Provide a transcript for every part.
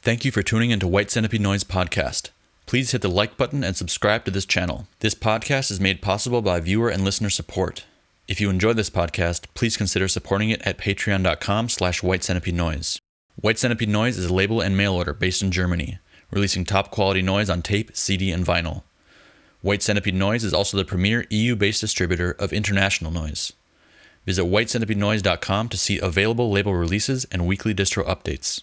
Thank you for tuning into White Centipede Noise Podcast. Please hit the like button and subscribe to this channel. This podcast is made possible by viewer and listener support. If you enjoy this podcast, please consider supporting it at patreon.com/White Centipede Noise. White Centipede Noise is a label and mail order based in Germany, releasing top quality noise on tape, CD, and vinyl. White Centipede Noise is also the premier EU-based distributor of international noise. Visit whitecentipedenoise.com to see available label releases and weekly distro updates.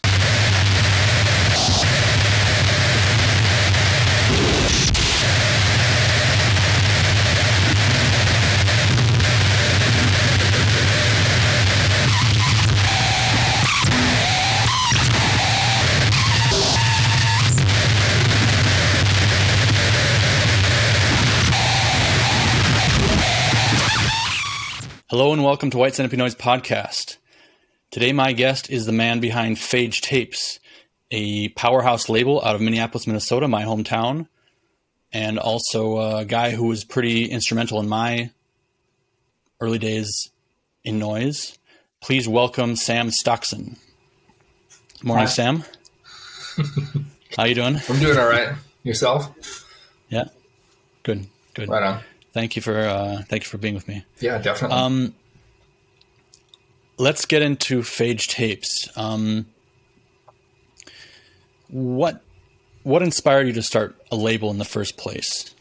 Hello and welcome to White Centipede Noise Podcast. Today my guest is the man behind PHAGE Tapes, a powerhouse label out of Minneapolis, Minnesota, my hometown, and also a guy who was pretty instrumental in my early days in noise. Please welcome Sam Stoxen. Morning, hi. Sam. How you doing? I'm doing all right. Yourself? Yeah. Good. Right on. Thank you for being with me. Yeah, definitely. Let's get into PHAGE Tapes. What inspired you to start a label in the first place?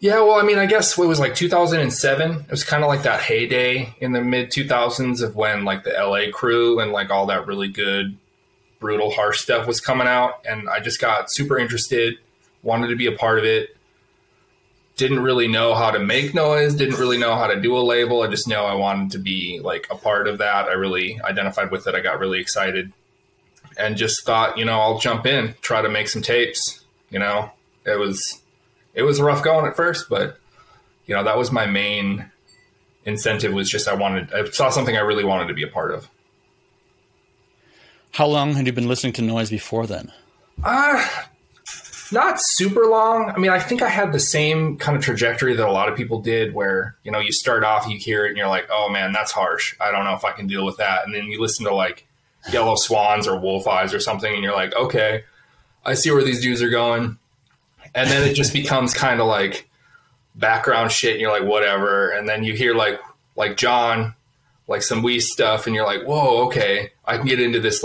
Yeah, well, I mean, I guess it was like 2007. It was kind of like that heyday in the mid 2000s of when like the LA crew and like all that really good, brutal, harsh stuff was coming out. And I just got super interested, wanted to be a part of it. Didn't really know how to make noise, didn't really know how to do a label. I just know I wanted to be like a part of that. I really identified with it. I got really excited and just thought, I'll jump in, try to make some tapes. It was rough going at first, but that was my main incentive, was just I saw something I really wanted to be a part of. How long had you been listening to noise before then? Not super long. I mean, I think I had the same kind of trajectory that a lot of people did where, you start off, you hear it and you're like, oh man, that's harsh. I don't know if I can deal with that. And then you listen to like Yellow Swans or Wolf Eyes or something and you're like, okay, I see where these dudes are going. And then it just becomes kind of like background shit and you're like, whatever. And then you hear like John, like some Wee stuff and you're like, whoa, okay, I can get into this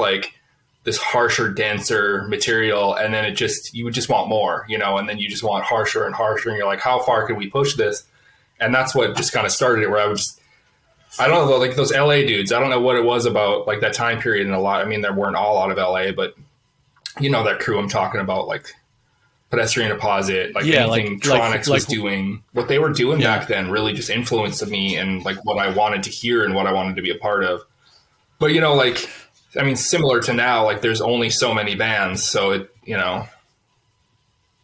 this harsher, denser material. And then you would just want more, and then you just want harsher and harsher. And you're like, how far can we push this? And that's what just kind of started it, where I don't know, like those LA dudes, I don't know what it was about like that time period. And there weren't all out of LA, but that crew I'm talking about, like Pedestrian Deposit, like anything Tronics was doing, what they were doing back then really just influenced me and like what I wanted to hear and what I wanted to be a part of. But, similar to now, like there's only so many bands. So it,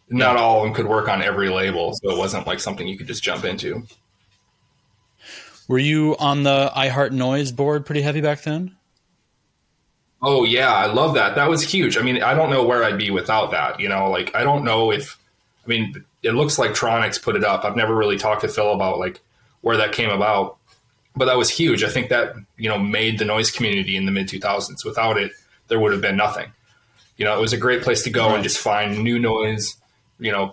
not all of them could work on every label. So it wasn't like something you could just jump into. Were you on the iHeart Noise board pretty heavy back then? Oh yeah. I love that. That was huge. I mean, I don't know where I'd be without that, I don't know it looks like Tronics put it up. I've never really talked to Phil about like where that came about. But that was huge. I think that, made the noise community in the mid 2000s. Without it, there would have been nothing. It was a great place to go and just find new noise,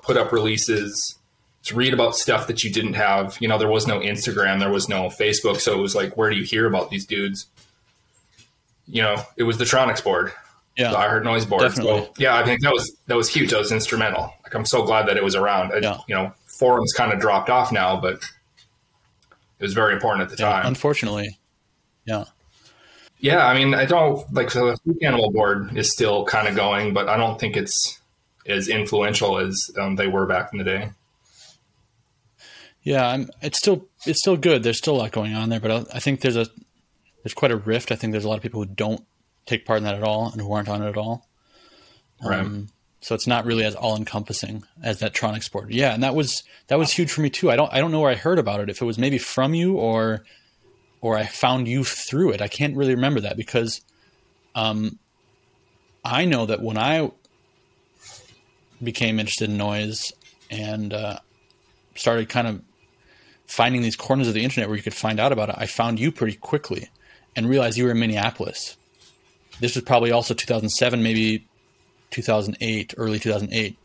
put up releases, to read about stuff that you didn't have. There was no Instagram, there was no Facebook. So it was like, where do you hear about these dudes? It was the Tronics board, the iHeart Noise board. Definitely. So yeah, I think that was huge. That was instrumental. Like, I'm so glad that it was around. Forums kind of dropped off now, but it was very important at the time. Unfortunately. Yeah. Yeah. I don't like, so the Freak Animal board is still kind of going, but I don't think it's as influential as they were back in the day. Yeah. It's still good. There's still a lot going on there, but I think there's quite a rift. I think there's a lot of people who don't take part in that at all and who aren't on it at all. Right. So it's not really as all encompassing as that Tronics board. Yeah. And that was huge for me too. I don't know where I heard about it. If it was maybe from you or I found you through it. I can't really remember that because, I know that when I became interested in noise and, started kind of finding these corners of the internet where you could find out about it, I found you pretty quickly and realized you were in Minneapolis. this was probably also 2007, maybe 2008, early 2008.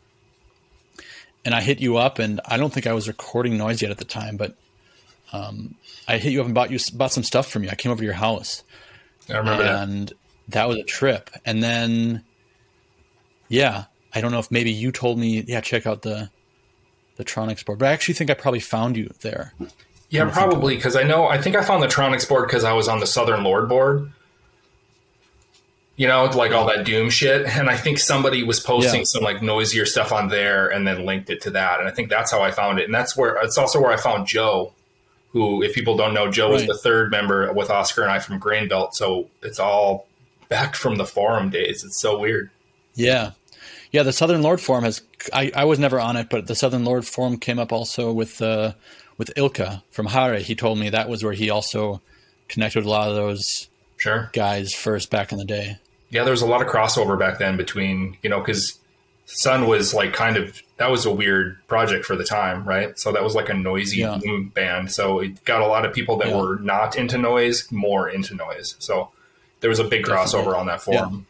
And I hit you up, and I don't think I was recording noise yet at the time, but I hit you up and bought some stuff from you. I came over to your house. I remember that. And that was a trip. And then, yeah, I don't know if maybe you told me, yeah, check out the Tronics board. But I actually think I probably found you there. Yeah, probably, because I think I found the Tronics board because I was on the Southern Lord board. You know, like all that Doom shit. And I think somebody was posting some like noisier stuff on there and then linked it to that. And I think that's how I found it. And it's also where I found Joe, who, if people don't know, Joe was the third member with Oscar and I from Grain Belt. So it's all back from the forum days. It's so weird. Yeah. Yeah. The Southern Lord forum I was never on it, but the Southern Lord forum came up also with Ilka from Hare. He told me that was where he also connected with a lot of those guys first back in the day. Yeah, there was a lot of crossover back then between, you know, because Sun was like that was a weird project for the time, right? So that was like a noisy boom band. So it got a lot of people that were not into noise more into noise. So there was a big crossover on that forum.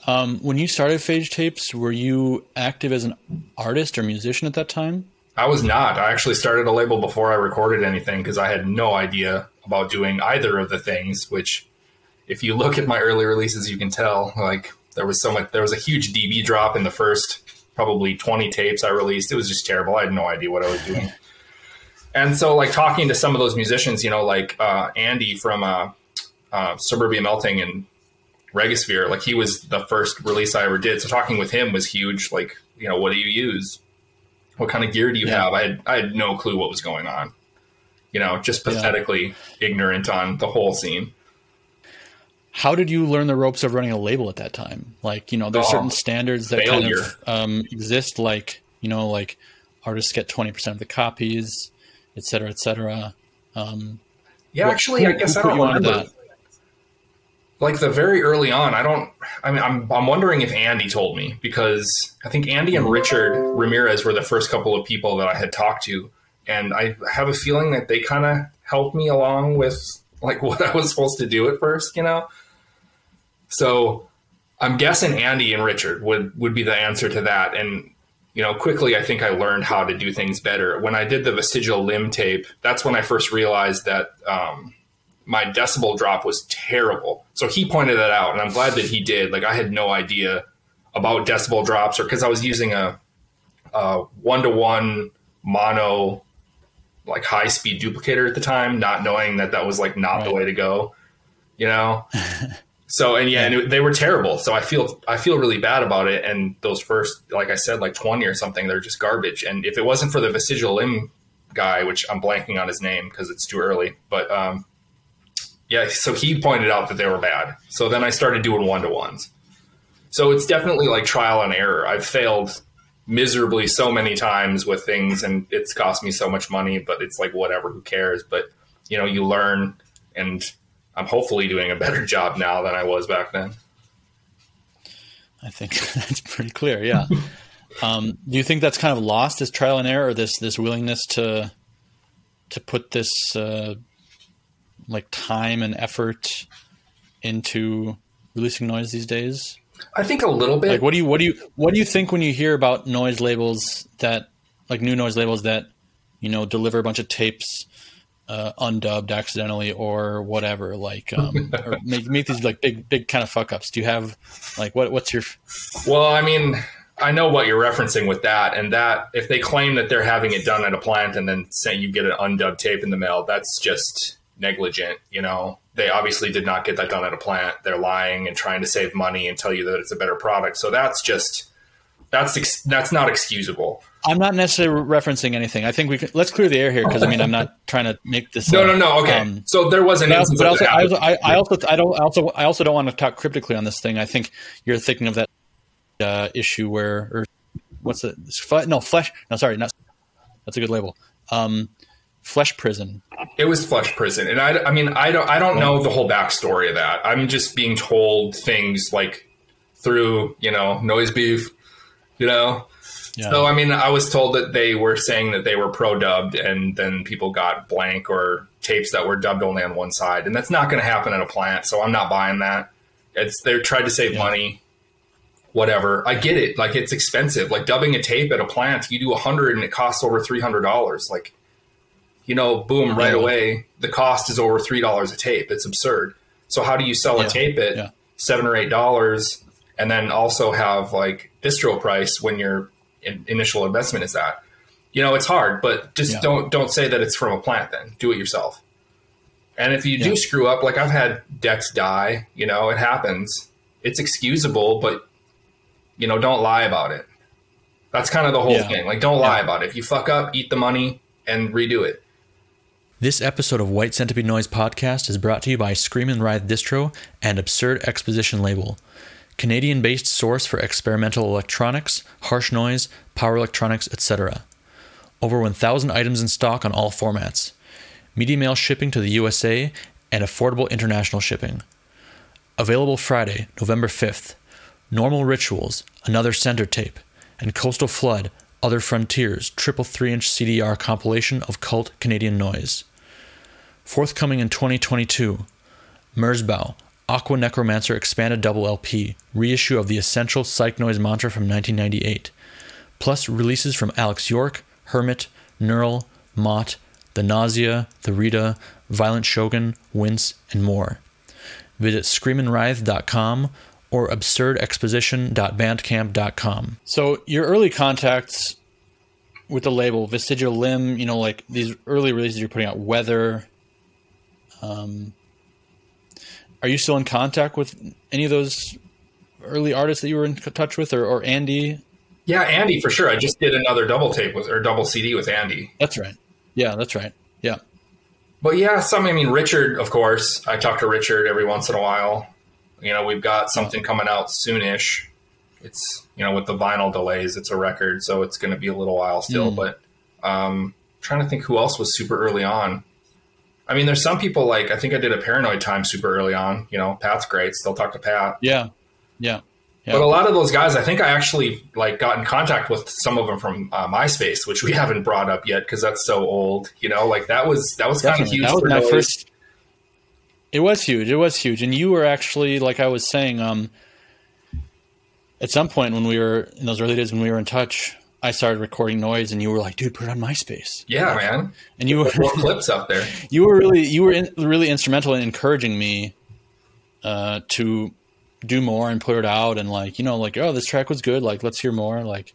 Yeah. When you started PHAGE Tapes, were you active as an artist or musician at that time? I was not. I actually started a label before I recorded anything because I had no idea about doing either of the things, which if you look at my early releases, you can tell like there was a huge dB drop in the first probably 20 tapes I released. It was just terrible. I had no idea what I was doing. And so like talking to some of those musicians, you know, like Andy from Suburbia Melting and Regisphere, like he was the first release I ever did. So talking with him was huge. Like, you know, what do you use? What kind of gear do you have? I had no clue what was going on, you know, just pathetically ignorant on the whole scene. How did you learn the ropes of running a label at that time? Like, you know, there's certain standards that kind of exist, like, you know, like artists get 20% of the copies, et cetera, et cetera. Actually, I guess I don't remember. Like the very early on, I'm wondering if Andy told me, because I think Andy and Richard Ramirez were the first couple of people that I had talked to. And I have a feeling that they kind of helped me along with like what I was supposed to do at first, you know? So I'm guessing Andy and Richard would be the answer to that. And, you know, quickly, I think I learned how to do things better. When I did the Vestigial Limb tape, that's when I first realized that my decibel drop was terrible. So he pointed that out, and I'm glad that he did. Like, I had no idea about decibel drops, or because I was using a 1-to-1 mono, like high-speed duplicator at the time, not knowing that that was like not the way to go, you know? So, and they were terrible. So I feel really bad about it. And those first, like I said, like 20 or something, they're just garbage. And if it wasn't for the Vestigial Limb guy, which I'm blanking on his name because it's too early, but so he pointed out that they were bad. So then I started doing 1-to-1s. So it's definitely like trial and error. I've failed miserably so many times with things, and it's cost me so much money, but it's like, whatever, who cares? But, you know, you learn, and I'm hopefully doing a better job now than I was back then. I think that's pretty clear. Yeah. Do you think that's kind of lost, this trial and error, or this willingness to put this like time and effort into releasing noise these days? I think a little bit. Like, what do you think when you hear about noise labels that, like new noise labels that, you know, deliver a bunch of tapes undubbed accidentally or whatever, like or make these like big kind of fuck ups? Do you have like what's your? Well, I mean, I know what you're referencing with that, and that if they claim that they're having it done at a plant and then say you get an undubbed tape in the mail, that's just negligent. You know, they obviously did not get that done at a plant. They're lying and trying to save money and tell you that it's a better product. So that's not excusable. I'm not necessarily referencing anything. I think let's clear the air here, because I mean, I'm not trying to make this. No. Okay. So there was an instance. But I also don't want to talk cryptically on this thing. I think you're thinking of that issue where, what's it? Flesh. No, sorry, not. That's a good label. Flesh Prison. It was Flesh Prison, and I don't know the whole backstory of that. I'm just being told things like through, you know, Noise Beef, you know. So, I mean, I was told that they were saying that they were pro-dubbed, and then people got blank or tapes that were dubbed only on one side. And that's not going to happen at a plant, so I'm not buying that. They're trying to save money, whatever. I get it. Like, it's expensive. Like, dubbing a tape at a plant, you do 100 and it costs over $300. Like, you know, boom, right away, the cost is over $3 a tape. It's absurd. So how do you sell a tape at $7 or $8 and then also have, like, distro price when your initial investment is that? You know, it's hard, but just don't say that it's from a plant then. Do it yourself. And if you do screw up, like I've had decks die, you know, it happens. It's excusable, but, you know, don't lie about it. That's kind of the whole thing. Like, don't lie about it. If you fuck up, eat the money and redo it. This episode of White Centipede Noise Podcast is brought to you by Screamin' Writhe Distro and Absurd Exposition Label, Canadian-based source for experimental electronics, harsh noise, power electronics, etc. Over 1,000 items in stock on all formats. Media mail shipping to the USA and affordable international shipping. Available Friday, November 5th. Normal Rituals, Another Center Tape, and Coastal Flood, Other Frontiers, triple 3-inch CDR compilation of cult Canadian noise. Forthcoming in 2022, Merzbow, Aqua Necromancer Expanded Double LP, reissue of the essential Psych Noise mantra from 1998, plus releases from Alex York, Hermit, Neural, Mott, The Nausea, The Rita, Violent Shogun, Wince, and more. Visit screaminwrithe.com or absurdexposition.bandcamp.com. So your early contacts with the label, Vestigial Limb, you know, like these early releases you're putting out, Weather. Are you still in contact with any of those early artists that you were in touch with, or Andy? Yeah, Andy for sure. I just did another double tape or double CD with Andy. That's right. Yeah, that's right. Yeah. But yeah, I mean, Richard, of course. I talk to Richard every once in a while. You know, we've got something coming out soonish. It's, you know, with the vinyl delays, it's a record, so it's going to be a little while still. But trying to think who else was super early on. I mean, there's some people, like, I think I did a Paranoid Time super early on. You know, Pat's great. Still talk to Pat. Yeah. But a lot of those guys, I think I actually, like, got in contact with some of them from MySpace, which we haven't brought up yet because that's so old. You know, like, that was kind of huge. That was my first. It was huge. It was huge. And you were actually, like I was saying, at some point when we were in those early days when we were in touch, I started recording noise, and you were like, "Dude, put it on MySpace." Yeah, man. And you were clips up there. You were really instrumental in encouraging me to do more and put it out, and, like, you know, like, oh, this track was good, like, let's hear more, like.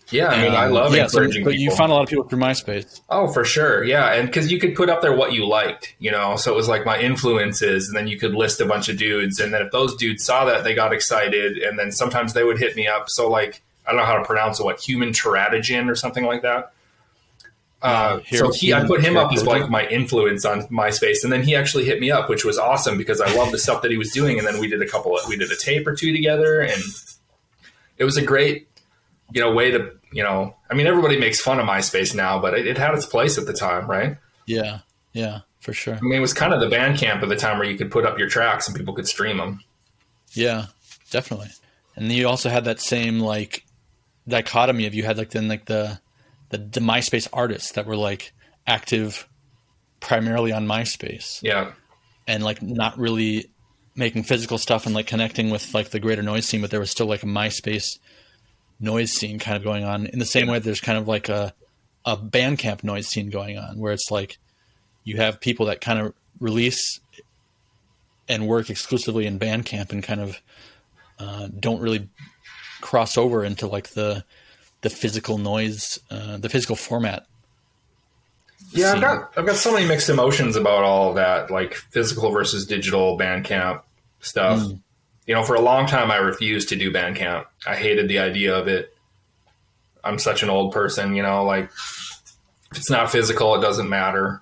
Yeah, I mean, I love encouraging but people. You found a lot of people through MySpace. Oh, for sure, yeah, and because you could put up there what you liked, you know, so it was like my influences, and then you could list a bunch of dudes, and then if those dudes saw that, they got excited, and then sometimes they would hit me up. So, like, I don't know how to pronounce it, Human Teratogen or something like that. I put him up as, like, my influence on MySpace, and then he actually hit me up, which was awesome because I loved the stuff that he was doing, and then we did a tape or two together, and it was a great, you know, way to, you know, I mean, everybody makes fun of MySpace now, but it had its place at the time, right? Yeah, for sure. I mean, it was kind of the Bandcamp at the time where you could put up your tracks and people could stream them. Yeah, definitely. And then you also had that same, like, dichotomy of, you had, like, then, like, the MySpace artists that were, like, active primarily on MySpace. Yeah. And, like, not really making physical stuff and, like, connecting with, like, the greater noise scene, but there was still, like, a MySpace noise scene kind of going on in the same way there's kind of like a Bandcamp noise scene going on, where it's like you have people that kind of release and work exclusively in Bandcamp and kind of don't really cross over into, like, the physical noise, the physical format. Yeah, I've got so many mixed emotions about all of that, like physical versus digital Bandcamp stuff. You know, for a long time, I refused to do Bandcamp. I hated the idea of it. I'm such an old person, you know, like, if it's not physical, it doesn't matter.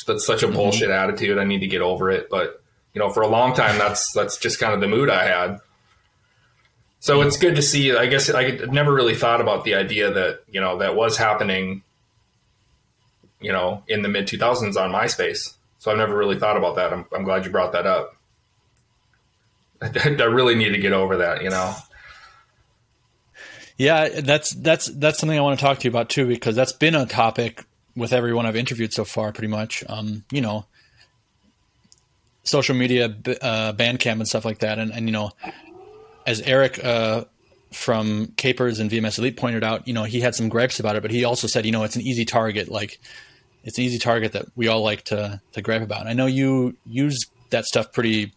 That's such a bullshit attitude. I need to get over it. But, you know, for a long time, that's just kind of the mood I had. So it's good to see. I guess I never really thought about the idea that, you know, that was happening, you know, in the mid 2000s on MySpace. So I've never really thought about that. I'm glad you brought that up. I really need to get over that, you know? Yeah, that's something I want to talk to you about too, because that's been a topic with everyone I've interviewed so far, pretty much. You know, social media, Bandcamp and stuff like that. And you know, as Eric from Capers and VMS Elite pointed out, you know, he had some gripes about it, but he also said, you know, it's an easy target. Like, it's an easy target that we all like to gripe about. I know you use that stuff pretty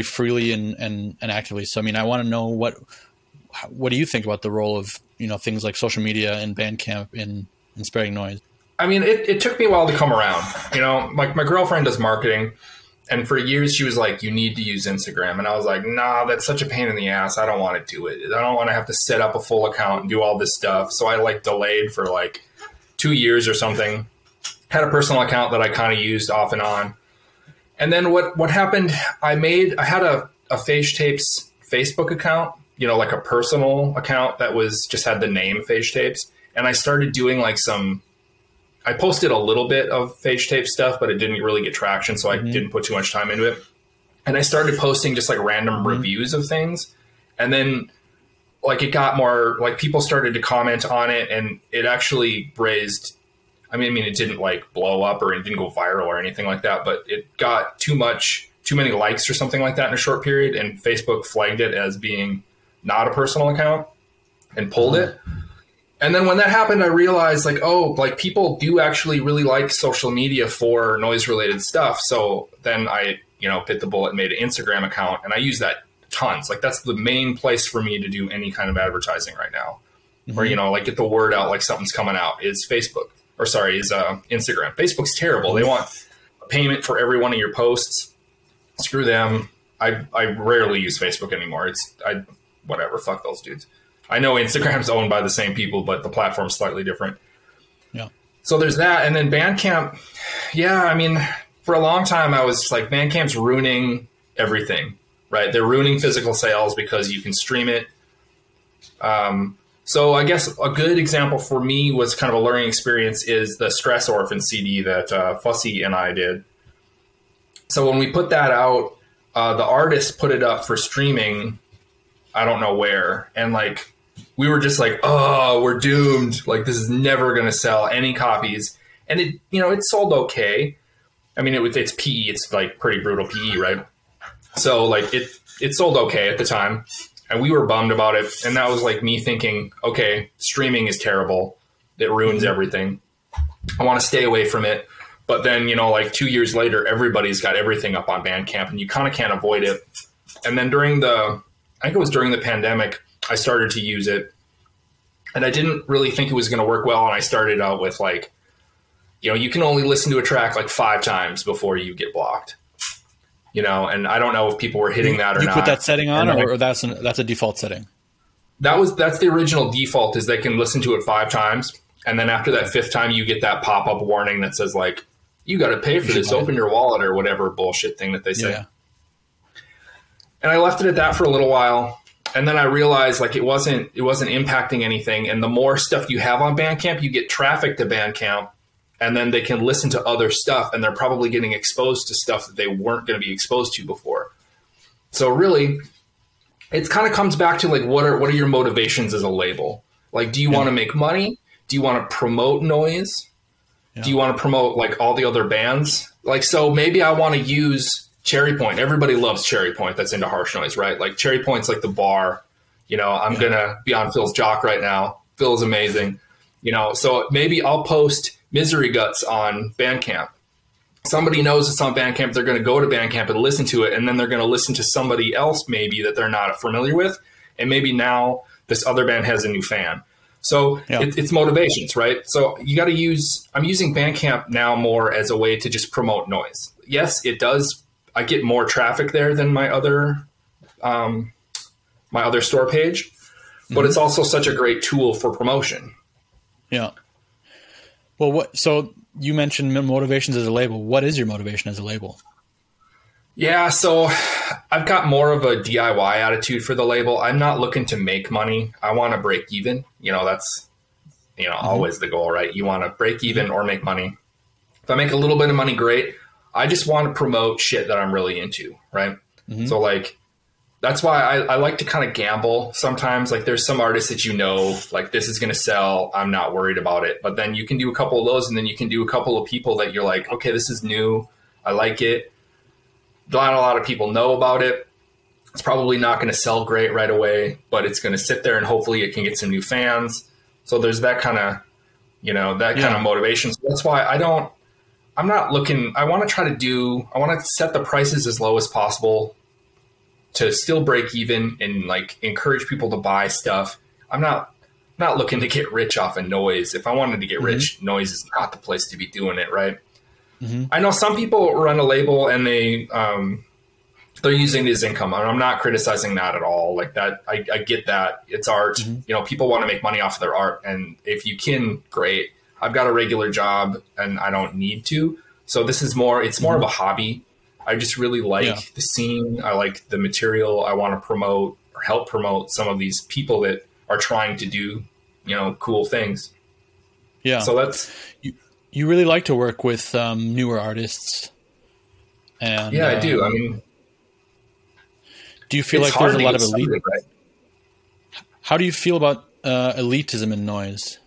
freely and actively. So, I mean, I want to know what do you think about the role of, you know, things like social media and Bandcamp in spreading noise? I mean, it took me a while to come around. You know, like my girlfriend does marketing, and for years she was like, you need to use Instagram. And I was like, nah, that's such a pain in the ass. I don't want to do it. I don't want to have to set up a full account and do all this stuff. So I like delayed for like 2 years or something. Had a personal account that I kind of used off and on. And then what happened, I had a PHAGE Tapes Facebook account, you know, like a personal account that was just had the name PHAGE Tapes. And I started doing like I posted a little bit of PHAGE Tape stuff, but it didn't really get traction. So I didn't put too much time into it. And I started posting just like random reviews of things. And then like it got more, like people started to comment on it, and it actually raised, I mean, it didn't like blow up or it didn't go viral or anything like that, but it got too many likes or something like that in a short period. And Facebook flagged it as being not a personal account and pulled it. And then when that happened, I realized like, oh, like people do actually really like social media for noise related stuff. So then I, you know, bit the bullet and made an Instagram account, and I use that tons. Like that's the main place for me to do any kind of advertising right now, or, you know, like get the word out, like something's coming out, is Facebook, or sorry, is Instagram. Facebook's terrible. They want a payment for every one of your posts. Screw them. I rarely use Facebook anymore. Whatever, fuck those dudes. I know Instagram's owned by the same people, but the platform's slightly different. Yeah. So there's that. And then Bandcamp. Yeah. I mean, for a long time, I was like, Bandcamp's ruining everything, right? They're ruining physical sales because you can stream it. So I guess a good example for me was kind of a learning experience is the Stress Orphan CD that Fussy and I did. So when we put that out, the artist put it up for streaming, I don't know where. And like, we were just like, oh, we're doomed. Like, this is never going to sell any copies. And it, you know, it sold okay. I mean, it's PE. It's like pretty brutal PE, right? So like it sold okay at the time, and we were bummed about it. And that was like me thinking, okay, streaming is terrible. It ruins everything. I want to stay away from it. But then, you know, like 2 years later, everybody's got everything up on Bandcamp, and you kind of can't avoid it. And then I think it was during the pandemic, I started to use it, and I didn't really think it was going to work well. And I started out with like, you know, you can only listen to a track like 5 times before you get blocked, you know, and I don't know if people were hitting that or not. You put that setting on, or that's a default setting? That's the original default, is they can listen to it 5 times. And then after that 5th time, you get that pop-up warning that says like, you got to pay for this, open your wallet or whatever bullshit thing that they say. Yeah. And I left it at that for a little while. And then I realized like it wasn't impacting anything. And the more stuff you have on Bandcamp, you get traffic to Bandcamp, and then they can listen to other stuff, and they're probably getting exposed to stuff that they weren't going to be exposed to before. So really, it kind of comes back to like, what are your motivations as a label? Like, do you want to make money? Do you want to promote noise? Yeah. Do you want to promote like all the other bands? Like, so maybe I want to use Cherry Point. Everybody loves Cherry Point that's into harsh noise, right? Like Cherry Point's like the bar. You know, I'm going to be on Phil's jock right now. Phil is amazing. You know, so maybe I'll post Misery Guts on Bandcamp. Somebody knows it's on Bandcamp. They're going to go to Bandcamp and listen to it. And then they're going to listen to somebody else maybe that they're not familiar with. And maybe now this other band has a new fan. So it's motivations, right? So you got to I'm using Bandcamp now more as a way to just promote noise. Yes, it does. I get more traffic there than my other store page, but it's also such a great tool for promotion. Yeah. Well, so you mentioned motivations as a label. What is your motivation as a label? Yeah, so I've got more of a DIY attitude for the label. I'm not looking to make money. I want to break even. You know, that's, you know, always the goal, right? You want to break even or make money. If I make a little bit of money, great. I just want to promote shit that I'm really into, right? So like, that's why I like to kind of gamble sometimes. Like there's some artists that, you know, like this is going to sell. I'm not worried about it. But then you can do a couple of those, and then you can do a couple of people that you're like, okay, this is new. I like it. Not a lot of people know about it. It's probably not going to sell great right away, but it's going to sit there and hopefully it can get some new fans. So there's that kind of, you know, that kind of motivation. So that's why I'm not looking, I want to set the prices as low as possible to still break even and like encourage people to buy stuff. I'm not looking to get rich off of noise. If I wanted to get rich, noise is not the place to be doing it, right? I know some people run a label and they're using it as income. I'm not criticizing that at all. Like that, I get that. It's art. You know, people want to make money off of their art, and if you can, great. I've got a regular job and I don't need to. So this is more, it's more of a hobby. I just really like the scene. I like the material. I want to promote or help promote some of these people that are trying to do, you know, cool things. Yeah. So that's, you really like to work with newer artists. And yeah, I do. I mean, do you feel like there's a lot of elite? Right? How do you feel about elitism in noise?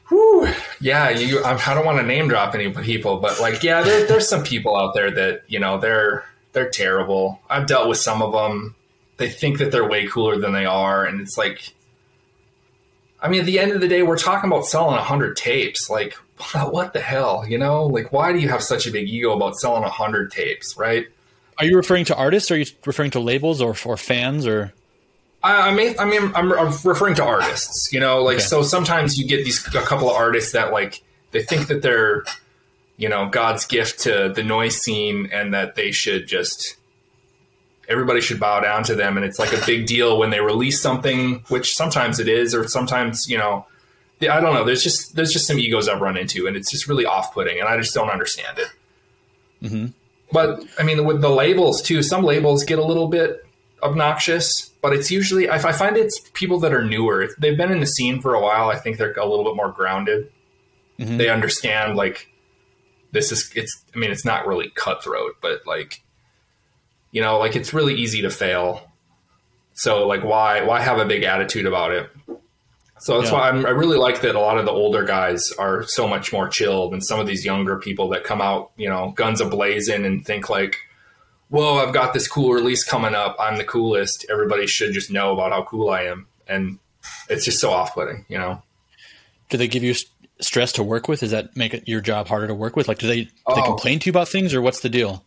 Whew. Yeah, I don't want to name drop any people, but like, yeah, there's some people out there that, you know, they're terrible. I've dealt with some of them. They think that they're way cooler than they are, and it's like, I mean, at the end of the day, we're talking about selling 100 tapes. Like, what the hell, you know? Like, why do you have such a big ego about selling 100 tapes, right? Are you referring to artists? Or are you referring to labels or fans or? I'm referring to artists, you know, like, so sometimes you get a couple of artists that like, they think that they're, you know, God's gift to the noise scene and that they should just, everybody should bow down to them. And it's like a big deal when they release something, which sometimes it is, or sometimes, you know, I don't know. There's just some egos I've run into, and it's just really off-putting, and I just don't understand it. But I mean, with the labels too, some labels get a little bit obnoxious, but it's usually, I find it's people that are newer. If they've been in the scene for a while, I think they're a little bit more grounded. They understand like it's not really cutthroat, but like, you know, like it's really easy to fail. So like, why have a big attitude about it? So that's why I really like that a lot of the older guys are so much more chill than some of these younger people that come out, you know, guns a-blazing and think like, whoa, I've got this cool release coming up. I'm the coolest. Everybody should just know about how cool I am. And it's just so off-putting, you know? Do they give you stress to work with? Does that make it your job harder to work with? Like, do they complain to you about things, or what's the deal?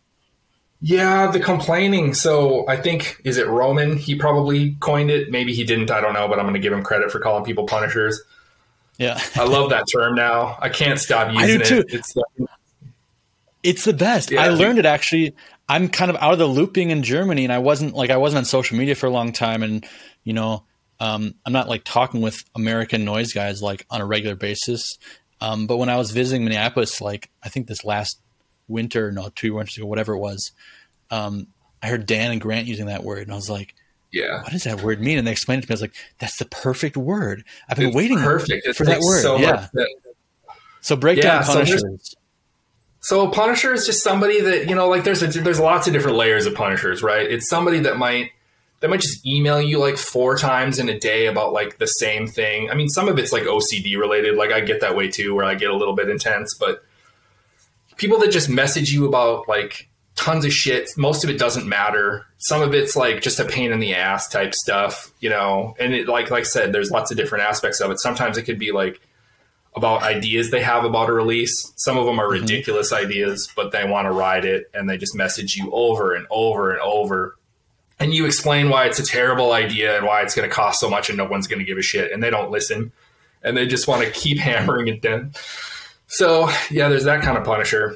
Yeah, the complaining. So I think, is it Roman? He probably coined it. Maybe he didn't. I don't know, but I'm going to give him credit for calling people punishers. Yeah. I love that term now. I can't stop using it. I do too. It's the best. Yeah, I learned it actually. I'm kind of out of the loop being in Germany, and I wasn't on social media for a long time. And, you know, I'm not like talking with American noise guys like on a regular basis. But when I was visiting Minneapolis, like I think this last winter, 2 winters ago, whatever it was, I heard Dan and Grant using that word, and I was like, yeah, what does that word mean? And they explained it to me. I was like, that's the perfect word. I've been waiting for that word. So so break down punishers. So Punisher is just somebody that, you know, like there's lots of different layers of punishers, right? It's somebody that might just email you like 4 times in a day about like the same thing. I mean, some of it's like OCD related. Like I get that way too, where I get a little bit intense, but people that just message you about like tons of shit, most of it doesn't matter. Some of it's like just a pain in the ass type stuff, you know? And it, like I said, there's lots of different aspects of it. Sometimes it could be like about ideas they have about a release. Some of them are ridiculous ideas, but they want to ride it, and they just message you over and over and over. And you explain why it's a terrible idea and why it's going to cost so much and no one's going to give a shit. And they don't listen, and they just want to keep hammering it down. So yeah, there's that kind of punisher.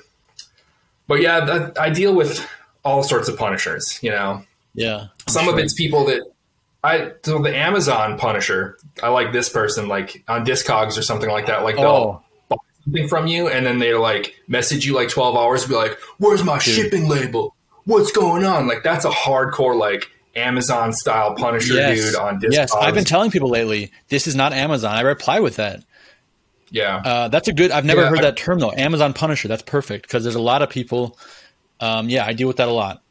But yeah, I deal with all sorts of punishers, you know? Yeah. Some of it's people that so the Amazon punisher, I like this person, like on Discogs or something like that. Like they'll buy something from you, and then they like message you like 12 hours and be like, where's my shipping label? What's going on? Like that's a hardcore, like Amazon style punisher dude on Discogs. Yes. I've been telling people lately, this is not Amazon. I reply with that. Yeah. That's a good, I've never heard that term though. Amazon punisher. That's perfect. Cause there's a lot of people. I deal with that a lot.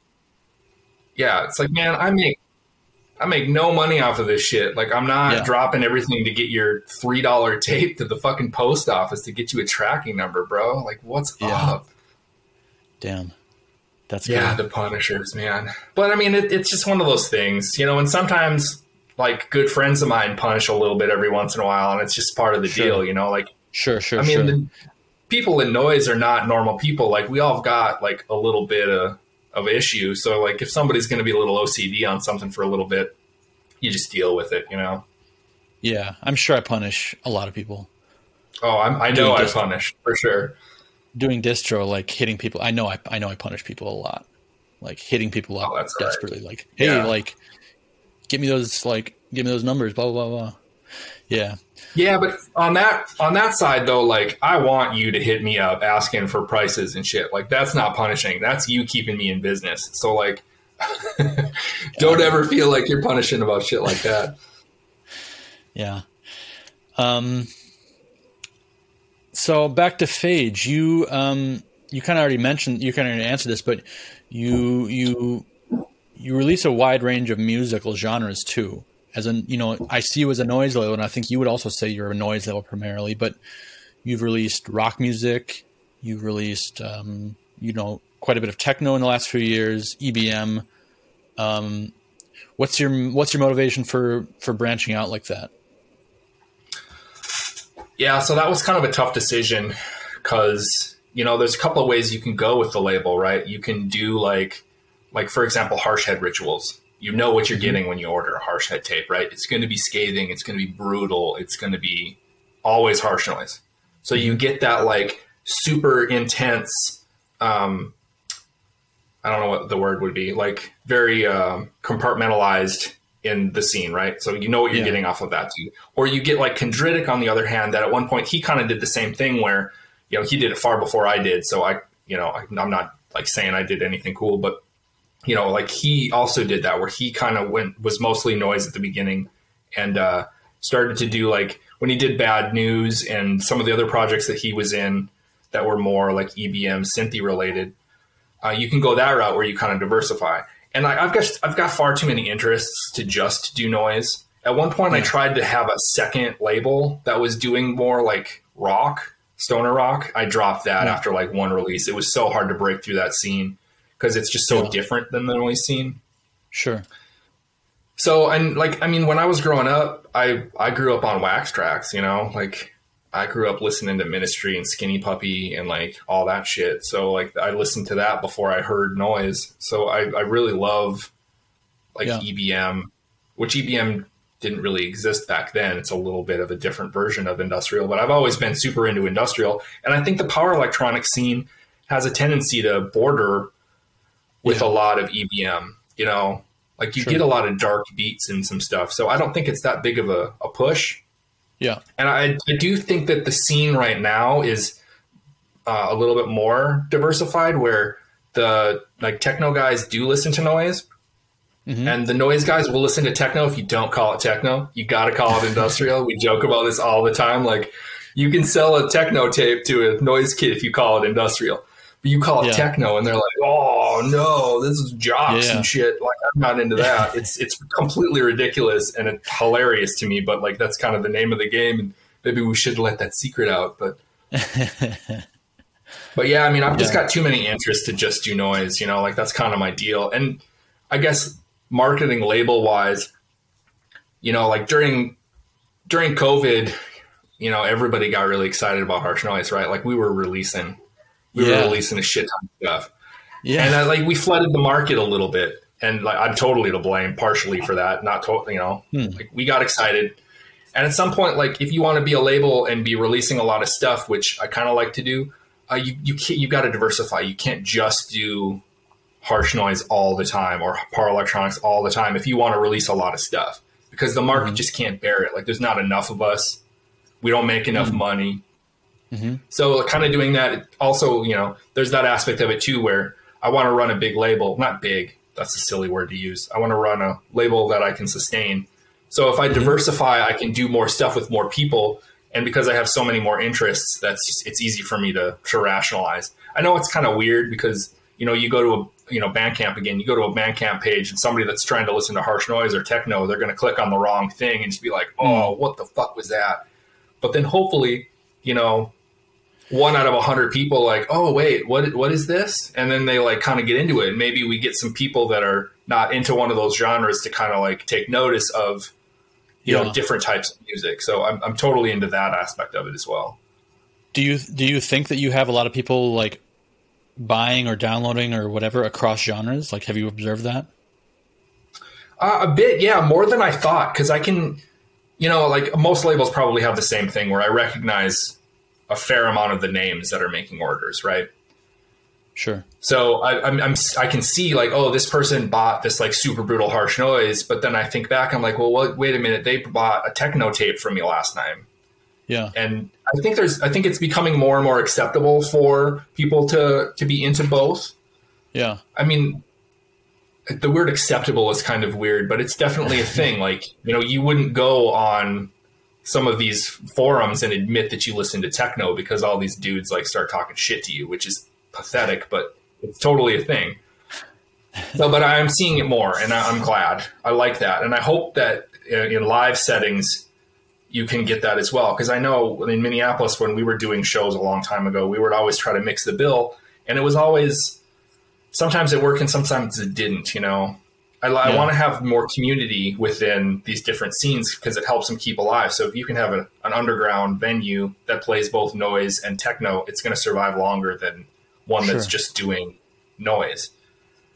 Yeah, it's like, man, I make no money off of this shit. Like, I'm not dropping everything to get your $3 tape to the fucking post office to get you a tracking number, bro. Like, what's up? Damn. That's good. The Punishers, man. But I mean, it's just one of those things, you know, and sometimes like good friends of mine punish a little bit every once in a while, and it's just part of the deal, you know, like, I mean, the people in noise are not normal people. Like, we all have got like a little bit of issue. So like, if somebody's going to be a little OCD on something for a little bit, you just deal with it, you know? Yeah. I'm sure I punish a lot of people. Oh, I know I punish for sure. Doing distro, like hitting people. I know I punish people a lot, like hitting people up desperately. Right. Like, hey, like, give me those numbers, blah, blah, blah. Yeah. Yeah. But on that side though, like, I want you to hit me up asking for prices and shit. Like, that's not punishing. That's you keeping me in business. So like, don't ever feel like you're punishing about shit like that. Yeah. So back to PHAGE, you kind of already mentioned, you kind of answered this, but you release a wide range of musical genres too. As in, you know, I see you as a noise label, and I think you would also say you're a noise label primarily, but you've released rock music, you've released, you know, quite a bit of techno in the last few years, EBM. What's your motivation for branching out like that? Yeah, so that was kind of a tough decision because, you know, there's a couple of ways you can go with the label, right? You can do like for example, harsh head rituals. You know what you're getting when you order a harsh head tape, right? It's going to be scathing. It's going to be brutal. It's going to be always harsh noise. So you get that like super intense, I don't know what the word would be, like very compartmentalized in the scene, right? So you know what you're getting off of that too. Or you get like Chondritic on the other hand, that at one point he kind of did the same thing where, you know, he did it far before I did. So I'm not like saying I did anything cool, but you know, like he also did that where he kind of was mostly noise at the beginning and started to do like when he did Bad News and some of the other projects that he was in that were more like EBM synthy related. You can go that route where you kind of diversify. And I've got far too many interests to just do noise. At one point, I tried to have a second label that was doing more like rock, stoner rock. I dropped that after like one release. It was so hard to break through that scene because it's just so different than the noise scene. Sure. So, and like, I mean, when I was growing up, I grew up on wax tracks, you know, like I grew up listening to Ministry and Skinny Puppy and like all that shit. So like I listened to that before I heard noise. So I really love like EBM, which EBM didn't really exist back then. It's a little bit of a different version of industrial, but I've always been super into industrial. And I think the power electronic scene has a tendency to border with a lot of EBM, you know, like you get a lot of dark beats and some stuff. So I don't think it's that big of a push. Yeah. And I do think that the scene right now is a little bit more diversified where the like techno guys do listen to noise and the noise guys will listen to techno. If you don't call it techno, you got to call it industrial. We joke about this all the time. Like you can sell a techno tape to a noise kid if you call it industrial, but you call it techno and they're like, oh no, this is jocks and shit. Like I'm not into that. It's completely ridiculous and it's hilarious to me, but like that's kind of the name of the game and maybe we should let that secret out. But but yeah, I mean, I've just got too many interests to just do noise, you know, like that's kind of my deal. And I guess marketing label wise, you know, like during COVID, you know, everybody got really excited about harsh noise, right? Like we were releasing a shit ton of stuff. Yeah. And like we flooded the market a little bit and like I'm totally to blame partially for that. Not totally, you know, like we got excited. And at some point, like if you want to be a label and be releasing a lot of stuff, which I kind of like to do, you got to diversify. You can't just do harsh noise all the time or power electronics all the time if you want to release a lot of stuff because the market just can't bear it. Like there's not enough of us. We don't make enough money. So kind of doing that also, you know, there's that aspect of it too, where I want to run a big label, not big. That's a silly word to use. I want to run a label that I can sustain. So if I diversify, I can do more stuff with more people. And because I have so many more interests, it's easy for me to rationalize. I know it's kind of weird because you go to Bandcamp again, you go to a Bandcamp page and somebody that's trying to listen to harsh noise or techno, they're going to click on the wrong thing and just be like, oh, what the fuck was that? But then hopefully, 1 out of 100 people like, oh, wait, what is this? And then they like kind of get into it. Maybe we get some people that are not into one of those genres to kind of like take notice of, different types of music. So I'm totally into that aspect of it as well. Do you think that you have a lot of people like buying or downloading or whatever across genres? Like, have you observed that? A bit, yeah, more than I thought. Cause I can, like most labels probably have the same thing where I recognize a fair amount of the names that are making orders, right? Sure. So I can see like, oh, this person bought this like super brutal harsh noise, but then I think back, I'm like, well, wait a minute, they bought a techno tape from me last time. Yeah. And I think it's becoming more and more acceptable for people to be into both. Yeah. I mean, the word acceptable is kind of weird, but it's definitely a thing. Like, you wouldn't go on some of these forums and admit that you listen to techno because all these dudes like start talking shit to you, which is pathetic, but it's totally a thing. So, but I'm seeing it more and I'm glad. I like that. And I hope that in live settings, you can get that as well. Cause I know in Minneapolis, when we were doing shows a long time ago, we would always try to mix the bill and it was always, sometimes it worked and sometimes it didn't, I want to have more community within these different scenes because it helps them keep alive. So if you can have an underground venue that plays both noise and techno, it's going to survive longer than one that's just doing noise.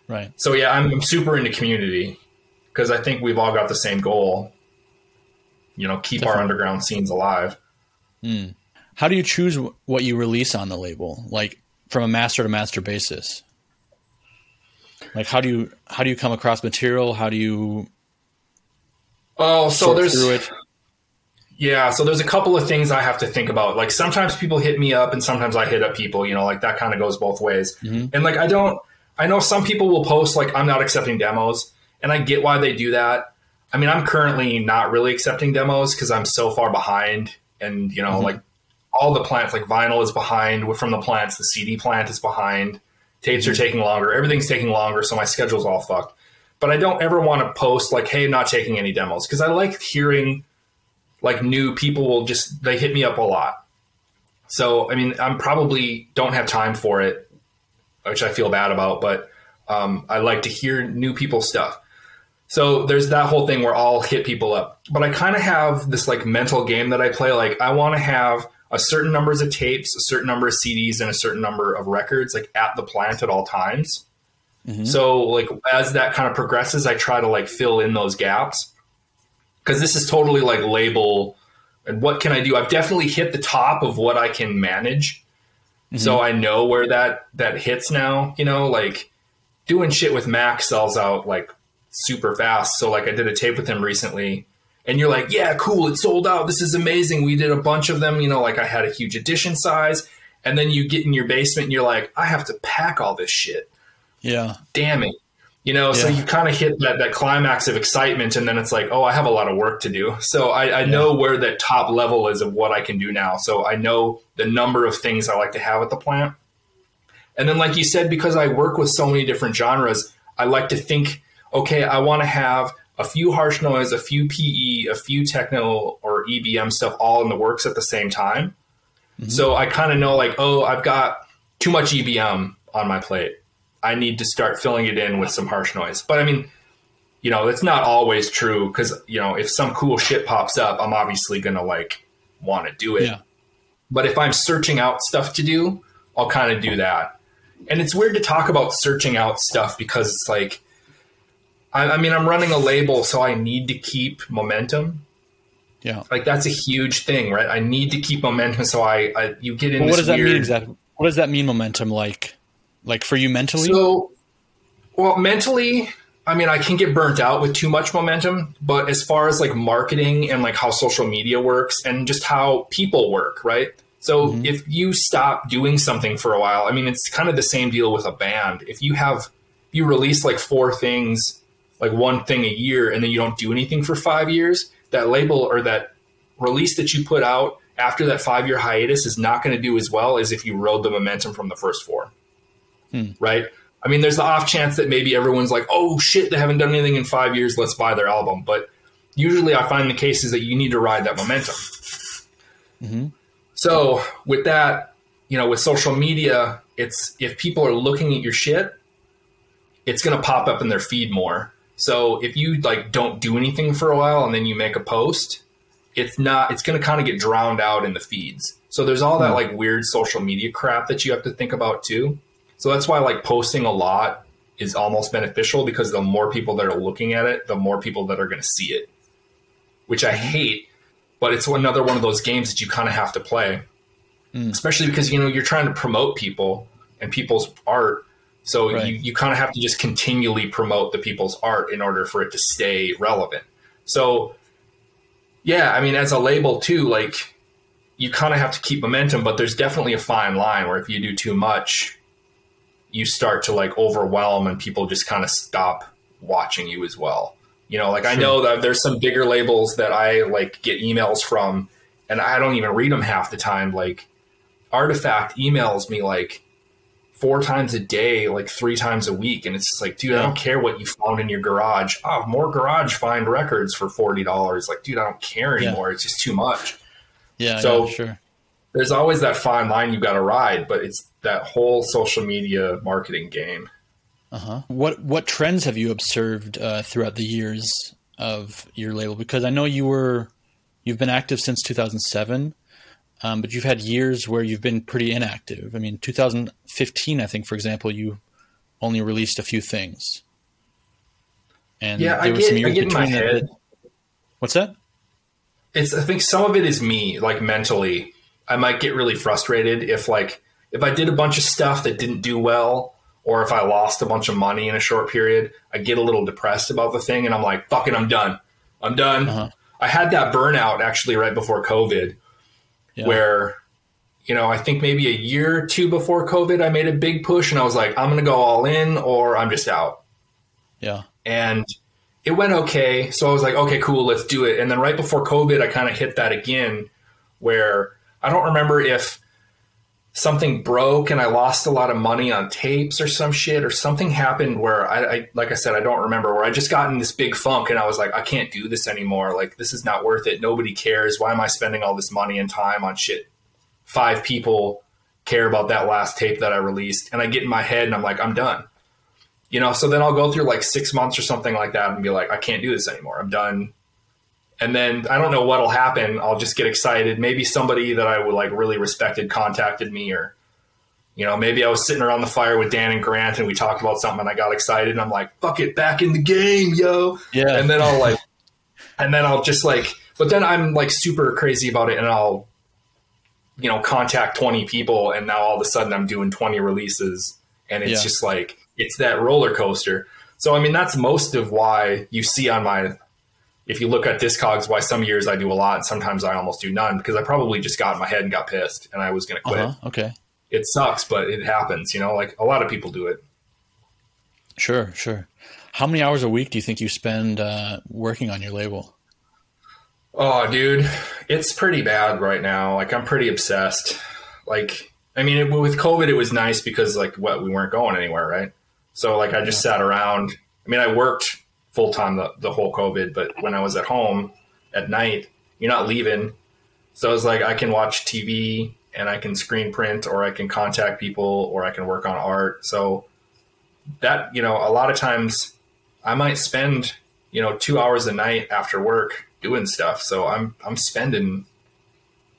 Right. So yeah, I'm super into community because I think we've all got the same goal, keep our underground scenes alive. How do you choose what you release on the label? Like from a master to master basis? Like how do you come across material? How do you sort through it? Yeah, so there's a couple of things I have to think about. Like sometimes people hit me up and sometimes I hit up people, like that kind of goes both ways. Mm-hmm. And like I know some people will post like I'm not accepting demos, and I get why they do that. I mean, I'm currently not really accepting demos because I'm so far behind, and like all the plants, like vinyl is behind from the plants, the CD plant is behind. Tapes are taking longer. Everything's taking longer, so my schedule's all fucked. But I don't ever want to post like, hey, not taking any demos, because I like hearing like new people they hit me up a lot. So, I mean, I'm probably don't have time for it, which I feel bad about, but I like to hear new people's stuff. So there's that whole thing where I'll hit people up. But I kind of have this like mental game that I play. Like I want to have a certain numbers of tapes, a certain number of CDs, and a certain number of records like at the plant at all times. Mm-hmm. So like as that kind of progresses, I try to like fill in those gaps because this is totally like label and what can I do? I've definitely hit the top of what I can manage. Mm-hmm. So I know where that hits now, like doing shit with Mac sells out like super fast. So like I did a tape with him recently. And you're like, yeah, cool, it sold out. This is amazing. We did a bunch of them, like I had a huge edition size. And then you get in your basement and you're like, I have to pack all this shit. Yeah. Damn it. So you kind of hit that climax of excitement. And then it's like, oh, I have a lot of work to do. So I know where that top level is of what I can do now. So I know the number of things I like to have at the plant. And then like you said, because I work with so many different genres, I like to think, okay, I want to have a few harsh noise, a few PE, a few techno or EBM stuff all in the works at the same time. Mm-hmm. So I kind of know like, oh, I've got too much EBM on my plate. I need to start filling it in with some harsh noise. But I mean, it's not always true because, if some cool shit pops up, I'm obviously going to like want to do it. Yeah. But if I'm searching out stuff to do, I'll kind of do that. And it's weird to talk about searching out stuff because it's like, I mean, I'm running a label, so I need to keep momentum. Yeah. Like that's a huge thing, right? I need to keep momentum. So you get in what does that mean exactly? What does that mean, momentum? Like for you mentally? So, well, mentally, I mean, I can get burnt out with too much momentum, but as far as like marketing and like how social media works and just how people work, right? So if you stop doing something for a while, I mean, it's kind of the same deal with a band. If you release like 4 things, like one thing a year, and then you don't do anything for 5 years, that label or that release that you put out after that 5-year hiatus is not going to do as well as if you rode the momentum from the first 4. Right? I mean, there's the off chance that maybe everyone's like, oh shit, they haven't done anything in 5 years, let's buy their album. But usually I find the cases that you need to ride that momentum. Mm-hmm. So with that, you know, with social media, it's if people are looking at your shit, it's going to pop up in their feed more. So if you like don't do anything for a while and then you make a post, it's going to kind of get drowned out in the feeds. So there's all that like weird social media crap that you have to think about too. So that's why like posting a lot is almost beneficial, because the more people that are looking at it, the more people that are going to see it, which I hate, but it's another one of those games that you kind of have to play, especially because, you know, you're trying to promote people and people's art. So you kind of have to just continually promote the people's art in order for it to stay relevant. So yeah, I mean, as a label too, like you kind of have to keep momentum, but there's definitely a fine line where if you do too much, you start to like overwhelm and people just kind of stop watching you as well. You know, like I know that there's some bigger labels that I like get emails from and I don't even read them half the time. Like Artifact emails me like 4 times a day, like 3 times a week. And it's just like, dude, I don't care what you found in your garage. Oh, more garage find records for $40. Like, dude, I don't care anymore. It's just too much. Yeah. So sure. There's always that fine line you got to ride, but it's that whole social media marketing game. What trends have you observed throughout the years of your label? Because I know you've been active since 2007, but you've had years where you've been pretty inactive. I mean, 2015, I think, for example, you only released a few things. And yeah, I get in my head. What's that? I think some of it is me, like mentally. I might get really frustrated if I did a bunch of stuff that didn't do well, or if I lost a bunch of money in a short period, I get a little depressed about the thing and I'm like, fuck it, I'm done. I had that burnout actually right before COVID where, you know, I think maybe a year or 2 before COVID, I made a big push and I was like, I'm going to go all in or I'm just out. Yeah. And it went okay. So I was like, okay, cool, let's do it. And then right before COVID, I kind of hit that again where I don't remember if something broke and I lost a lot of money on tapes or some shit, or something happened where I like I said, I don't remember, where I just got in this big funk and I was like, I can't do this anymore. Like, this is not worth it. Nobody cares. Why am I spending all this money and time on shit? 5 people care about that last tape that I released. And I get in my head and I'm like, I'm done. You know, so then I'll go through like 6 months or something like that and be like, I can't do this anymore. I'm done. And then I don't know what'll happen. I'll just get excited. Maybe somebody that I would like really respected contacted me, or, you know, maybe I was sitting around the fire with Dan and Grant and we talked about something and I got excited and I'm like, fuck it, back in the game, yo. Yeah. And then I'll just like, but then I'm like super crazy about it and I'll, you know, contact 20 people and now all of a sudden I'm doing 20 releases and it's just like, it's that roller coaster. So, I mean, that's most of why you see on my, if you look at Discogs, why some years I do a lot and sometimes I almost do none, because I probably just got in my head and got pissed and I was going to quit. Okay. It sucks, but it happens, you know, like a lot of people do it. Sure. How many hours a week do you think you spend working on your label? Oh, dude, it's pretty bad right now. Like, I'm pretty obsessed. Like, I mean, with COVID, it was nice because like we weren't going anywhere. Right. So like, I just sat around. I mean, I worked full time the whole COVID, but when I was at home at night, you're not leaving. So it's like, I can watch TV and I can screen print, or I can contact people, or I can work on art. So that, you know, a lot of times I might spend, you know, 2 hours a night after work doing stuff. So I'm spending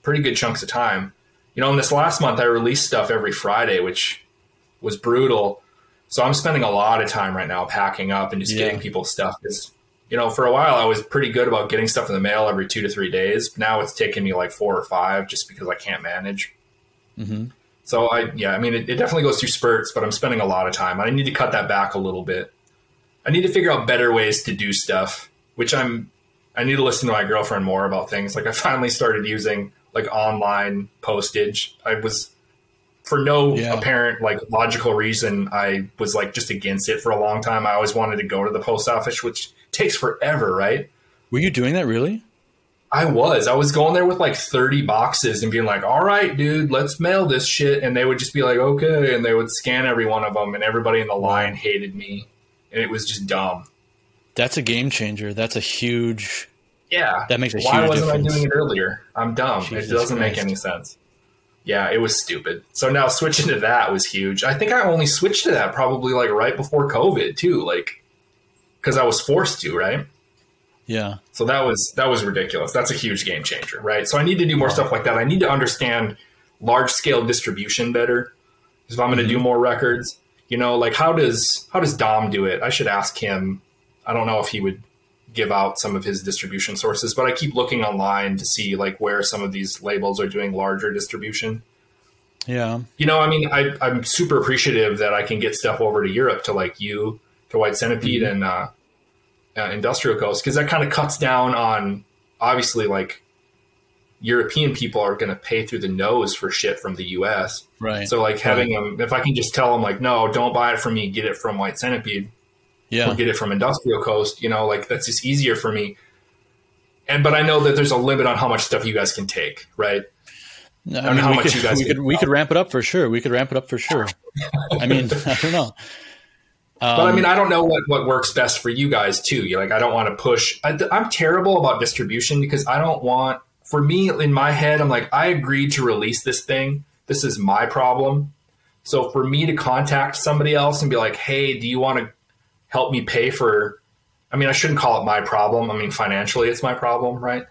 pretty good chunks of time. You know, in this last month, I released stuff every Friday, which was brutal. So I'm spending a lot of time right now packing up and just getting people stuff. Because, you know, for a while I was pretty good about getting stuff in the mail every 2 to 3 days. Now it's taking me like 4 or 5 just because I can't manage. So I mean, it definitely goes through spurts, but I'm spending a lot of time. I need to cut that back a little bit. I need to figure out better ways to do stuff, which I need to listen to my girlfriend more about things. Like, I finally started using like online postage. I was, for no apparent like logical reason, I was like just against it for a long time. I always wanted to go to the post office, which takes forever, right? Were you doing that really? I was going there with like 30 boxes and being like, all right, dude, let's mail this shit. And they would just be like, okay. And they would scan every one of them, and everybody in the line hated me. And it was just dumb. That's a game changer. That's a huge... Yeah. That makes a huge Why wasn't difference. I doing it earlier? I'm dumb. Jesus it doesn't Christ. make any sense. Yeah, it was stupid. So now switching to that was huge. I think I only switched to that probably like right before COVID too, like because I was forced to, right? Yeah. So that was ridiculous. That's a huge game changer, right? So I need to do more stuff like that. I need to understand large scale distribution better. If I'm going to do more records, like how does Dom do it? I should ask him. I don't know if he would give out some of his distribution sources, but I keep looking online to see like where some of these labels are doing larger distribution. Yeah. I'm super appreciative that I can get stuff over to Europe to like you, to White Centipede and Industrial Coast, because that kind of cuts down on, obviously, like European people are going to pay through the nose for shit from the US. Right. So like having them, if I can just tell them like, no, don't buy it from me, get it from White Centipede. Yeah. Or get it from Industrial Coast, like that's just easier for me. But I know that there's a limit on how much stuff you guys can take, right? No, I mean, we could ramp it up for sure. I mean, I don't know. But I mean, I don't know what works best for you guys too. Like, I don't want to push. I'm terrible about distribution because I don't want, for me in my head, I'm like, I agreed to release this thing. This is my problem. So for me to contact somebody else and be like, hey, do you want to help me pay for, I mean, I shouldn't call it my problem. I mean, financially it's my problem. Right.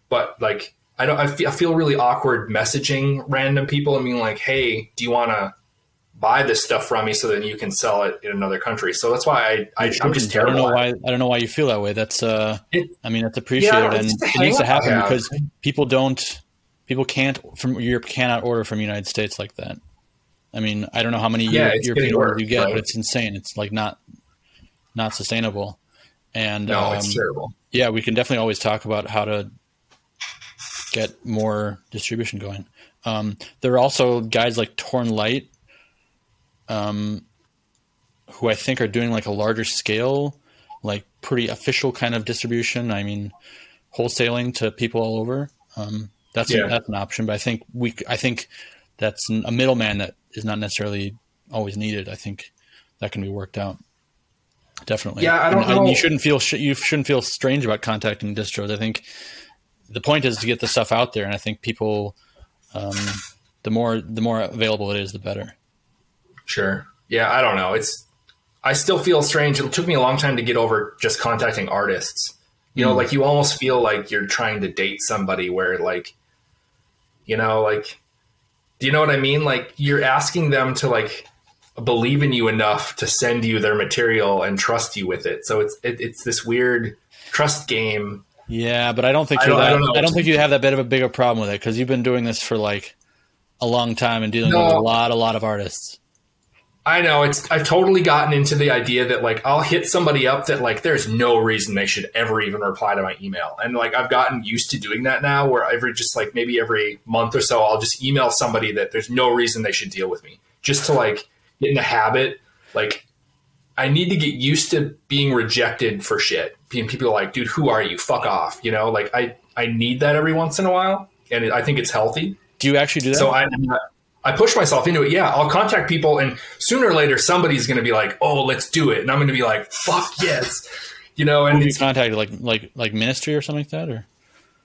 But like, I feel really awkward messaging random people and being like, hey, do you want to buy this stuff from me so that you can sell it in another country? So that's why I'm just terrible. I don't know why you feel that way. That's, that's appreciated, and it needs to happen because people can't from Europe cannot order from the United States like that. I mean, I don't know how many European orders you get, right? But it's insane. It's like not sustainable. And no, it's terrible. Yeah, we can definitely always talk about how to get more distribution going. There are also guys like Torn Light, who I think are doing like a larger scale, like pretty official kind of distribution. I mean, wholesaling to people all over. That's an option, but I think that's a middleman that is not necessarily always needed. I think that can be worked out. Definitely. Yeah, I don't know. You shouldn't feel strange about contacting distros. I think the point is to get the stuff out there, and I think people, the more available it is, the better. Sure. Yeah, I don't know. I still feel strange. It took me a long time to get over just contacting artists. Like you almost feel like you're trying to date somebody where like, like, do you know what I mean? Like you're asking them to like believe in you enough to send you their material and trust you with it. So it's this weird trust game. Yeah, but I don't think I don't think you have that bit of a bigger problem with it because you've been doing this for like a long time and dealing with a lot of artists. I know I've totally gotten into the idea that like I'll hit somebody up that like there's no reason they should ever even reply to my email. And like I've gotten used to doing that now where maybe every month or so I'll just email somebody that there's no reason they should deal with me, just to like get in the habit. Like I need to get used to being rejected for shit. Being people are like, dude, who are you? Fuck off. Like I need that every once in a while. And I think it's healthy. Do you actually do that? So I push myself into it. Yeah, I'll contact people, and sooner or later, somebody's going to be like, "Oh, let's do it," and I'm going to be like, "Fuck yes," And who you contacted, like ministry or something like that, or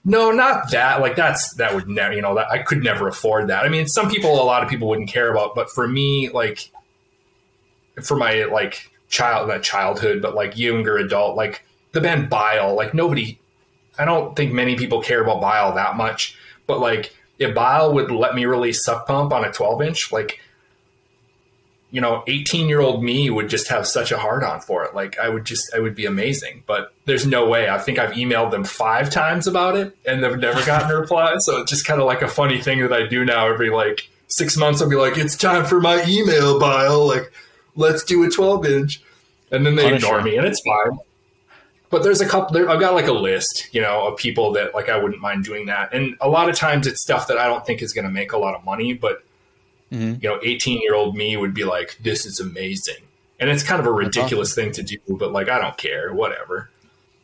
no, not that. Like that would never, that I could never afford that. I mean, a lot of people wouldn't care about, but for me, like for my like childhood, but like younger adult, like the band Bile, like nobody. I don't think many people care about Bile that much, but like. If Bile would let me release Suck Pump on a 12-inch, like, 18-year-old me would just have such a hard-on for it. Like, I would be amazing. But there's no way. I think I've emailed them 5 times about it, and they've never gotten a reply. So it's just kind of like a funny thing that I do now. Every, 6 months, I'll be like, it's time for my email, Bile. Like, let's do a 12-inch. And then they ignore me, and it's fine. But there's a couple, I've got a list, of people that I wouldn't mind doing that. And a lot of times it's stuff that I don't think is going to make a lot of money, but 18-year-old me would be like, this is amazing. And it's kind of a ridiculous thing to do, but I don't care, whatever.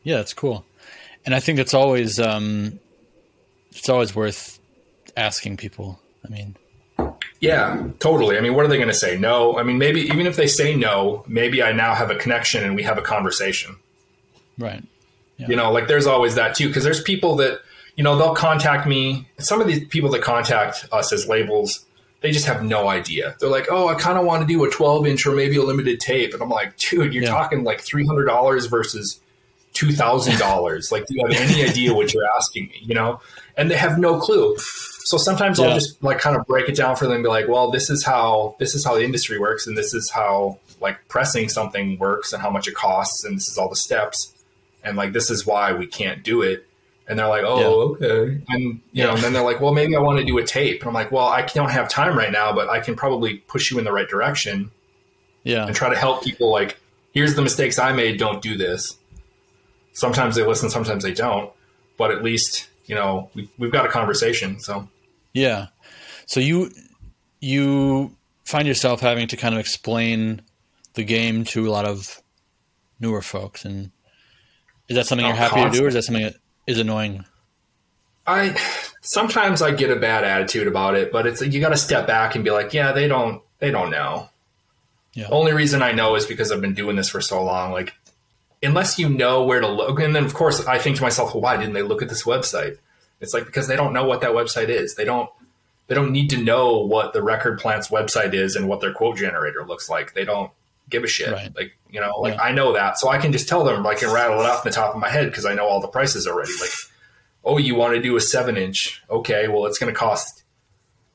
Yeah, it's cool. And I think it's always, it's always worth asking people. I mean, yeah, totally. I mean, what are they going to say? No. I mean, maybe even if they say no, maybe I now have a connection and we have a conversation. Right. Yeah. You know, like there's always that too, because there's people that, you know, they'll contact me. Some of these people that contact us as labels, they just have no idea. They're like, oh, I kind of want to do a 12-inch or maybe a limited tape. And I'm like, dude, you're talking like $300 versus $2,000. Like, do you have any idea what you're asking me, you know? And they have no clue. So sometimes I'll just like kind of break it down for them and be like, well, this is how the industry works. And this is how like pressing something works and how much it costs. And this is all the steps. And like, this is why we can't do it. And they're like, oh, okay. And, you know, and then they're like, well, maybe I want to do a tape. And I'm like, well, I don't have time right now, but I can probably push you in the right direction. Yeah. And try to help people. Like, here's the mistakes I made. Don't do this. Sometimes they listen, sometimes they don't. But at least, you know, we've got a conversation. So, yeah. So you find yourself having to kind of explain the game to a lot of newer folks. And is that something you're happy to do, or is that something that is annoying? Sometimes I get a bad attitude about it, but it's, you got to step back and be like, yeah, they don't know. Yeah. The only reason I know is because I've been doing this for so long. Like, unless you know where to look. And then of course I think to myself, well, why didn't they look at this website? It's like, because they don't know what that website is. They don't need to know what the record plant's website is and what their quote generator looks like. They don't give a shit. Right. Like, you know, like I know that. So I can just tell them, I can rattle it off the top of my head because I know all the prices already. Like, oh, you want to do a 7-inch? Okay, well, it's going to cost,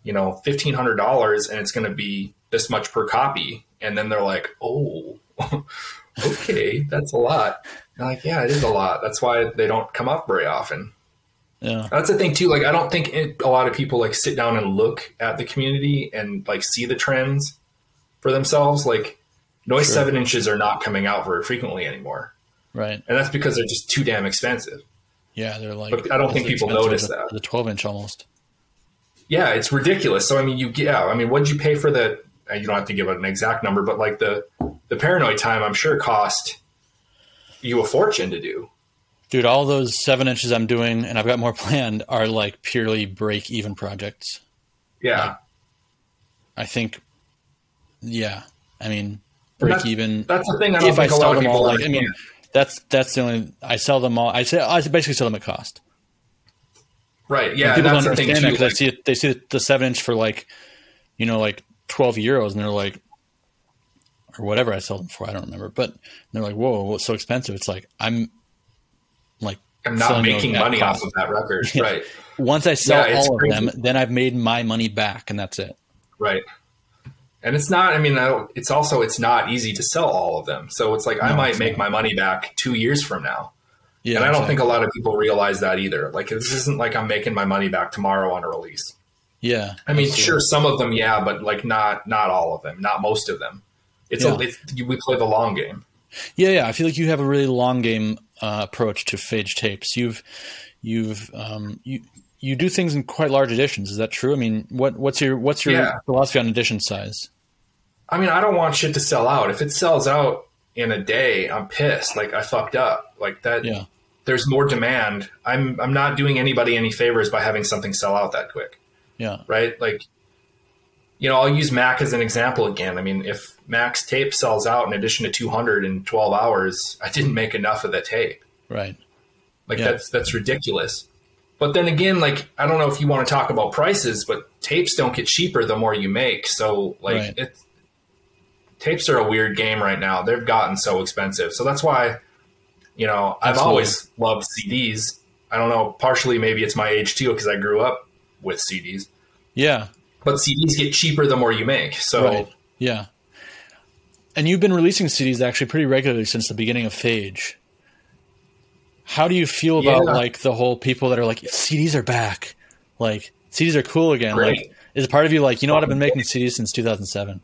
you know, $1,500 and it's going to be this much per copy. And then they're like, oh, okay, that's a lot. And I'm like, yeah, it is a lot. That's why they don't come up very often. Yeah, that's the thing too. Like, I don't think a lot of people like sit down and look at the community and like see the trends for themselves. Like, noise 7-inches are not coming out very frequently anymore. Right. And that's because they're just too damn expensive. Yeah, they're like, but I don't think people notice that. The 12-inch almost. Yeah, it's ridiculous. So, I mean, what did you pay for the, you don't have to give it an exact number, but like the Paranoid time, I'm sure cost you a fortune to do. Dude, all those 7-inches I'm doing, and I've got more planned, are like purely break-even projects. Yeah. Like, I think, I mean, break even. That's the thing. I don't think a lot of people like, I mean, that's the only. I sell them all. I basically sell them at cost. Right. Yeah. And people don't understand that because they see the 7-inch for like, you know, like €12, and they're like, or whatever I sell them for. I don't remember, but they're like, whoa, it's so expensive. It's like I'm not making money off of that record. Right. Once I sell all of them, then I've made my money back, and that's it. Right. And it's not, I mean, it's not easy to sell all of them. So it's like, I might make my money back 2 years from now. Yeah, and I don't think a lot of people realize that either. Like, this isn't like I'm making my money back tomorrow on a release. Yeah. I mean, sure, some of them, yeah, but like not all of them, not most of them. We play the long game. Yeah. I feel like you have a really long game approach to PHAGE tapes. You do things in quite large editions. Is that true? I mean, what's your philosophy on edition size? I mean, I don't want shit to sell out. If it sells out in a day, I'm pissed. Like, I fucked up. Like that. Yeah. There's more demand. I'm not doing anybody any favors by having something sell out that quick. Yeah. Right. Like, you know, I'll use Mac as an example again. I mean, if Mac's tape sells out in addition to 200 in 12 hours, I didn't make enough of the tape. Right. Like that's ridiculous. But then again, like, I don't know if you want to talk about prices, but tapes don't get cheaper the more you make. So like tapes are a weird game right now. They've gotten so expensive. So that's why, you know, I've always loved CDs. I don't know, partially maybe it's my age too, because I grew up with CDs. Yeah. But CDs get cheaper the more you make. So yeah. And you've been releasing CDs actually pretty regularly since the beginning of PHAGE. How do you feel about like the whole people that are like, CDs are back, like CDs are cool again? Great. Like, is a part of you like, you know what, I've been making CDs since 2007?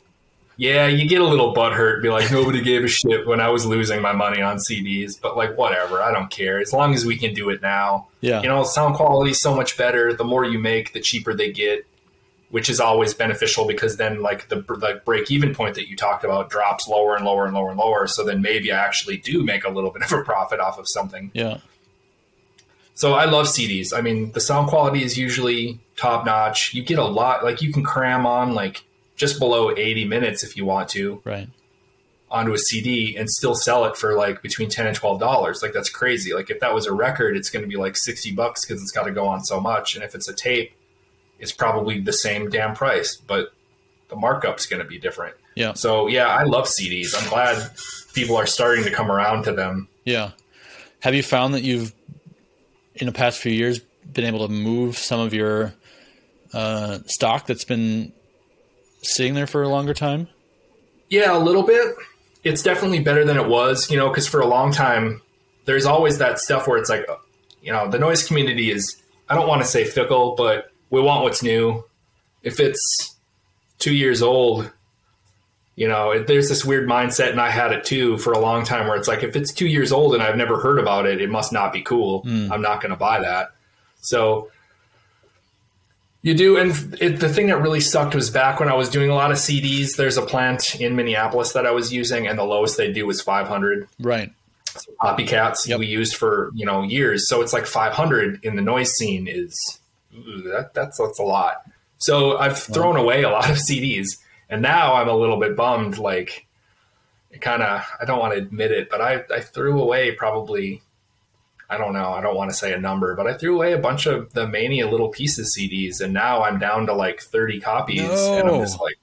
Yeah, you get a little butthurt, be like, nobody gave a shit when I was losing my money on CDs, but like, whatever, I don't care. As long as we can do it now. Yeah. You know, sound quality is so much better. The more you make, the cheaper they get, which is always beneficial because then like the break-even point that you talked about drops lower and lower and lower and lower. So then maybe I actually do make a little bit of a profit off of something. Yeah. So I love CDs. I mean, the sound quality is usually top notch. You get a lot, like you can cram on like just below 80 minutes if you want to, right, onto a CD and still sell it for like between $10 and $12. Like that's crazy. Like if that was a record, it's going to be like $60 because it's got to go on so much. And if it's a tape, it's probably the same damn price, but the markup's going to be different. Yeah. So yeah, I love CDs. I'm glad people are starting to come around to them. Yeah. Have you found that you've, in the past few years, been able to move some of your stock that's been sitting there for a longer time? Yeah, a little bit. It's definitely better than it was, you know, because for a long time, there's always that stuff where it's like, you know, the noise community is, I don't want to say fickle, but we want what's new. If it's 2 years old, you know, there's this weird mindset, and I had it too for a long time, where it's like, if it's 2 years old and I've never heard about it, it must not be cool. I'm not going to buy that. So you do. And the thing that really sucked was back when I was doing a lot of CDs, there's a plant in Minneapolis that I was using, and the lowest they do was 500. Right. So copycats we used for, you know, years. So it's like 500 in the noise scene is, that's a lot. So I've thrown away a lot of CDs. And now I'm a little bit bummed, like I don't want to admit it, but I threw away probably, I don't know, I don't want to say a number, but I threw away a bunch of the Mania Little Pieces CDs, and now I'm down to like 30 copies. No. And I'm just like,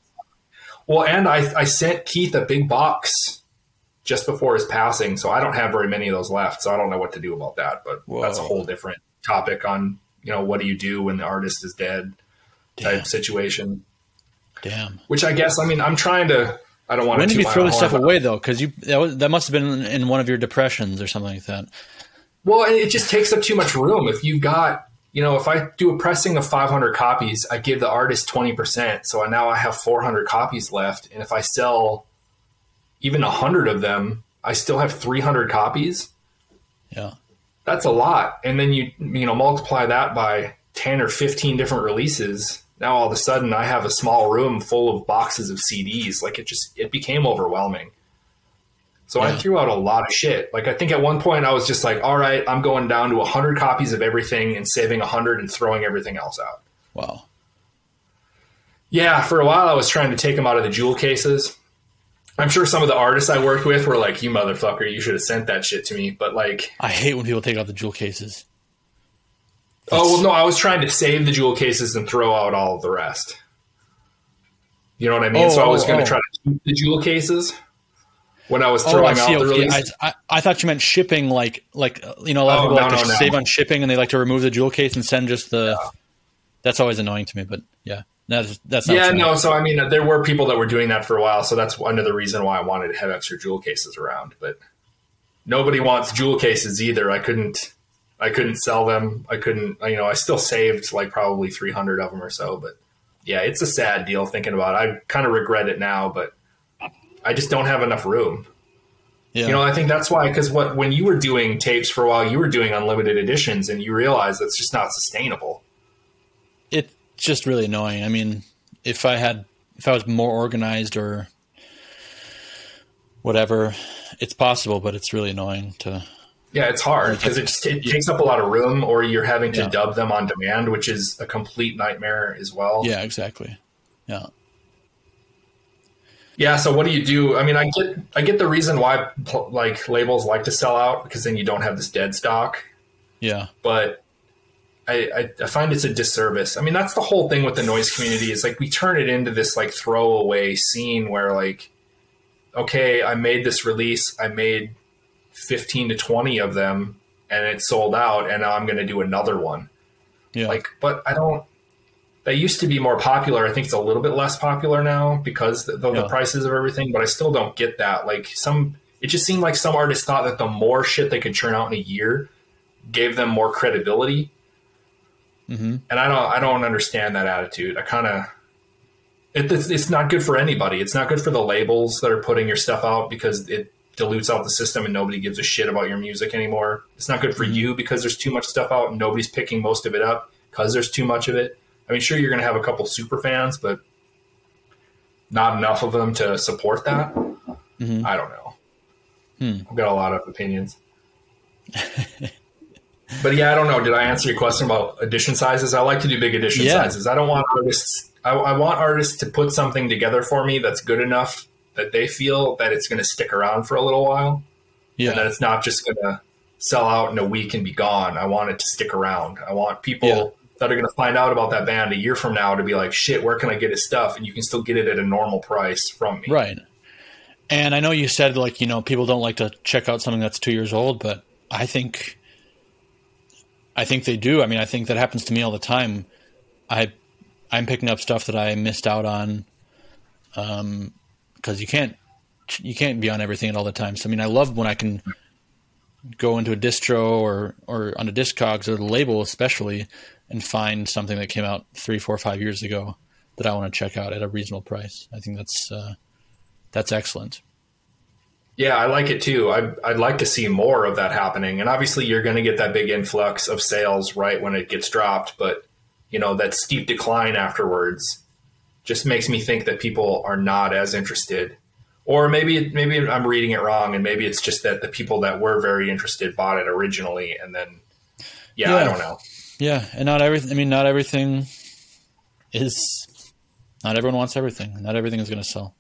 well, and I sent Keith a big box just before his passing, so I don't have very many of those left, so I don't know what to do about that, but that's a whole different topic on, you know, what do you do when the artist is dead type situation. Damn. Which I guess, I mean, I'm trying to, I don't want to. When did you throw this stuff away though? Because that must have been in one of your depressions or something like that. Well, it just takes up too much room. If you've got, you know, if I do a pressing of 500 copies, I give the artist 20%. So now I have 400 copies left. And if I sell even 100 of them, I still have 300 copies. Yeah. That's a lot. And then you know, multiply that by 10 or 15 different releases. Now all of a sudden I have a small room full of boxes of CDs. Like it became overwhelming. So I threw out a lot of shit. Like I think at one point I was just like, all right, I'm going down to 100 copies of everything and saving 100 and throwing everything else out. Wow. Yeah, for a while I was trying to take them out of the jewel cases. I'm sure some of the artists I worked with were like, you motherfucker, you should have sent that shit to me. But like, I hate when people take out the jewel cases. Oh, well, no, I was trying to save the jewel cases and throw out all of the rest. You know what I mean? So I was going to try to keep the jewel cases when I was throwing out the release. I thought you meant shipping, like you know, a lot of people like to save on shipping, and they like to remove the jewel case and send just the. Yeah. That's always annoying to me, but yeah, that's not. Yeah, no. So I mean, there were people that were doing that for a while, so that's another reason why I wanted to have extra jewel cases around. But nobody wants jewel cases either. I couldn't sell them. I couldn't, you know, I still saved like probably 300 of them or so, but yeah, it's a sad deal thinking about it. I kind of regret it now, but I just don't have enough room. Yeah. You know, I think that's why, because when you were doing tapes for a while, you were doing unlimited editions, and you realize that's just not sustainable. It's just really annoying. I mean, if I was more organized or whatever, it's possible, but it's really annoying to. Yeah, it's hard because it takes up a lot of room, or you're having to dub them on demand, which is a complete nightmare as well. Yeah, exactly. Yeah. Yeah. So what do you do? I mean, I get the reason why like labels like to sell out, because then you don't have this dead stock. Yeah. But I find it's a disservice. I mean, that's the whole thing with the noise community is like we turn it into this like throwaway scene where like, okay, I made this release. I made 15 to 20 of them and it sold out, and now I'm going to do another one. Yeah. Like, but they used to be more popular. I think it's a little bit less popular now because the prices of everything, but I still don't get that. Like it just seemed like some artists thought that the more shit they could churn out in a year gave them more credibility. Mm-hmm. And I don't understand that attitude. It's not good for anybody. It's not good for the labels that are putting your stuff out because it dilutes out the system and nobody gives a shit about your music anymore. It's not good for you because there's too much stuff out and nobody's picking most of it up because there's too much of it. I mean, sure, you're going to have a couple super fans, but not enough of them to support that. Mm-hmm. I don't know. I've got a lot of opinions. But yeah, I don't know. Did I answer your question about edition sizes? I like to do big edition sizes. I don't want artists. I want artists to put something together for me that's good enough that they feel that it's going to stick around for a little while. Yeah. And that it's not just going to sell out in a week and be gone. I want it to stick around. I want people that are going to find out about that band a year from now to be like, shit, where can I get his stuff? And you can still get it at a normal price from me. Right. And I know you said, like, you know, people don't like to check out something that's 2 years old, but I think they do. I mean, I think that happens to me all the time. I'm picking up stuff that I missed out on, because you can't be on everything at all the time. So I mean, I love when I can go into a distro or on a Discogs or the label especially and find something that came out 3, 4, 5 years ago that I want to check out at a reasonable price. I think that's excellent. Yeah, I like it too. I'd like to see more of that happening. And obviously you're going to get that big influx of sales right when it gets dropped. But, you know, that steep decline afterwards just makes me think that people are not as interested. Or maybe I'm reading it wrong, and maybe it's just that the people that were very interested bought it originally. And then, I don't know. Yeah, and not everything not everyone wants everything. Not everything is going to sell.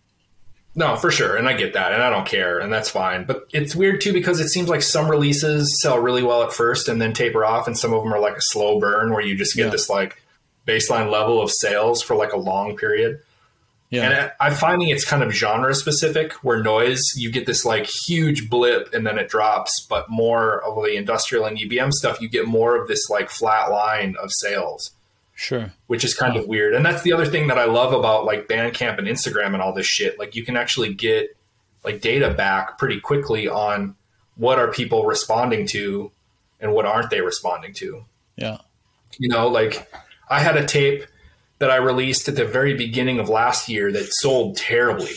No, for sure. And I get that. And I don't care. And that's fine. But it's weird, too, because it seems like some releases sell really well at first and then taper off. And some of them are like a slow burn where you just get this like baseline level of sales for like a long period. Yeah. And I'm finding it's kind of genre specific, where noise, you get this like huge blip and then it drops. But more of the industrial and EBM stuff, you get more of this like flat line of sales. Sure. Which is kind of weird. And that's the other thing that I love about like Bandcamp and Instagram and all this shit. Like you can actually get like data back pretty quickly on what are people responding to and what aren't they responding to. Yeah. You know, like I had a tape that I released at the very beginning of last year that sold terribly.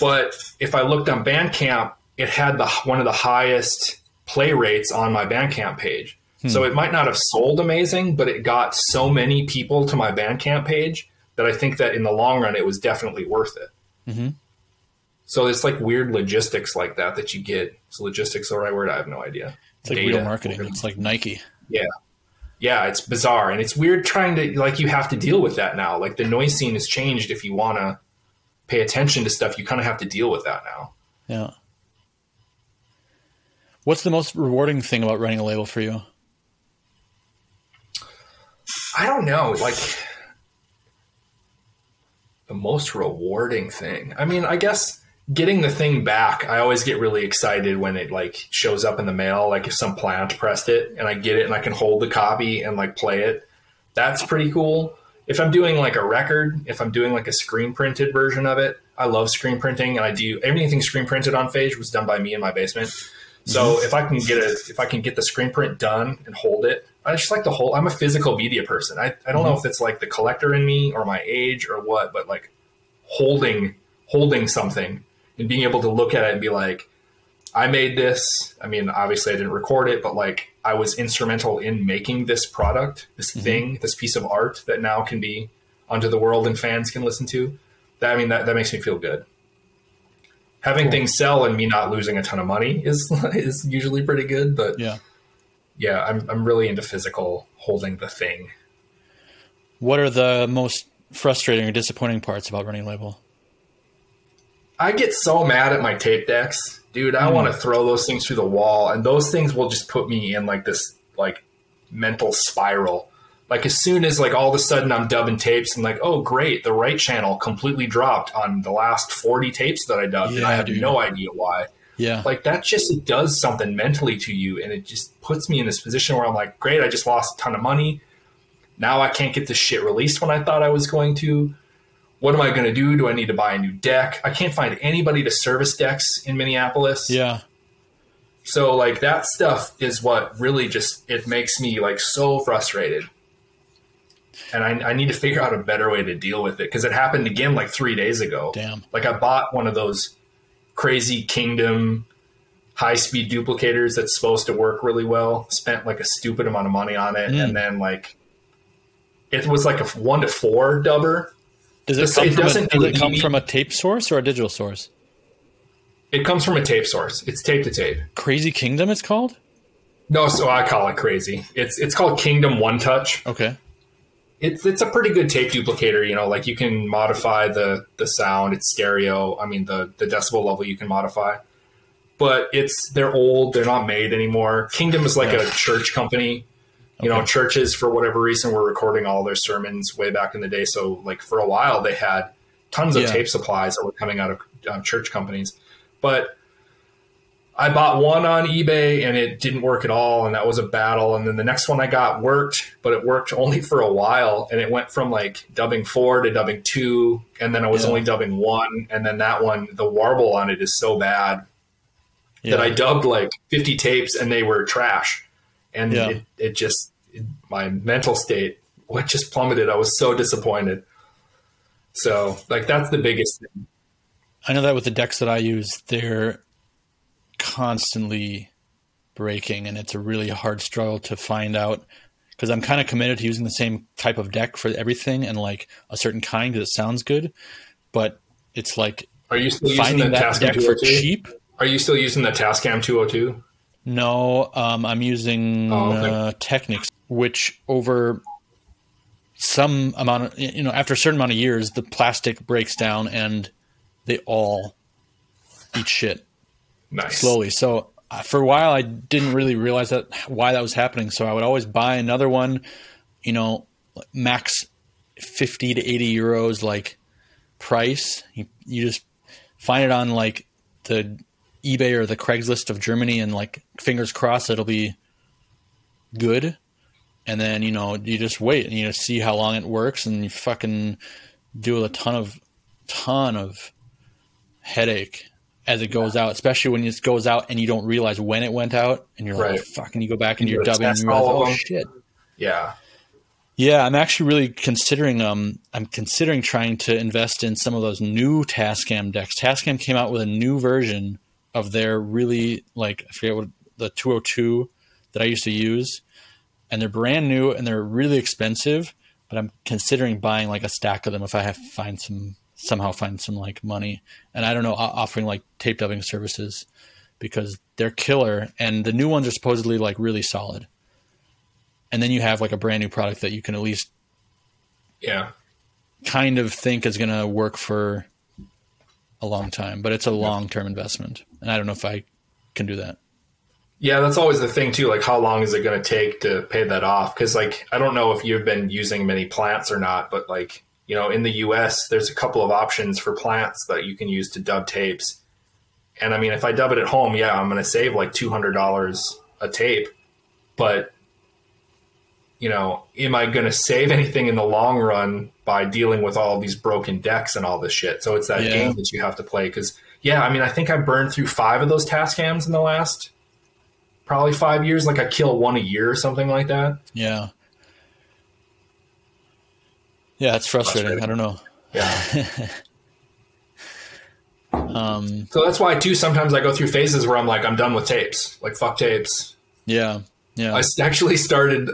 But if I looked on Bandcamp, it had one of the highest play rates on my Bandcamp page. So it might not have sold amazing, but it got so many people to my Bandcamp page that I think that in the long run, it was definitely worth it. Mm-hmm. So it's like weird logistics like that you get. Is logistics the right word? I have no idea. It's like real marketing. It's like Nike. Yeah. Yeah, it's bizarre. And it's weird trying to, like, you have to deal with that now. Like the noise scene has changed. If you want to pay attention to stuff, you kind of have to deal with that now. Yeah. What's the most rewarding thing about running a label for you? I don't know, like the most rewarding thing. I mean, I guess getting the thing back, I always get really excited when it like shows up in the mail. Like if some plant pressed it and I get it and I can hold the copy and like play it, that's pretty cool. If I'm doing like a record, if I'm doing like a screen printed version of it, I love screen printing, and I do anything screen printed on PHAGE was done by me in my basement. So if I can get the screen print done and hold it, I just like I'm a physical media person. I don't know if it's like the collector in me or my age or what, but like holding something and being able to look at it and be like, I made this. I mean, obviously I didn't record it, but like I was instrumental in making this product, this thing, this piece of art that now can be onto the world and fans can listen to. That makes me feel good. Having things sell and me not losing a ton of money is usually pretty good, but yeah, I'm really into physical holding the thing. What are the most frustrating or disappointing parts about running a label? I get so mad at my tape decks, dude. I want to throw those things through the wall, and those things will just put me in like this like mental spiral. Like as soon as like all of a sudden I'm dubbing tapes and like, oh great, the right channel completely dropped on the last 40 tapes that I dubbed, and I have no idea why. Yeah. Like that just, it does something mentally to you, and it just puts me in this position where I'm like, great, I just lost a ton of money. Now I can't get this shit released when I thought I was going to. What am I going to do? Do I need to buy a new deck? I can't find anybody to service decks in Minneapolis. Yeah. So like that stuff is what really just, it makes me like so frustrated. And I need to figure out a better way to deal with it, because it happened again like 3 days ago. Damn. Like I bought one of those crazy Kingdom high-speed duplicators that's supposed to work really well. Spent like a stupid amount of money on it, and then like it was like a 1-to-4 dubber. Does it come from a tape source or a digital source? It comes from a tape source. It's tape to tape. Crazy Kingdom, it's called? No, so I call it crazy. It's called Kingdom One Touch. Okay. It's a pretty good tape duplicator. You know, like you can modify the sound. It's stereo. I mean, the decibel level you can modify. But they're old. They're not made anymore. Kingdom is like a church company. You know, churches, for whatever reason, were recording all their sermons way back in the day. So, like, for a while, they had tons of tape supplies that were coming out of church companies. But I bought one on eBay, and it didn't work at all, and that was a battle. And then the next one I got worked, but it worked only for a while. And it went from, like, dubbing 4 to dubbing 2, and then I was only dubbing 1. And then that one, the warble on it is so bad that I dubbed, like, 50 tapes, and they were trash. And it just, my mental state just plummeted. I was so disappointed. So, like, that's the biggest thing. I know that with the decks that I use, they're constantly breaking, and it's a really hard struggle to find out, because I'm kind of committed to using the same type of deck for everything and, like, a certain kind because it sounds good. But it's like, are you still finding that deck for cheap? Are you still using the Tascam 202? No, I'm using Technics, which over some amount of, after a certain amount of years, the plastic breaks down and they all eat shit slowly. So for a while, I didn't really realize why that was happening. So I would always buy another one, max 50 to 80 euros, like, price. You just find it on, like, the eBay or the Craigslist of Germany, and, like, fingers crossed it'll be good. And then, you just wait and you see how long it works, and you fucking do a ton of headache as it goes out, especially when it goes out and you don't realize when it went out, and you're like, fucking, you go back and you're dubbing and you realize, oh shit. Yeah. Yeah. I'm actually really considering trying to invest in some of those new Tascam decks. Tascam came out with a new version of their really, like, I forget what, the 202 that I used to use, and they're brand new and they're really expensive, but I'm considering buying, like, a stack of them if I somehow find some like money. And I don't know, offering, like, tape dubbing services, because they're killer, and the new ones are supposedly, like, really solid. And then you have, like, a brand new product that you can at least kind of think is going to work for a long time, but it's a long-term investment. And I don't know if I can do that. Yeah, that's always the thing too. Like, how long is it going to take to pay that off? Because, like, I don't know if you've been using many plants or not, but, like, in the US, there's a couple of options for plants that you can use to dub tapes. And I mean, if I dub it at home, I'm going to save like $200 a tape. But, am I going to save anything in the long run by dealing with all of these broken decks and all this shit? So it's that game that you have to play. Because, I mean, I think I burned through 5 of those Tascams in the last probably 5 years. Like, I kill 1 a year or something like that. Yeah. Yeah, it's frustrating. I don't know. Yeah. So that's why too, sometimes I go through phases where I'm like, I'm done with tapes. Like, fuck tapes. Yeah. Yeah. I actually started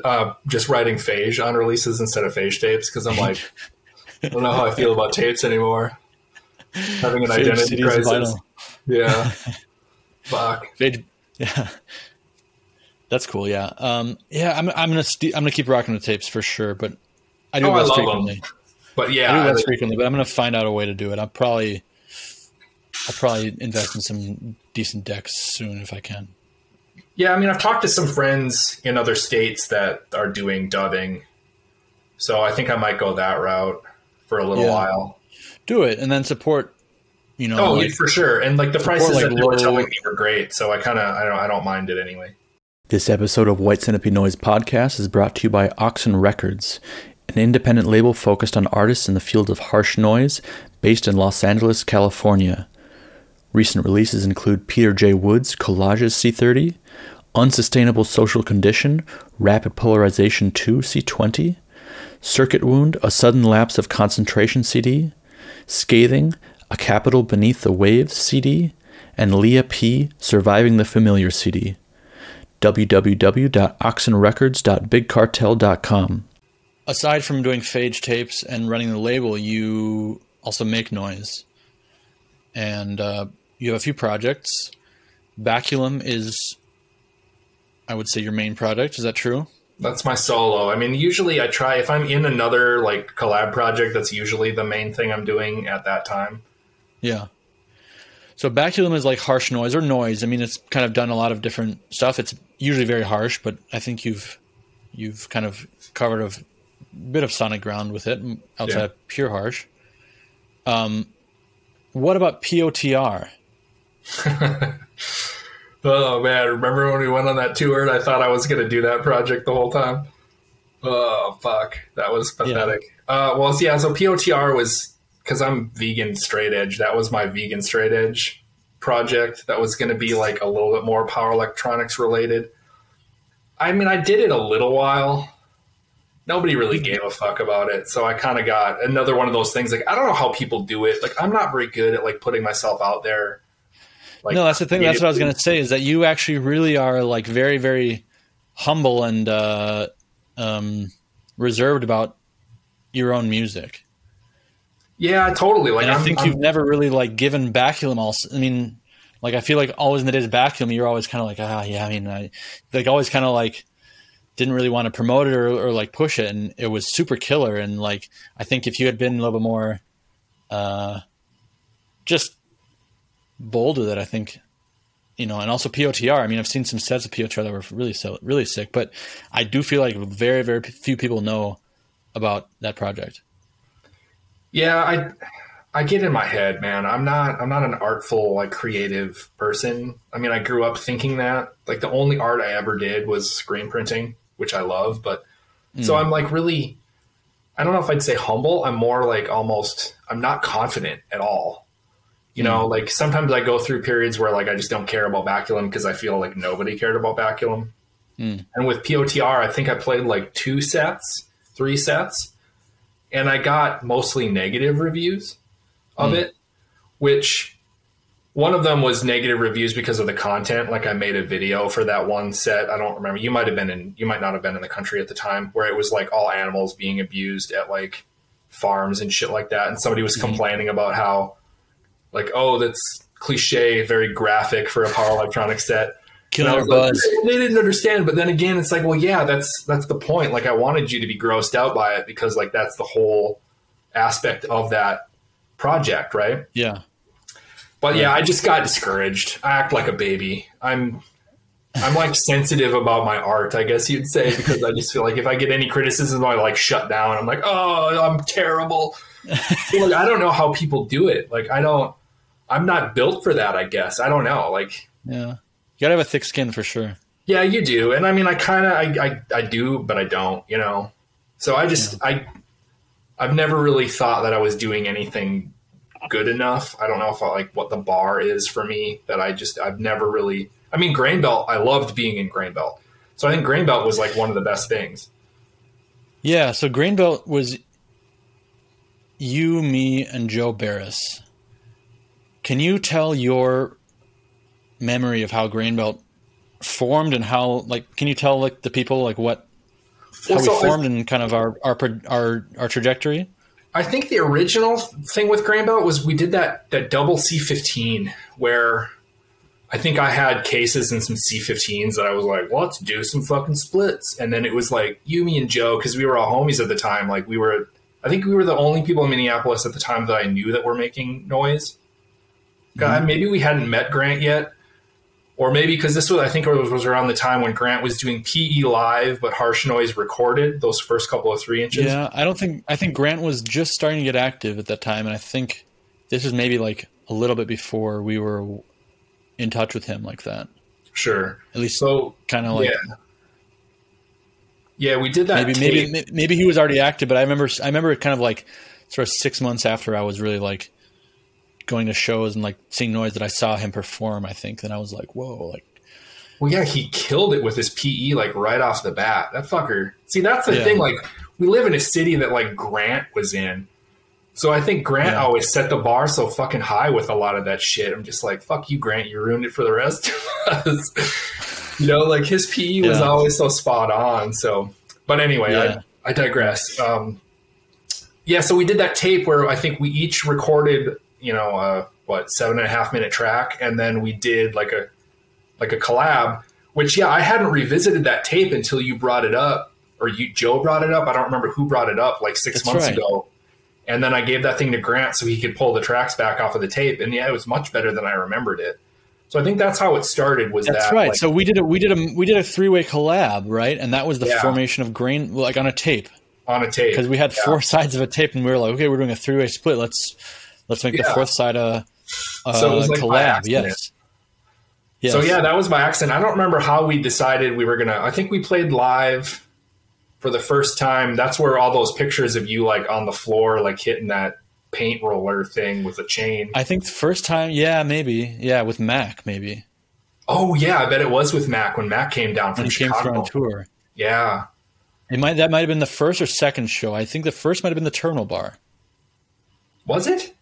just writing phage on releases instead of phage tapes, because I'm like, I don't know how I feel about tapes anymore. Having an identity crisis. Yeah. Fuck. Phage, yeah. That's cool. Yeah. I'm gonna keep rocking the tapes for sure, but I do less frequently. But I do less frequently, but I'm gonna find out a way to do it. I'll probably invest in some decent decks soon if I can. Yeah, I mean, I've talked to some friends in other states that are doing dubbing, so I think I might go that route for a little while. Do it, and then support. For sure. And like the prices that they were telling me were great, so I don't mind it anyway. This episode of White Centipede Noise Podcast is brought to you by Oxen Records, an independent label focused on artists in the field of harsh noise, based in Los Angeles, California. Recent releases include Peter J. Wood's Collages C30, Unsustainable Social Condition, Rapid Polarization 2 C20, Circuit Wound, A Sudden Lapse of Concentration CD, Scathing, A Capital Beneath the Waves CD, and Leah P. Surviving the Familiar CD. www.oxenrecords.bigcartel.com. Aside from doing phage tapes and running the label, you also make noise. And you have a few projects. BACULUM is I would say, your main project. Is that true? That's my solo. I mean, usually I try, if I'm in another like collab project, that's usually the main thing I'm doing at that time. Yeah. So BACULUM is like harsh noise or noise. I mean, it's kind of done a lot of different stuff. It's usually very harsh, but I think you've kind of covered a bit of sonic ground with it outside of pure harsh. What about POTR? Oh man, remember when we went on that tour and I thought I was going to do that project the whole time? Oh fuck, that was pathetic. So POTR was, because I'm vegan straight edge, that was my vegan straight edge project that was going to be like a little bit more power electronics related. I mean, I did it a little while. Nobody really gave a fuck about it. So I kind of got another one of those things. Like, I don't know how people do it. Like, I'm not very good at like putting myself out there. Like, no, that's the thing. That's what I was going to say, is that you actually really are like very, very humble and reserved about your own music. Yeah, totally. Like, and I think you've never really like given BACULUM I mean, like, I feel like always in the days of BACULUM, you're always kind of like, I mean, I like always kind of like didn't really want to promote it or like push it. And it was super killer. And like, I think if you had been a little bit more just bold with it, I think, and also POTR. I mean, I've seen some sets of POTR that were really sick, but I do feel like very, very few people know about that project. Yeah, I get in my head, man. I'm not an artful, like, creative person. I mean, I grew up thinking that. Like, the only art I ever did was screen printing, which I love. But so I'm like really, I don't know if I'd say humble. I'm more like I'm not confident at all. Like sometimes I go through periods where like I just don't care about BACULUM because I feel like nobody cared about BACULUM. And with POTR, I think I played like 3 sets, and I got mostly negative reviews of it, which one of them was negative reviews because of the content. Like, I made a video for that one set. I don't remember. You might not have been in the country at the time, where it was like all animals being abused at like farms and shit like that. And somebody was complaining about how like, oh, that's cliche, very graphic for a power electronic set. Killer buzz. Like, they didn't understand. But then again, it's like, well, yeah, that's the point. Like, I wanted you to be grossed out by it because like that's the whole aspect of that project, right? Yeah. But yeah, I just got discouraged. I act like a baby. I'm like sensitive about my art, I guess you'd say, because I just feel like if I get any criticism, I like shut down. I'm like, oh, I'm terrible. So, like, I don't know how people do it. Like, I'm not built for that, I guess. I don't know. Like, yeah, you gotta have a thick skin for sure. Yeah, you do. And I mean, I do, but I don't, So I've never really thought that I was doing anything good enough. I don't know if what the bar is for me, that I've never really, I mean, Grain Belt, I loved being in Grain Belt. So I think Grain Belt was like one of the best things. Yeah. So Grain Belt was you, me, and Joe Barris. Can you tell your memory of how Grain Belt formed and how, like, can you tell like the people like how we formed and kind of our trajectory? I think the original thing with Grain Belt was we did that double C15 where I think I had cases and some C15s that I was like, let's do some fucking splits. And then it was like you, me, and Joe, because we were all homies at the time. Like, I think we were the only people in Minneapolis at the time that I knew that were making noise. God, maybe we hadn't met Grant yet. Or maybe because this was, I think it was around the time when Grant was doing PE live, but harsh noise recorded, those first couple of 3 inches. Yeah, I think Grant was just starting to get active at that time. And I think this was maybe like a little bit before we were in touch with him like that. Sure. At least so kind of like. Yeah, we did that. Maybe he was already active, but I remember kind of like sort of 6 months after I was really like going to shows and like seeing noise that I saw him perform, I think. Then I was like, whoa, like. Well, yeah, he killed it with his PE, like right off the bat. That fucker. See, that's the thing. Like, we live in a city that like Grant was in. So I think Grant always set the bar so fucking high with a lot of that shit. I'm just like, fuck you, Grant. You ruined it for the rest of us. Like his PE was always so spot on. So, but anyway, I digress. So we did that tape where I think we each recorded, 7.5 minute track. And then we did like a collab Which, yeah, I hadn't revisited that tape until you brought it up, or Joe brought it up. I don't remember who brought it up, like 6 months ago. And then I gave that thing to Grant so he could pull the tracks back off of the tape. And yeah, it was much better than I remembered it. So I think that's how it started. That's right. Like, so we did a 3-way collab, right? And that was the formation of grain, like on a tape. On a tape, because we had 4 sides of a tape, and we were like, okay, we're doing a 3-way split. Let's make the 4th side a so it was like collab. Yes. So yeah, that was by accident. I don't remember how we decided we were gonna. I think we played live for the first time. That's where all those pictures of you like on the floor, like hitting that paint roller thing with a chain. I think the first time, maybe, with Mac, maybe. Oh yeah, I bet it was with Mac when Mac came down from Chicago. Came through on tour. Yeah, that might have been the first or second show. I think the first might have been the Terminal Bar. Was it?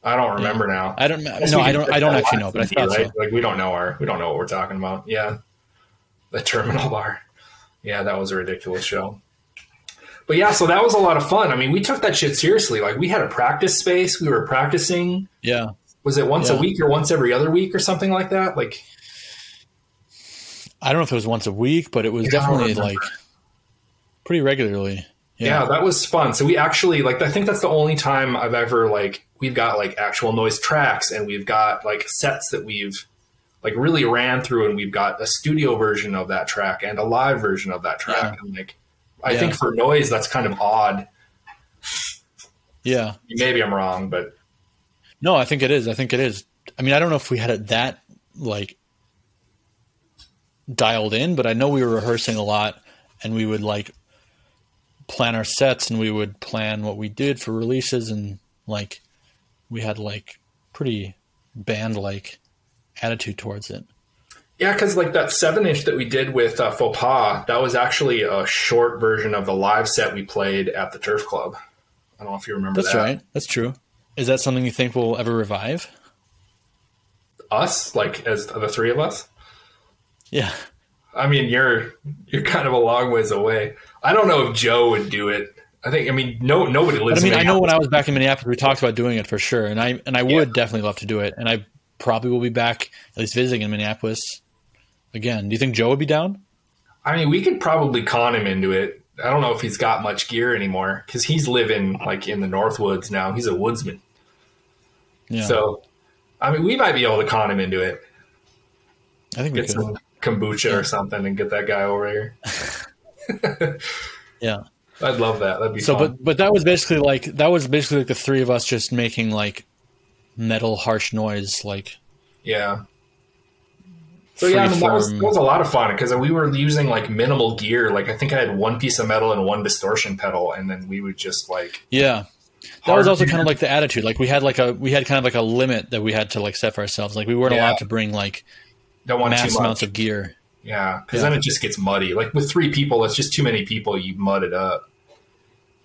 I don't remember now. I don't actually know, but I thought so. Like we don't know what we're talking about. Yeah, the Terminal Bar. Yeah, that was a ridiculous show. But yeah, so that was a lot of fun. I mean, we took that shit seriously. Like we had a practice space. We were practicing. Yeah. Was it once a week or once every other week or something like that? Like, I don't know if it was once a week, but it was definitely like pretty regularly. Yeah, that was fun. So we actually I think that's the only time I've ever we've got like actual noise tracks, and we've got like sets that we've like really ran through, and we've got a studio version of that track and a live version of that track. And I think for noise, that's kind of odd. Yeah. Maybe I'm wrong, but no, I think it is. I mean, I don't know if we had it that like dialed in, but I know we were rehearsing a lot, and we would like plan our sets, and we would plan what we did for releases, and like we had like pretty band like attitude towards it. Yeah, because like that 7-inch that we did with Faux Pas, that was actually a short version of the live set we played at the Turf Club. I don't know if you remember that. That's right. That's true. Is that something you think will ever revive? Us? Like as the three of us? Yeah. I mean, you're kind of a long ways away. I don't know if Joe would do it. Nobody lives in Minneapolis. I know when I was back in Minneapolis, we talked about doing it for sure. And I would definitely love to do it. And I probably will be back, at least visiting in Minneapolis again. Do you think Joe would be down? I mean, we could probably con him into it. I don't know if he's got much gear anymore, because he's living like in the Northwoods now. He's a woodsman. Yeah. So, I mean, we might be able to con him into it. I think we could. Get some kombucha or something and get that guy over here. Yeah. I'd love that. That'd be fun. But that was basically like the three of us just making like metal harsh noise, like So yeah, I mean, that was a lot of fun, because we were using like minimal gear. Like I think I had one piece of metal and one distortion pedal, and then we would just like That was also kind of like the attitude. Like we had kind of like a limit that we had to like set for ourselves. Like we weren't allowed to bring like mass amounts of gear. Yeah, because then it just gets muddy. Like with 3 people, it's just too many people. You mud it up.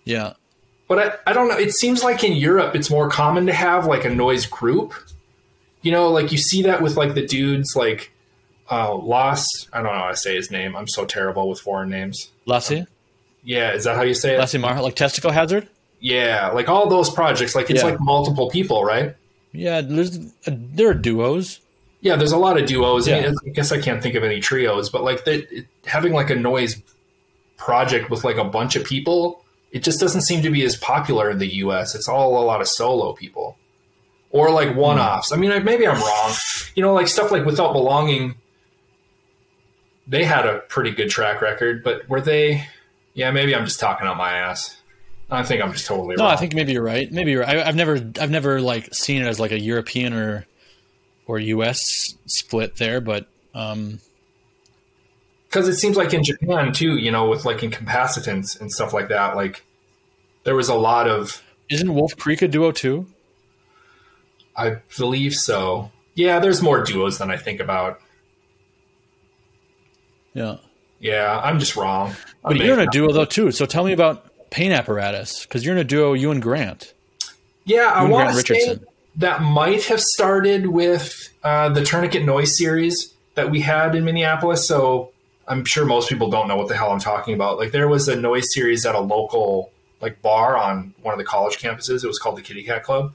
Yeah. But I don't know. It seems like in Europe, it's more common to have like a noise group. You know, like you see that with like the dudes like Las. I don't know how to say his name. I'm so terrible with foreign names. Lassie? Yeah, is that how you say it? Lassie Mar, like Testicle Hazard? Yeah, like all those projects. Like it's like multiple people, right? Yeah, there are duos. Yeah, there's a lot of duos. Yeah. I mean, I guess I can't think of any trios, but like having like a noise project with like a bunch of people, it just doesn't seem to be as popular in the US. It's all a lot of solo people or like one-offs. I mean, maybe I'm wrong. You know, like stuff like Without Belonging, they had a pretty good track record, but were they? Yeah, maybe I'm just talking out my ass. I think I'm just totally wrong. No, I think maybe you're right. Maybe you're right. I've never like seen it as like a European or US split there, but because it seems like in Japan too, you know, with like incapacitants and stuff like that, like there was a lot of. Isn't Wolf Creek a duo too? I believe so. Yeah, there's more duos than I think about. Yeah. Yeah, I'm just wrong. But you're in a duo though too. So tell me about Pain Apparatus, because you're in a duo, you and Grant. Yeah, I want to say that might have started with the Tourniquet Noise series that we had in Minneapolis. So I'm sure most people don't know what the hell I'm talking about. Like there was a noise series at a local like bar on one of the college campuses. It was called the Kitty Cat Club.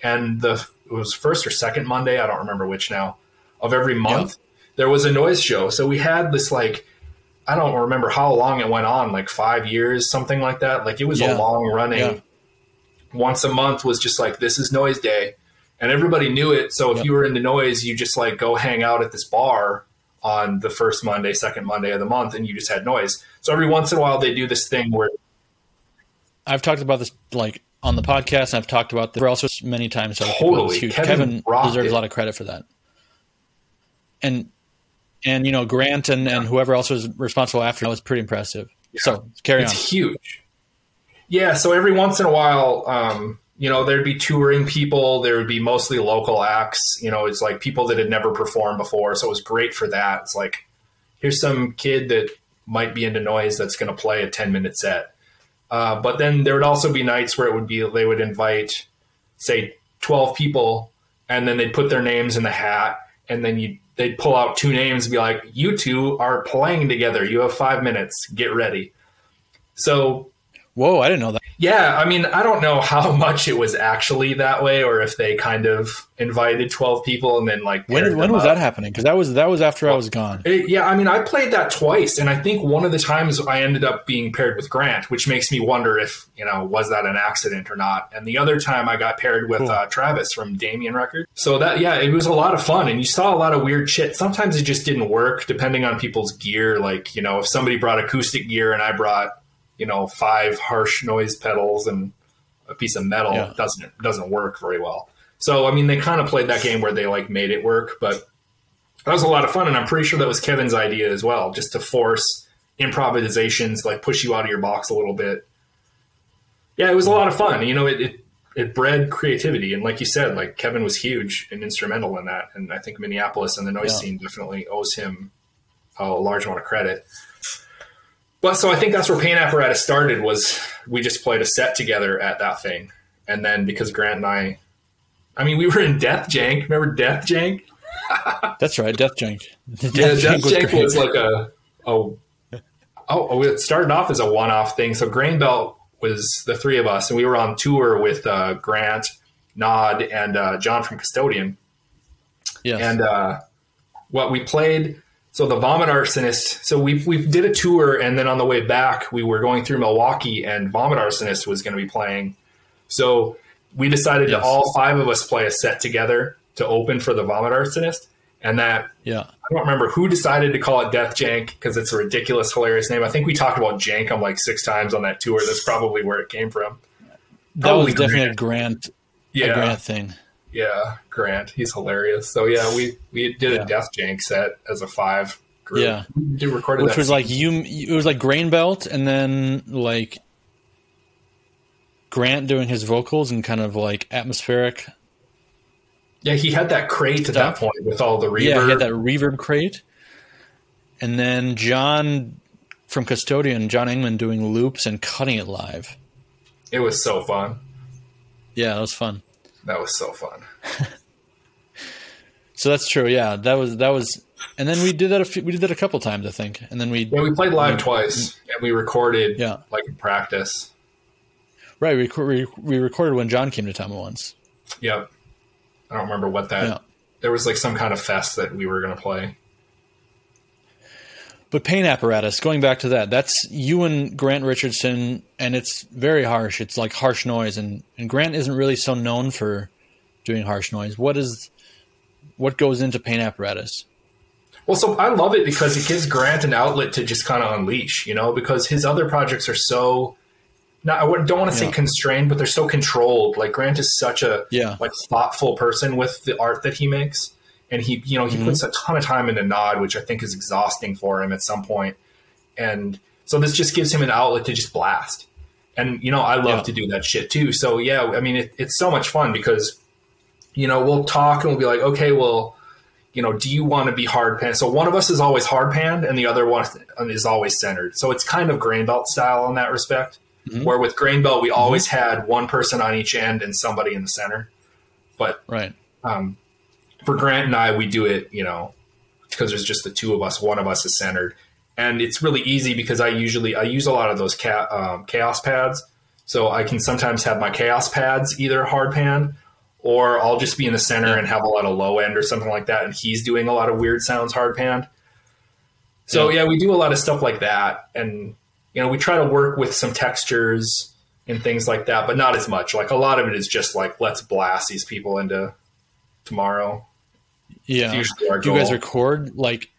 And it was first or second Monday, I don't remember which now, of every month. there was a noise show. So we had this, like, I don't remember how long it went on, like 5 years, something like that. Like, it was a long running, once a month was just like, this is noise day. And everybody knew it. So if you were into noise, you just like go hang out at this bar on the first Monday, second Monday of the month, and you just had noise. So every once in a while they do this thing where I've talked about this like on the podcast, and I've talked about this also many times. Totally. Kevin deserves a lot of credit for that. And you know, Grant and whoever else was responsible after that was pretty impressive. Yeah. So carry on. It's huge. Yeah. So every once in a while, you know, there'd be touring people. There would be mostly local acts. You know, it's like people that had never performed before. So it was great for that. It's like, here's some kid that might be into noise that's going to play a 10-minute set. But then there would also be nights where it would be, they would invite, say, 12 people, and then they'd put their names in the hat, and then they'd pull out 2 names and be like, you 2 are playing together. You have 5 minutes. Get ready. So, whoa, I didn't know that. Yeah, I mean, I don't know how much it was actually that way, or if they kind of invited 12 people and then like when was that happening? Because that was after I was gone. Yeah, I mean, I played that twice, and I think one of the times I ended up being paired with Grant, which makes me wonder if, you know, was that an accident or not. And the other time I got paired with Travis from Damien Records. So that, yeah, it was a lot of fun, and you saw a lot of weird shit. Sometimes it just didn't work depending on people's gear. Like, you know, if somebody brought acoustic gear and I brought, you know, 5 harsh noise pedals and a piece of metal, it doesn't work very well. So, I mean, they kind of played that game where they like made it work, but that was a lot of fun. And I'm pretty sure that was Kevin's idea as well, just to force improvisations, like push you out of your box a little bit. Yeah, it was a lot of fun. You know, it bred creativity. And like you said, like Kevin was huge and instrumental in that. And I think Minneapolis and the noise scene definitely owes him a large amount of credit. But so I think that's where Pain Apparatus started, was we just played a set together at that thing. And then because Grant and I mean, we were in Death Jank. Remember Death Jank? That's right, Death Jank. Death Jank was like it started off as a one-off thing. So Grain Belt was the 3 of us, and we were on tour with Grant, Nod, and John from Custodian. Yes. And what we played... So the Vomit Arsonist, so we did a tour, and then on the way back, we were going through Milwaukee, and Vomit Arsonist was going to be playing. So we decided to all 5 of us play a set together to open for the Vomit Arsonist. And that, I don't remember who decided to call it Death Jank, because it's a ridiculous, hilarious name. I think we talked about Jank like 6 times on that tour. That's probably where it came from. That was definitely a Grant thing. Yeah, Grant. He's hilarious. So yeah, we did a Death Jank set as a 5 group. Yeah, we recorded which was like it was like Grain Belt, and then like Grant doing his vocals and kind of like atmospheric. Yeah, he had that crate at that point with all the reverb. Yeah, he had that reverb crate, and then John from Custodian, John Engman, doing loops and cutting it live. It was so fun. Yeah, it was fun. That was so fun. So that's true. Yeah, that was, and then we did that. We did that a couple times, I think. And then we played live twice, and we recorded like in practice. Right, we recorded when John came to Tama once. Yep. I don't remember what that. Yeah. There was like some kind of fest that we were going to play. But Pain Apparatus, going back to that, that's you and Grant Richardson, and it's very harsh. It's like harsh noise, and Grant isn't really so known for doing harsh noise. What goes into Pain Apparatus? Well, so I love it because it gives Grant an outlet to just kind of unleash, you know, because his other projects are so, I don't want to say constrained, but they're so controlled. Like Grant is such a like thoughtful person with the art that he makes. And he puts a ton of time into Nod, which I think is exhausting for him at some point. And so this just gives him an outlet to just blast. And, you know, I love to do that shit too. So, yeah, I mean, it's so much fun because, you know, we'll talk and we'll be like, okay, well, you know, do you want to be hard pan? So one of us is always hard panned and the other one is always centered. So it's kind of Grain Belt style in that respect, where with Grain Belt, we always had one person on each end and somebody in the center. But for Grant and I, we do it, you know, because there's just the 2 of us. One of us is centered. And it's really easy because I use a lot of those chaos pads. So I can sometimes have my chaos pads either hard pan or I'll just be in the center and have a lot of low end or something like that. And he's doing a lot of weird sounds hard panned. So yeah, we do a lot of stuff like that. And, you know, we try to work with some textures and things like that, but not as much. Like a lot of it is just like, let's blast these people into tomorrow. Yeah. It's usually our do goal. You guys record like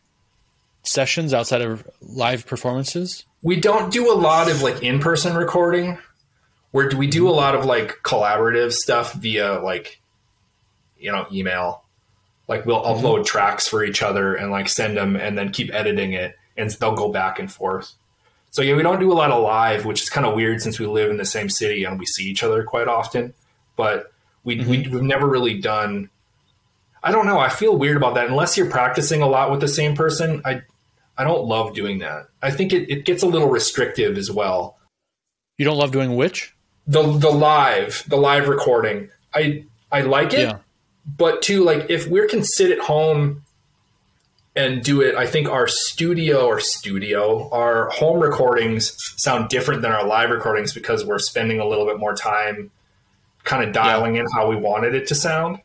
sessions outside of live performances? We don't do a lot of like in-person recording. Where we do a lot of like collaborative stuff via like, you know, email. Like we'll upload tracks for each other and like send them and then keep editing it, and they'll go back and forth. So yeah, we don't do a lot of live, which is kind of weird since we live in the same city and we see each other quite often. But we've never really done. I don't know. I feel weird about that unless you're practicing a lot with the same person. I don't love doing that. I think it gets a little restrictive as well. You don't love doing which? The live recording. I like it, but too, like if we can sit at home and do it, I think our home recordings sound different than our live recordings because we're spending a little bit more time kind of dialing in how we wanted it to sound.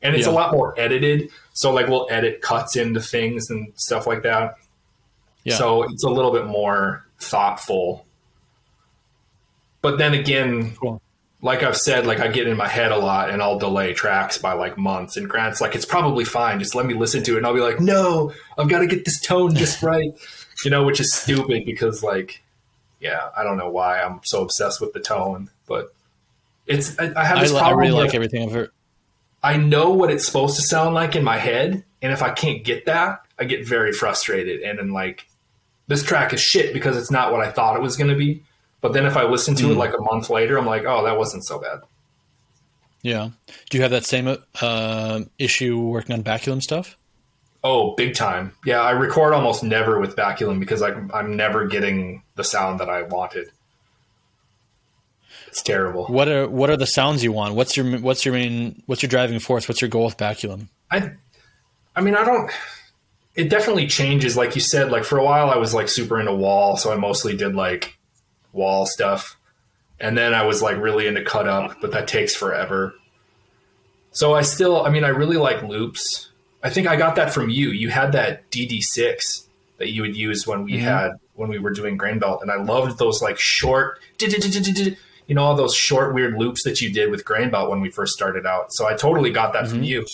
And it's a lot more edited. So like we'll edit cuts into things and stuff like that. Yeah. So it's a little bit more thoughtful. But then again, like I've said, like I get in my head a lot and I'll delay tracks by like months. And Grant's like, it's probably fine. Just let me listen to it. And I'll be like, no, I've got to get this tone just right. You know, which is stupid because like, yeah, I don't know why I'm so obsessed with the tone, but it's, I have this problem. I really like everything I've heard. I know what it's supposed to sound like in my head. And if I can't get that, I get very frustrated. And then like, this track is shit because it's not what I thought it was going to be. But then if I listen to it like a month later, I'm like, oh, that wasn't so bad. Yeah. Do you have that same issue working on BACULUM stuff? Oh, big time. Yeah, I record almost never with BACULUM because I'm never getting the sound that I wanted. It's terrible. What are the sounds you want? What's your driving force? What's your goal with BACULUM? I mean, it definitely changes. Like you said, like for a while I was like super into wall. So I mostly did like wall stuff. And then I was like really into cut up, but that takes forever. So I really like loops. I think I got that from you. You had that DD6 that you would use when we were doing grain belt. And I loved those like short, you know, all those short weird loops that you did with grain belt when we first started out. So I totally got that from you.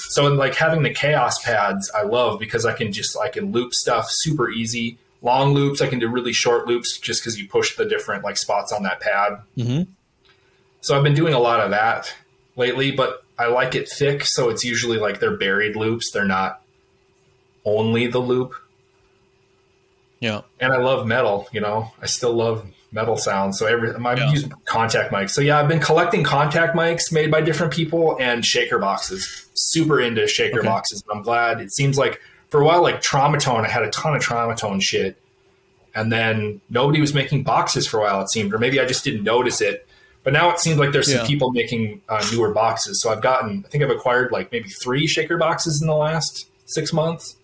So like having the chaos pads, I love because I can loop stuff super easy. Long loops, I can do really short loops just because you push the different like spots on that pad. So I've been doing a lot of that lately, but I like it thick. So it's usually like they're buried loops. They're not only the loop. Yeah. And I love metal, you know, I still love metal sounds. So I'm using contact mics. So yeah, I've been collecting contact mics made by different people and shaker boxes. Super into shaker boxes. But I'm glad. It seems like for a while, like Traumatone, I had a ton of Traumatone shit. And then nobody was making boxes for a while, it seemed. Or maybe I just didn't notice it. But now it seems like there's some people making newer boxes. So I think I've acquired like maybe 3 shaker boxes in the last 6 months,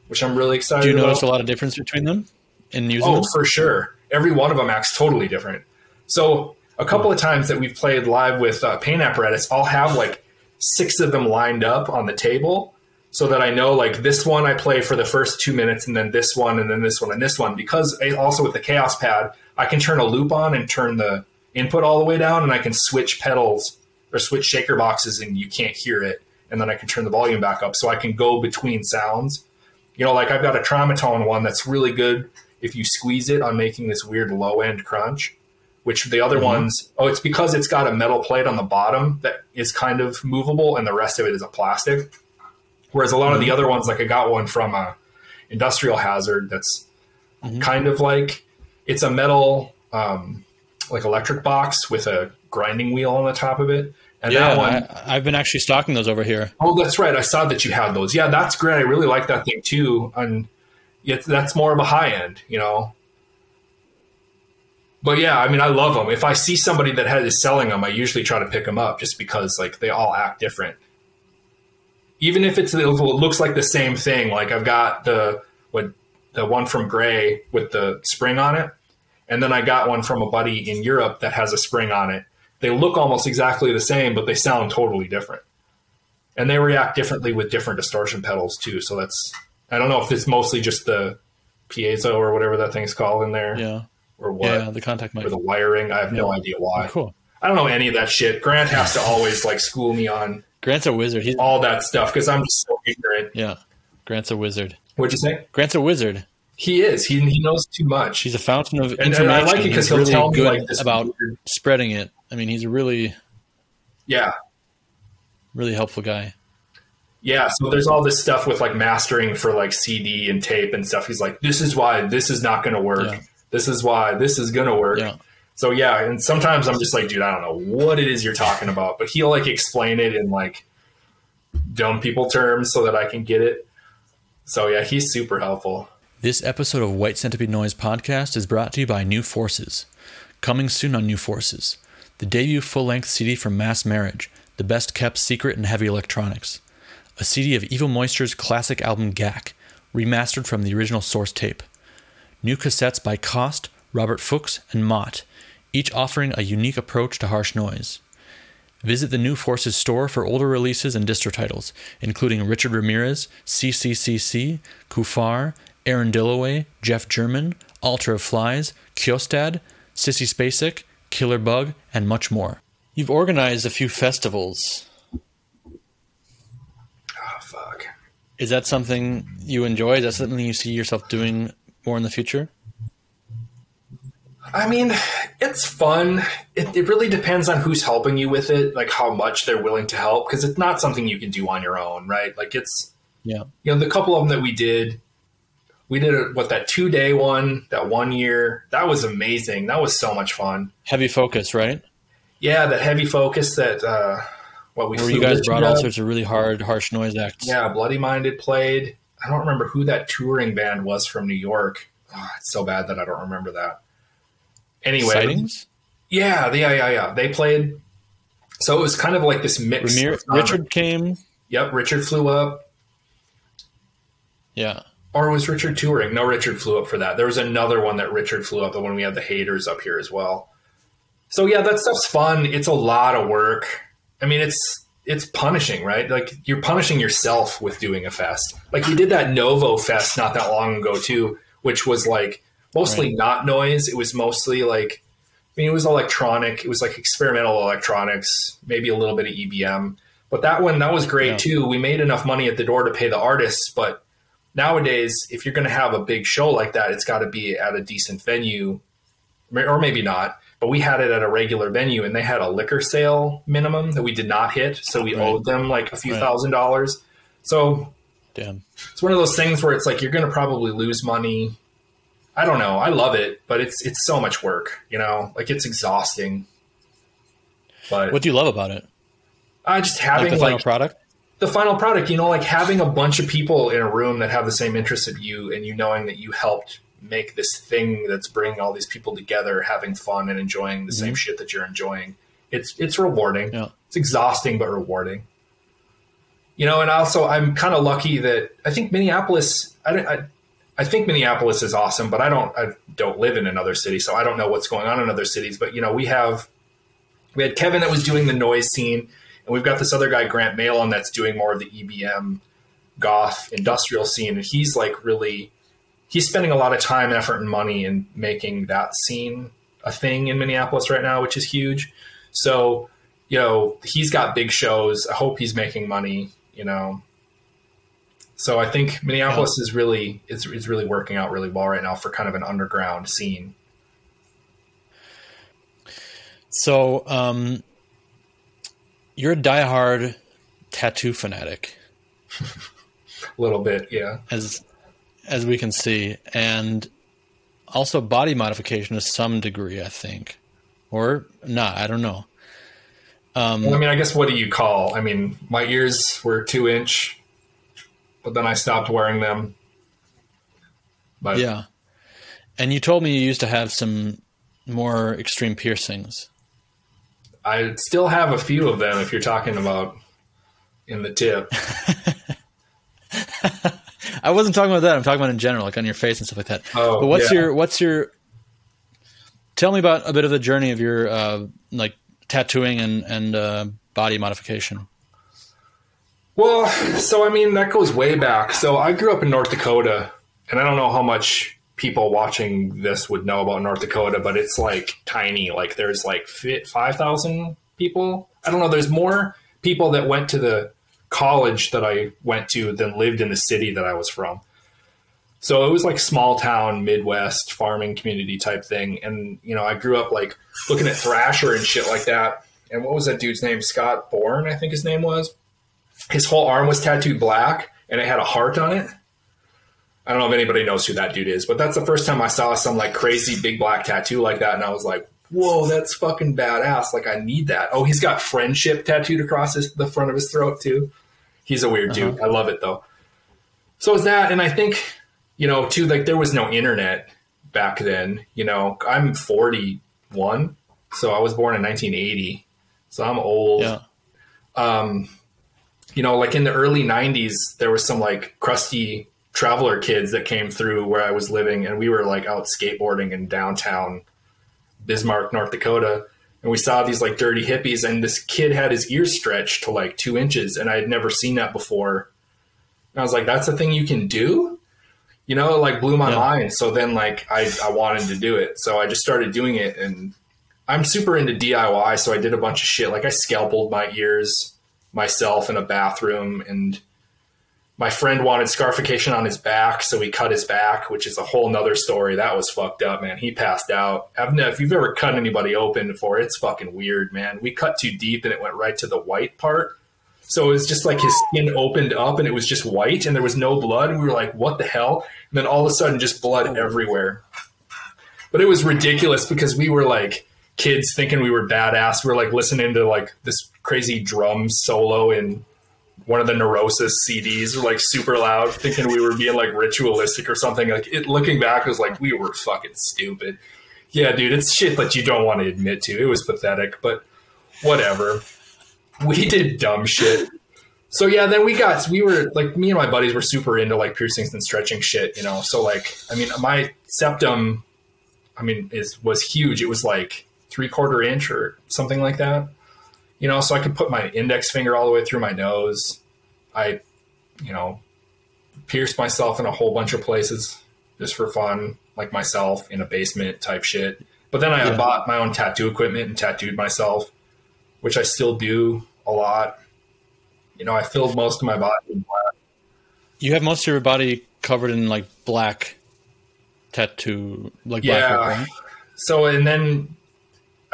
which I'm really excited about. Do you notice a lot of difference between them in using them? Oh, for sure. Every one of them acts totally different. So a couple of times that we've played live with paint apparatus, I'll have like 6 of them lined up on the table so that I know like this one I play for the first 2 minutes and then this one and then this one and this one. Because also with the Chaos Pad, I can turn a loop on and turn the input all the way down, and I can switch pedals or switch shaker boxes and you can't hear it. And then I can turn the volume back up so I can go between sounds. You know, like I've got a Traumatone one that's really good if you squeeze it on making this weird low end crunch, which the other ones, it's because it's got a metal plate on the bottom that is kind of movable and the rest of it is a plastic. Whereas a lot of the other ones, like I got one from Industrial Hazard that's kind of like, it's a metal like electric box with a grinding wheel on the top of it. And that one, I've been actually stocking those over here. Oh, that's right. I saw that you had those. Yeah, that's great. I really like that thing too. And that's more of a high end, you know. But yeah, I mean, I love them. If I see somebody that is selling them, I usually try to pick them up just because like they all act different. Even if it looks like the same thing. Like I've got the one from Gray with the spring on it. And then I got one from a buddy in Europe that has a spring on it. they look almost exactly the same, but they sound totally different. And they react differently with different distortion pedals too. So that's, I don't know if it's mostly just the piezo or whatever that thing's called in there. Yeah. Or what? Yeah, the contact mic. Or the wiring. I have no idea why. Oh, cool. I don't know any of that shit. Grant has to always like school me on Grant's a wizard. He's all that stuff because I'm just so ignorant. Yeah. Grant's a wizard. What'd you say? Grant's a wizard. He is. He knows too much. He's a fountain of and information. I like it because he'll really tell me good like this about weird... spreading it. I mean, he's a really helpful guy. Yeah, so there's all this stuff with like mastering for like CD and tape and stuff. He's like, this is why this is not going to work. Yeah. This is why this is going to work. Yeah. So yeah, and sometimes I'm just like, dude, I don't know what it is you're talking about, but he'll like explain it in like dumb people terms so that I can get it. So yeah, he's super helpful. This episode of White Centipede Noise Podcast is brought to you by New Forces. Coming soon on New Forces, the debut full-length CD from Mass Marriage, the best kept secret in heavy electronics. A CD of Evil Moisture's classic album GAC, remastered from the original source tape. New cassettes by Cost, Robert Fuchs, and Mott, each offering a unique approach to harsh noise. Visit the New Forces store for older releases and distro titles, including Richard Ramirez, CCCC, Kufar, Aaron Dilloway, Jeff German, Altar of Flies, Kjostad, Sissy Spacek, Killer Bug, and much more. You've organized a few festivals. Oh, fuck. Is that something you enjoy? Is that something you see yourself doing more in the future? I mean, it's fun. It really depends on who's helping you with it, like how much they're willing to help, because it's not something you can do on your own, right? Like it's, the couple of them that we did that 2-day one, that 1 year, that was amazing. That was so much fun. Heavy Focus, right? Yeah, that Heavy Focus that, where you guys brought all sorts of really hard, harsh noise acts. Yeah, Bloody Minded played. I don't remember who that touring band was from New York. Oh, it's so bad that I don't remember that. Anyway. Sightings? Yeah. They played. So it was kind of like this mix. Richard came. Yep, Richard flew up. Yeah. Or was Richard touring? No, Richard flew up for that. There was another one that Richard flew up, the one we had the Haters up here as well. So yeah, that stuff's fun. It's a lot of work. I mean, it's punishing, right? Like you're punishing yourself with doing a fest. Like we did that Novo Fest not that long ago too, which was like mostly not noise. It was mostly like, I mean, it was electronic. It was like experimental electronics, maybe a little bit of EBM. But that was great too. We made enough money at the door to pay the artists, but nowadays, if you're going to have a big show like that, it's got to be at a decent venue, or maybe not. But we had it at a regular venue, and they had a liquor sale minimum that we did not hit, so we owed them like a few $1,000s. So it's one of those things where it's like you're going to probably lose money. I don't know. I love it, but it's so much work, like it's exhausting. But what do you love about it? Just having the final product. The final product, like having a bunch of people in a room that have the same interests of you, and you knowing that you helped make this thing that's bringing all these people together, having fun and enjoying the same shit that you're enjoying. It's rewarding. Yeah. It's exhausting, but rewarding. And also I'm kind of lucky that I think Minneapolis, I think Minneapolis is awesome, but I don't live in another city, so I don't know what's going on in other cities. But, we had Kevin that was doing the noise scene, and we've got this other guy, Grant Malin, that's doing more of the EBM goth industrial scene. And he's spending a lot of time, effort, and money in making that scene a thing in Minneapolis right now, which is huge. So, he's got big shows. I hope he's making money, So I think Minneapolis is really, it's really working out really well right now for kind of an underground scene. So, you're a diehard tattoo fanatic. A little bit, yeah. As we can see, and also body modification to some degree, I think, or not. I don't know. I guess what do you call? My ears were 2-inch, but then I stopped wearing them. But yeah, and you told me you used to have some more extreme piercings. I still have a few of them. If you're talking about in the tip. I wasn't talking about that. I'm talking about in general, like on your face and stuff like that. Oh, but what's your, tell me about a bit of the journey of your, tattooing and body modification? Well, so I mean, that goes way back. So I grew up in North Dakota, and I don't know how much people watching this would know about North Dakota, but it's like tiny. Like there's like 5,000 people. I don't know. There's more people that went to the college that I went to than lived in the city that I was from. So it was like small town, Midwest farming community type thing. And, you know, I grew up like looking at Thrasher and shit like that. And what was that dude's name? Scott Bourne, I think his name was. His whole arm was tattooed black and it had a heart on it. I don't know if anybody knows who that dude is, but that's the first time I saw some like crazy big black tattoo like that. And I was like, whoa, that's fucking badass. Like, I need that. Oh, he's got friendship tattooed across the front of his throat too. He's a weird dude. I love it though. So is that. And I think, you know, too, like there was no internet back then. You know, I'm 41. So I was born in 1980. So I'm old. Yeah. You know, like in the early 90s, there was some like crusty traveler kids that came through where I was living, and we were like out skateboarding in downtown Bismarck, North Dakota. And we saw these like dirty hippies, and this kid had his ears stretched to like 2 inches. And I had never seen that before. And I was like, that's a thing you can do? You know, it like blew my mind. So then like I wanted to do it. So I just started doing it, and I'm super into DIY. So I did a bunch of shit. Like I scalpeled my ears myself in a bathroom, and my friend wanted scarification on his back, so we cut his back, which is a whole nother story. That was fucked up, man. He passed out. If you've ever cut anybody open before, it's fucking weird, man. We cut too deep and it went right to the white part. So it was just like his skin opened up and it was just white and there was no blood. And we were like, what the hell? And then all of a sudden just blood everywhere. But it was ridiculous because we were like kids thinking we were badass. We were like listening to like this crazy drum solo in one of the Neurosis CDs, like super loud, thinking we were being like ritualistic or something. Like looking back, it was like, we were fucking stupid. Yeah, dude, it's shit that you don't want to admit to. It was pathetic, but whatever. We did dumb shit. So yeah, then we were like, me and my buddies were super into like piercings and stretching shit, you know? So like, I mean, my septum, I mean, was huge. It was like 3/4 inch or something like that. You know, so I could put my index finger all the way through my nose. I, you know, pierced myself in a whole bunch of places just for fun, like myself in a basement type shit. But then I bought my own tattoo equipment and tattooed myself, which I still do a lot. You know, I filled most of my body in black. You have most of your body covered in like black tattoo, like black work, right? So, and then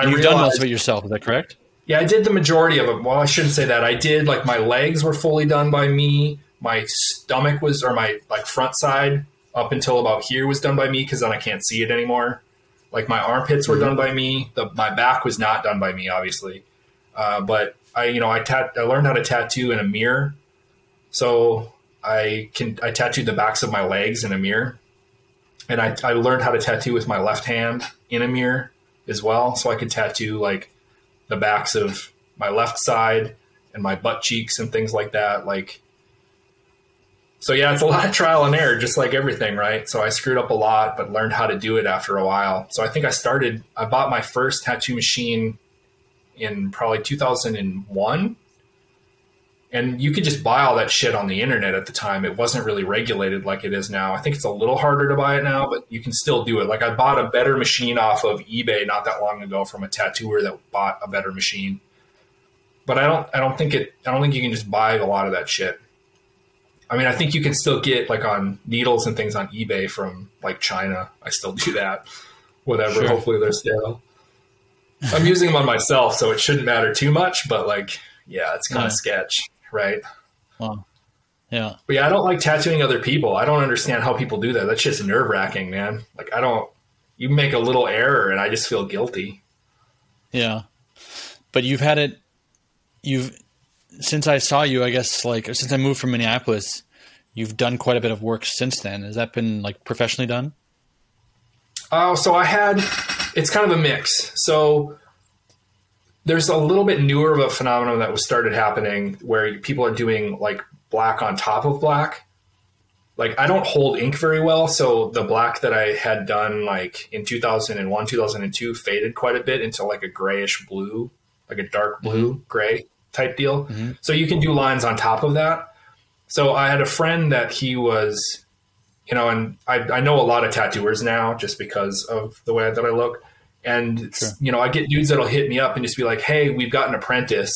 you've done most of it yourself, is that correct? Yeah, I did the majority of it. Well, I shouldn't say that. I did like my legs were fully done by me. My stomach was, or my like front side up until about here was done by me because then I can't see it anymore. Like my armpits were done by me. My back was not done by me, obviously. But I learned how to tattoo in a mirror. So I tattooed the backs of my legs in a mirror. And I learned how to tattoo with my left hand in a mirror as well. So I could tattoo like the backs of my left side and my butt cheeks and things like that. Like, so yeah, it's a lot of trial and error, just like everything, right? So I screwed up a lot, but learned how to do it after a while. So I think I bought my first tattoo machine in probably 2001. And you could just buy all that shit on the internet at the time. It wasn't really regulated like it is now. I think it's a little harder to buy it now, but you can still do it. Like I bought a better machine off of eBay not that long ago from a tattooer that bought a better machine. But I don't think you can just buy a lot of that shit. I mean, I think you can still get like on needles and things on eBay from like China. I still do that. Whatever. Sure. Hopefully they're stale. I'm using them on myself, so it shouldn't matter too much, but like, yeah, it's kind of sketch. Right. Wow. Yeah. But yeah, I don't like tattooing other people. I don't understand how people do that. That shit's nerve wracking, man. Like you make a little error and I just feel guilty. Yeah. But since I saw you, I guess like since I moved from Minneapolis, you've done quite a bit of work since then. Has that been like professionally done? Oh, so it's kind of a mix. So there's a little bit newer of a phenomenon that was started happening where people are doing like black on top of black. Like I don't hold ink very well. So the black that I had done like in 2001, 2002 faded quite a bit into like a grayish blue, like a dark blue, gray type deal. So you can do lines on top of that. So I had a friend that he was, you know, and I know a lot of tattooers now just because of the way that I look. And, you know, I get dudes that'll hit me up and just be like, hey, we've got an apprentice.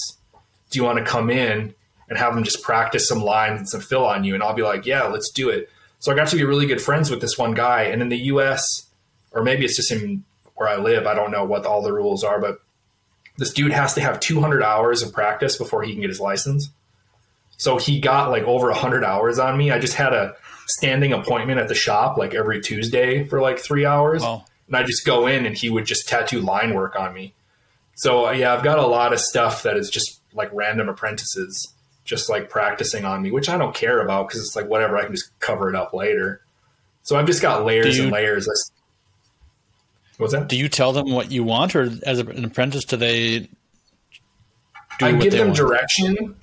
Do you want to come in and have them just practice some lines and some fill on you? And I'll be like, yeah, let's do it. So I got to be really good friends with this one guy. And in the US, or maybe it's just in where I live, I don't know what all the rules are, but this dude has to have 200 hours of practice before he can get his license. So he got like over 100 hours on me. I just had a standing appointment at the shop like every Tuesday for like 3 hours. Wow. And I just go in and he would just tattoo line work on me. So yeah, I've got a lot of stuff that is just like random apprentices just like practicing on me, which I don't care about because it's like whatever, I can just cover it up later. So I've just got layers and layers. What's that? Do you tell them what you want, or as an apprentice, do they do I what give they them want? direction.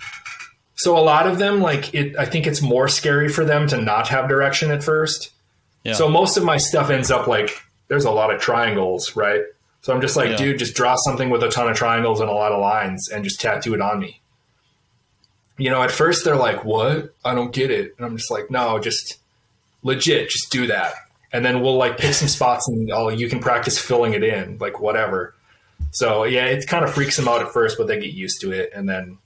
So a lot of them, like I think it's more scary for them to not have direction at first. Yeah. So most of my stuff ends up like, there's a lot of triangles, right? So I'm just like, dude, just draw something with a ton of triangles and a lot of lines and just tattoo it on me. You know, at first they're like, what? I don't get it. And I'm just like, no, just legit, just do that. And then we'll like pick some spots and you can practice filling it in, like whatever. So yeah, it kind of freaks them out at first, but they get used to it. And then,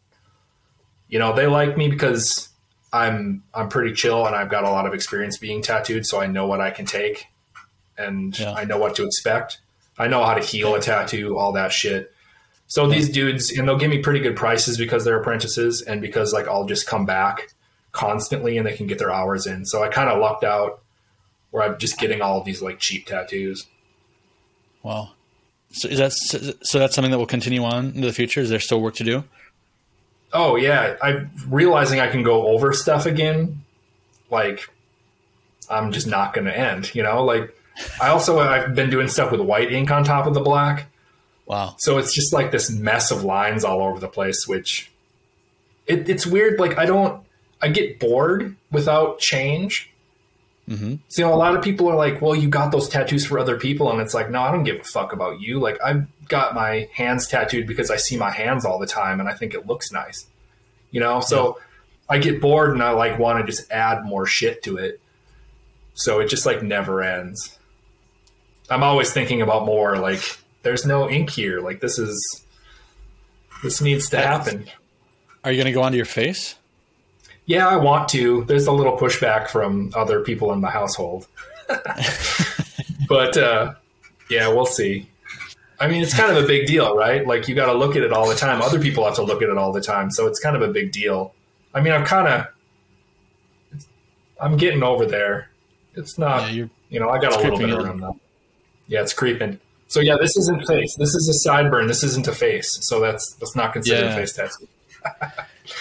you know, they like me because I'm pretty chill and I've got a lot of experience being tattooed. So I know what I can take and I know what to expect. I know how to heal a tattoo, all that shit. So these dudes, and they'll give me pretty good prices because they're apprentices and because like I'll just come back constantly and they can get their hours in. So I kind of lucked out where I'm just getting all of these like cheap tattoos. Wow. So that's something that will continue on into the future? Is there still work to do? Oh yeah. I'm realizing I can go over stuff again. Like I'm just not going to end, you know, like I've been doing stuff with white ink on top of the black. Wow. So it's just like this mess of lines all over the place, which it's weird. Like I get bored without change. So, you know, a lot of people are like, well, you got those tattoos for other people. And it's like, no, I don't give a fuck about you. Like I've got my hands tattooed because I see my hands all the time and I think it looks nice, you know? So I get bored and I like want to just add more shit to it. So it just like never ends. I'm always thinking about more, like there's no ink here. Like this needs to happen. Are you going to go onto your face? Yeah, I want to. There's a little pushback from other people in the household. But yeah, we'll see. I mean, it's kind of a big deal, right? Like you got to look at it all the time. Other people have to look at it all the time. So it's kind of a big deal. I mean, I'm getting over there. It's not, you know, I got a little bit of room though. Yeah, it's creeping. So yeah, this isn't face. This is a sideburn. This isn't a face. So that's not considered a face tattoo.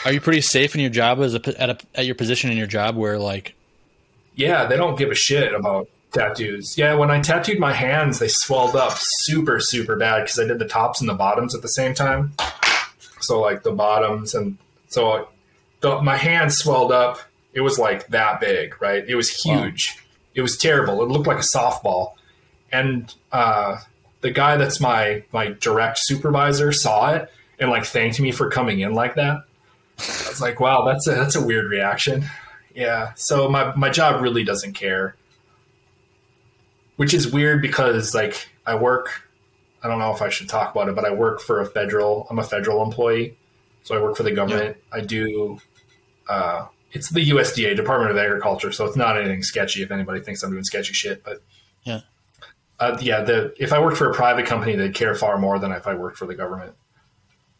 Are you pretty safe in your job at your position in your job where like? Yeah, they don't give a shit about tattoos. Yeah, when I tattooed my hands, they swelled up super, super bad because I did the tops and the bottoms at the same time. So like the bottoms and so my hands swelled up. It was like that big, right? It was huge. Wow. It was terrible. It looked like a softball. And the guy that's my direct supervisor saw it and like thanked me for coming in like that. I was like, wow, that's a weird reaction. Yeah. So my job really doesn't care, which is weird because like I don't know if I should talk about it, but I work for I'm a federal employee. So I work for the government. Yeah. I do, it's the USDA, Department of Agriculture. So it's not anything sketchy if anybody thinks I'm doing sketchy shit, but yeah. If I worked for a private company, they'd care far more than if I worked for the government.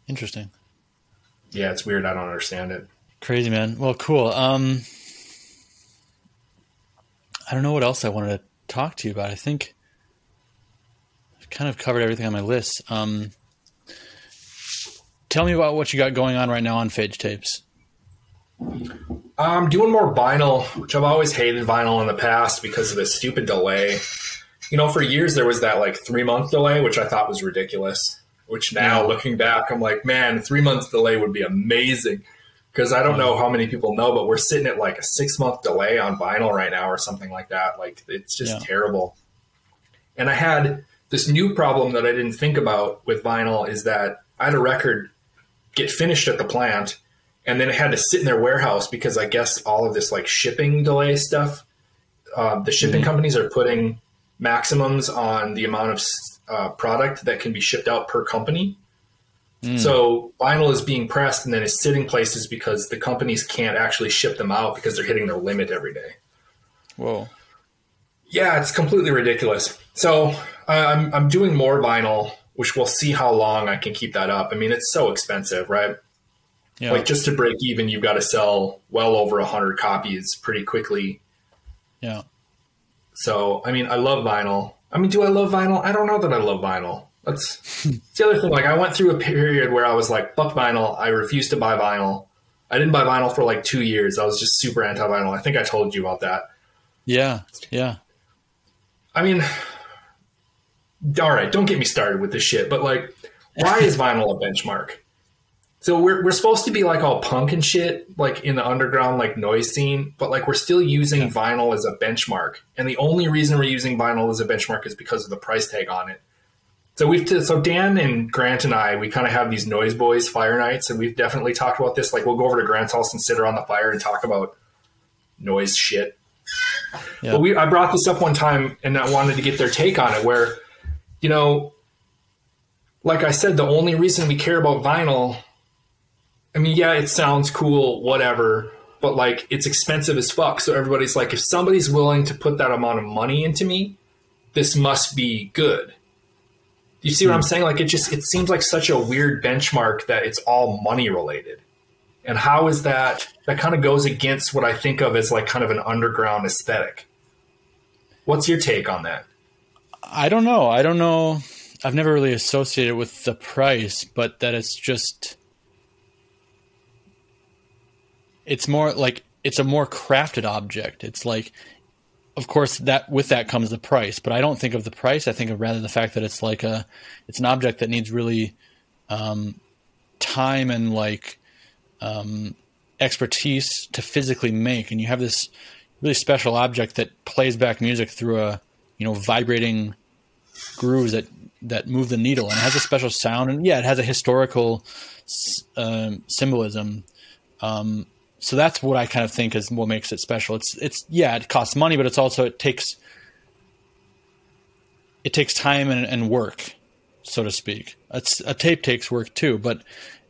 Interesting. Yeah, it's weird. I don't understand it. Crazy, man. Well, cool. I don't know what else I wanted to talk to you about. I think I've kind of covered everything on my list. Tell me about what you got going on right now on PHAGE Tapes. I'm doing more vinyl, which I've always hated vinyl in the past because of the stupid delay. You know, for years there was that like 3-month delay, which I thought was ridiculous. Which now, looking back, I'm like, man, 3 months delay would be amazing. Because I don't know how many people know, but we're sitting at like a 6-month delay on vinyl right now or something like that. Like, it's just terrible. And I had this new problem that I didn't think about with vinyl is that I had a record get finished at the plant, and then it had to sit in their warehouse because I guess all of this like shipping delay stuff, the shipping companies are putting maximums on the amount of product that can be shipped out per company. So vinyl is being pressed and then is sitting places because the companies can't actually ship them out because they're hitting their limit every day. Whoa. Yeah, it's completely ridiculous. So I'm doing more vinyl, which we'll see how long I can keep that up. I mean, it's so expensive, right? Yeah. Like just to break even, you've got to sell well over 100 copies pretty quickly. Yeah. So, I mean, I love vinyl. I mean, do I love vinyl? I don't know that I love vinyl. That's the other thing. Like I went through a period where I was like, fuck vinyl. I refused to buy vinyl. I didn't buy vinyl for like 2 years. I was just super anti-vinyl. I think I told you about that. Yeah. Yeah. I mean, all right, don't get me started with this shit, but like, why is vinyl a benchmark? So we're supposed to be like all punk and shit, like in the underground, like noise scene, but like we're still using vinyl as a benchmark. And the only reason we're using vinyl as a benchmark is because of the price tag on it. So Dan and Grant and I, we kind of have these Noise Boys fire nights, and we've definitely talked about this. Like we'll go over to Grant's house and sit around the fire and talk about noise shit. Yeah. But I brought this up one time and I wanted to get their take on it where, you know, like I said, the only reason we care about vinyl, I mean, yeah, it sounds cool, whatever, but like it's expensive as fuck. So everybody's like, if somebody's willing to put that amount of money into me, this must be good. You see what I'm saying? Like it seems like such a weird benchmark that it's all money related. And how is that kind of goes against what I think of as like kind of an underground aesthetic. What's your take on that? I don't know. I've never really associated with the price, but that it's more like it's a more crafted object. It's like, of course, that with that comes the price, but I don't think of the price. I think of rather the fact that it's like it's an object that needs really time and like expertise to physically make. And you have this really special object that plays back music through a, vibrating grooves that move the needle, and it has a special sound. And yeah, it has a historical symbolism. So that's what I kind of think is what makes it special. It costs money, but it's also, it takes time and work, so to speak. A tape takes work too, but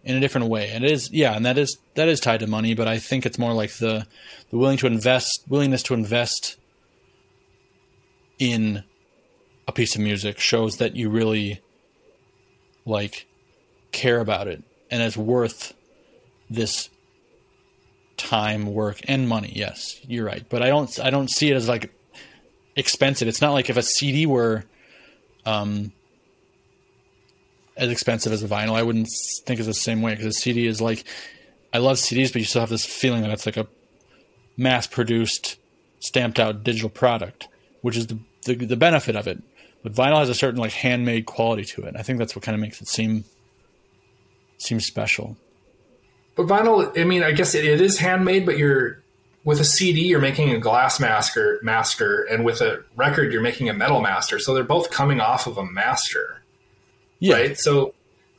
in a different way. And it is, and that is tied to money, but I think it's more like the willingness to invest in a piece of music shows that you really like care about it and it's worth this time, work, and money. Yes, you're right. But I don't see it as like expensive. It's not like if a CD were as expensive as a vinyl, I wouldn't think it's the same way, because a CD is like, I love CDs, but you still have this feeling that it's like a mass produced, stamped out digital product, which is the benefit of it. But vinyl has a certain like handmade quality to it. I think that's what kind of makes it seem special. But vinyl, I mean, I guess it is handmade, but with a CD, you're making a glass master, and with a record, you're making a metal master. So they're both coming off of a master, right? So,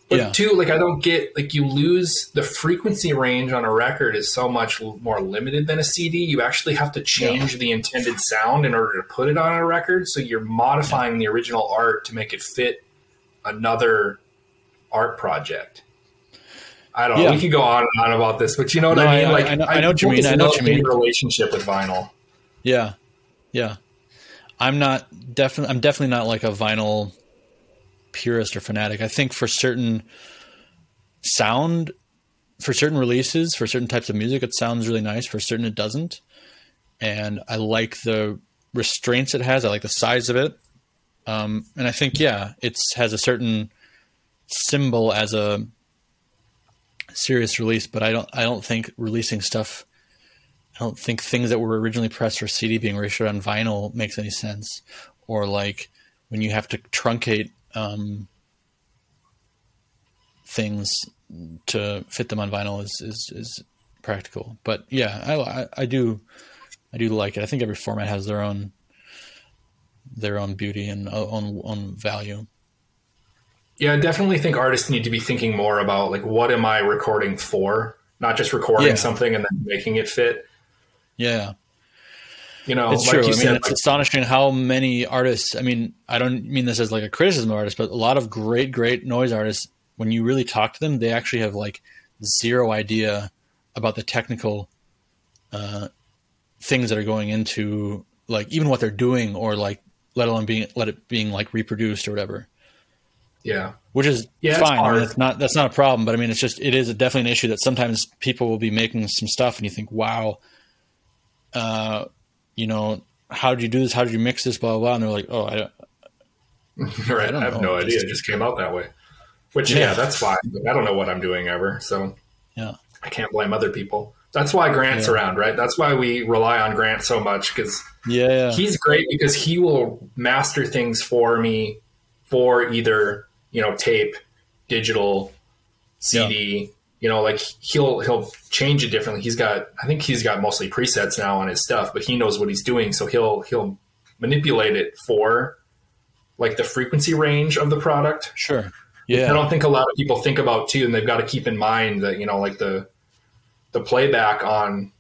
but two, like I don't get, like you lose the frequency range on a record is so much more limited than a CD. You actually have to change the intended sound in order to put it on a record. So you're modifying the original art to make it fit another art project. I don't know. We could go on and on about this, but you know what I mean? Like, I know what you mean. I know what you mean. Relationship with vinyl. Yeah. Yeah. I'm definitely not like a vinyl purist or fanatic. I think for certain releases, for certain types of music, it sounds really nice. For certain, it doesn't. And I like the restraints it has. I like the size of it. And I think, it has a certain symbol as a serious release, but I don't think releasing stuff, I don't think things that were originally pressed for CD being reissued on vinyl makes any sense. Or like when you have to truncate things to fit them on vinyl is practical. But I do like it. I think every format has their own beauty and own value. Yeah, I definitely think artists need to be thinking more about like, what am I recording for? Not just recording something and then making it fit. Yeah. You know, it's like true. you said, it's astonishing how many artists, I don't mean this as like a criticism of artists, but a lot of great noise artists, when you really talk to them, they actually have like zero idea about the technical things that are going into like even what they're doing, or like let alone being like reproduced or whatever. Yeah. Which is fine. I mean, that's not a problem, but I mean, it is definitely an issue that sometimes people will be making some stuff and you think, wow, you know, how did you do this? How did you mix this? Blah, blah, blah. And they're like, oh, I have no idea. It just came out that way, which, that's fine. But I don't know what I'm doing ever. So I can't blame other people. That's why Grant's around, right? That's why we rely on Grant so much, because he's great, because he will master things for me for either, you know, tape, digital, CD, you know, like he'll change it differently. I think he's got mostly presets now on his stuff, but he knows what he's doing. So he'll manipulate it for like the frequency range of the product. Sure. Yeah. I don't think a lot of people think about too, and they've got to keep in mind that, you know, like the playback on,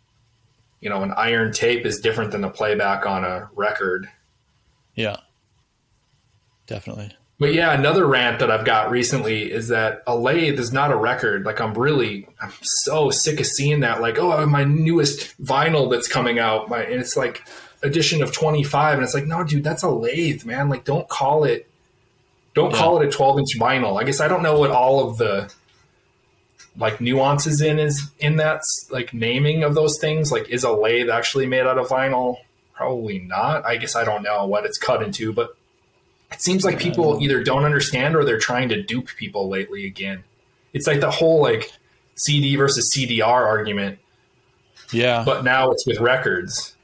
you know, an iron tape is different than the playback on a record. Yeah, definitely. But yeah, another rant that I've got recently is that a lathe is not a record. Like I'm so sick of seeing that. Like, oh, my newest vinyl that's coming out, and it's like edition of 25, and it's like, no, dude, that's a lathe, man. Like, don't call it a 12-inch vinyl. I guess I don't know what all of the like nuances in that like naming of those things. Like, is a lathe actually made out of vinyl? Probably not. I guess I don't know what it's cut into, but it seems like people either don't understand or they're trying to dupe people lately again. It's like the whole like CD versus CDR argument. Yeah. But now it's with records.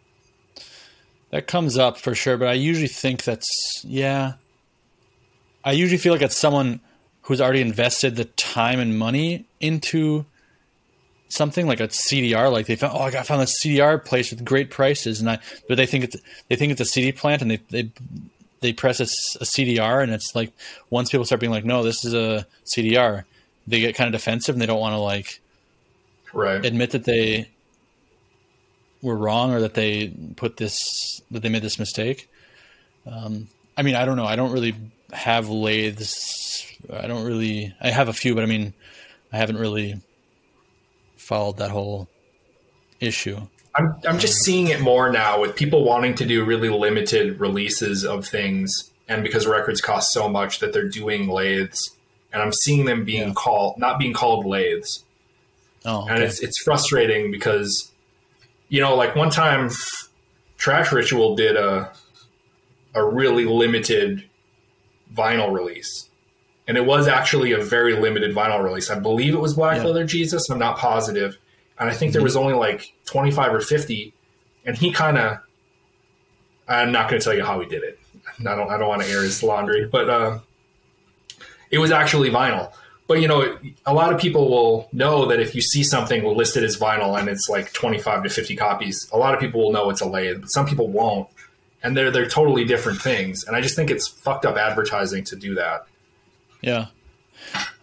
That comes up for sure, but I usually think I usually feel like it's someone who's already invested the time and money into something like a CDR. Like they found, I found this CDR place with great prices, but they think it's a CD plant, and they press a CDR, and it's like once people start being like, no, this is a CDR, they get kind of defensive and they don't want to like admit that they were wrong or that they made this mistake. I mean, I don't know. I don't really have lathes. I have a few, but I mean, I haven't really followed that whole issue. I'm just seeing it more now with people wanting to do really limited releases of things, and because records cost so much that they're doing lathes, and I'm seeing them not being called lathes. Oh, okay. And it's frustrating because, you know, like one time Trash Ritual did a really limited vinyl release, and it was actually a very limited vinyl release. I believe it was Black Leather Jesus. I'm not positive. And I think there was only like 25 or 50, and he kind of, I'm not going to tell you how he did it. I don't want to air his laundry, but it was actually vinyl. But, you know, a lot of people will know that if you see something listed as vinyl and it's like 25 to 50 copies, a lot of people will know it's a lathe, but some people won't. And they're totally different things. And I just think it's fucked up advertising to do that. Yeah.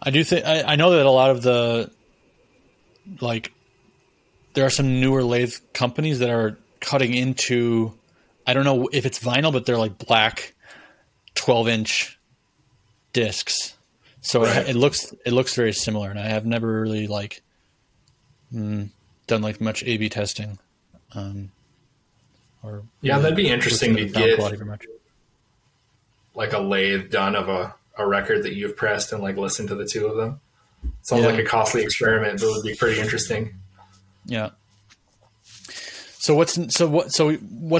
I do think, I know that a lot of the, like, there are some newer lathe companies that are cutting into, I don't know if it's vinyl, but they're like black 12-inch discs. So it looks very similar, and I have never really like done like much A/B testing. That'd be interesting to get like a lathe done of a record that you've pressed and like listen to the two of them. Sounds like a costly experiment, but it would be pretty interesting. Yeah. So what's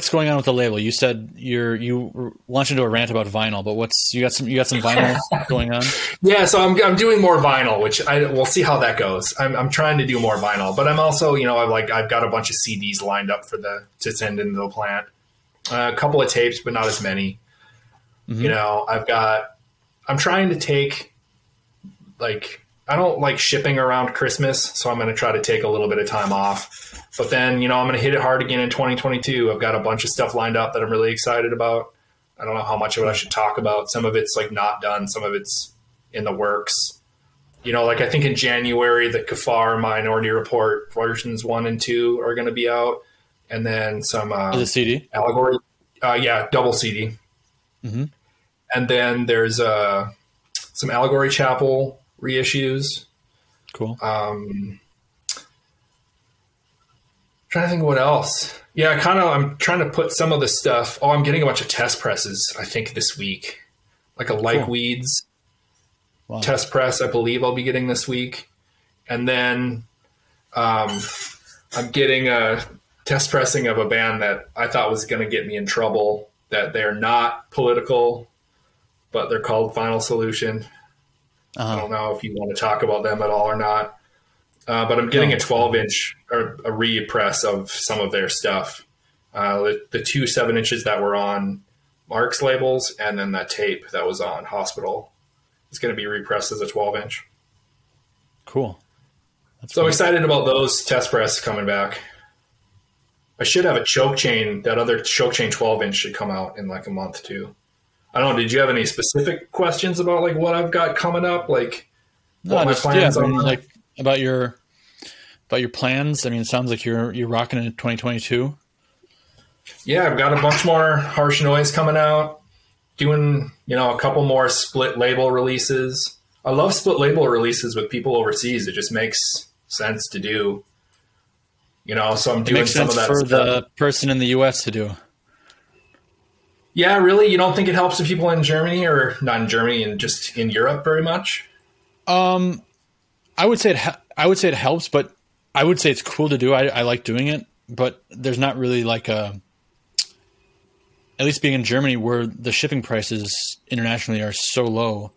going on with the label? You said you launched into a rant about vinyl, but you got some vinyl going on? Yeah, so I'm doing more vinyl, which we'll see how that goes. I'm trying to do more vinyl, but I'm also, you know, I've got a bunch of CDs lined up to send into the plant. A couple of tapes, but not as many. Mm-hmm. You know, I'm trying to take, like, I don't like shipping around Christmas, so I'm going to try to take a little bit of time off. But then, you know, I'm going to hit it hard again in 2022. I've got a bunch of stuff lined up that I'm really excited about. I don't know how much of it I should talk about. Some of it's like not done. Some of it's in the works. You know, like I think in January, the Kafar Minority Report versions 1 and 2 are going to be out. And then some Is it CD? allegory. Yeah, double CD. Mm-hmm. And then there's some Allegory Chapel reissues. Cool. Trying to think of what else. Yeah, I'm trying to put some of the stuff. Oh, I'm getting a bunch of test presses, I think, this week. Like a Like Weeds test press, I believe I'll be getting this week. And then I'm getting a test pressing of a band that I thought was going to get me in trouble, that they're not political, but they're called Final Solution. I don't know if you want to talk about them at all or not. But I'm getting a 12-inch or a repress of some of their stuff. The 2 7-inches that were on Mark's labels, and then that tape that was on Hospital is going to be repressed as a 12-inch. Cool. So I'm excited about those test press coming back. I should have a choke chain. That other choke chain 12-inch should come out in like a month too. I don't know. Did you have any specific questions about like what I've got coming up? Like what my plans are? Like about your plans. I mean, it sounds like you're rocking it in 2022. Yeah, I've got a bunch more harsh noise coming out. Doing, a couple more split label releases. I love split label releases with people overseas. It just makes sense to do. So I'm doing some of that for stuff. The person in the U.S. to do. Yeah, really? You don't think it helps the people in Germany, or not in Germany, and just in Europe very much? I would say it helps, but I would say it's cool to do. I like doing it, but there's not really like at least being in Germany where the shipping prices internationally are so low.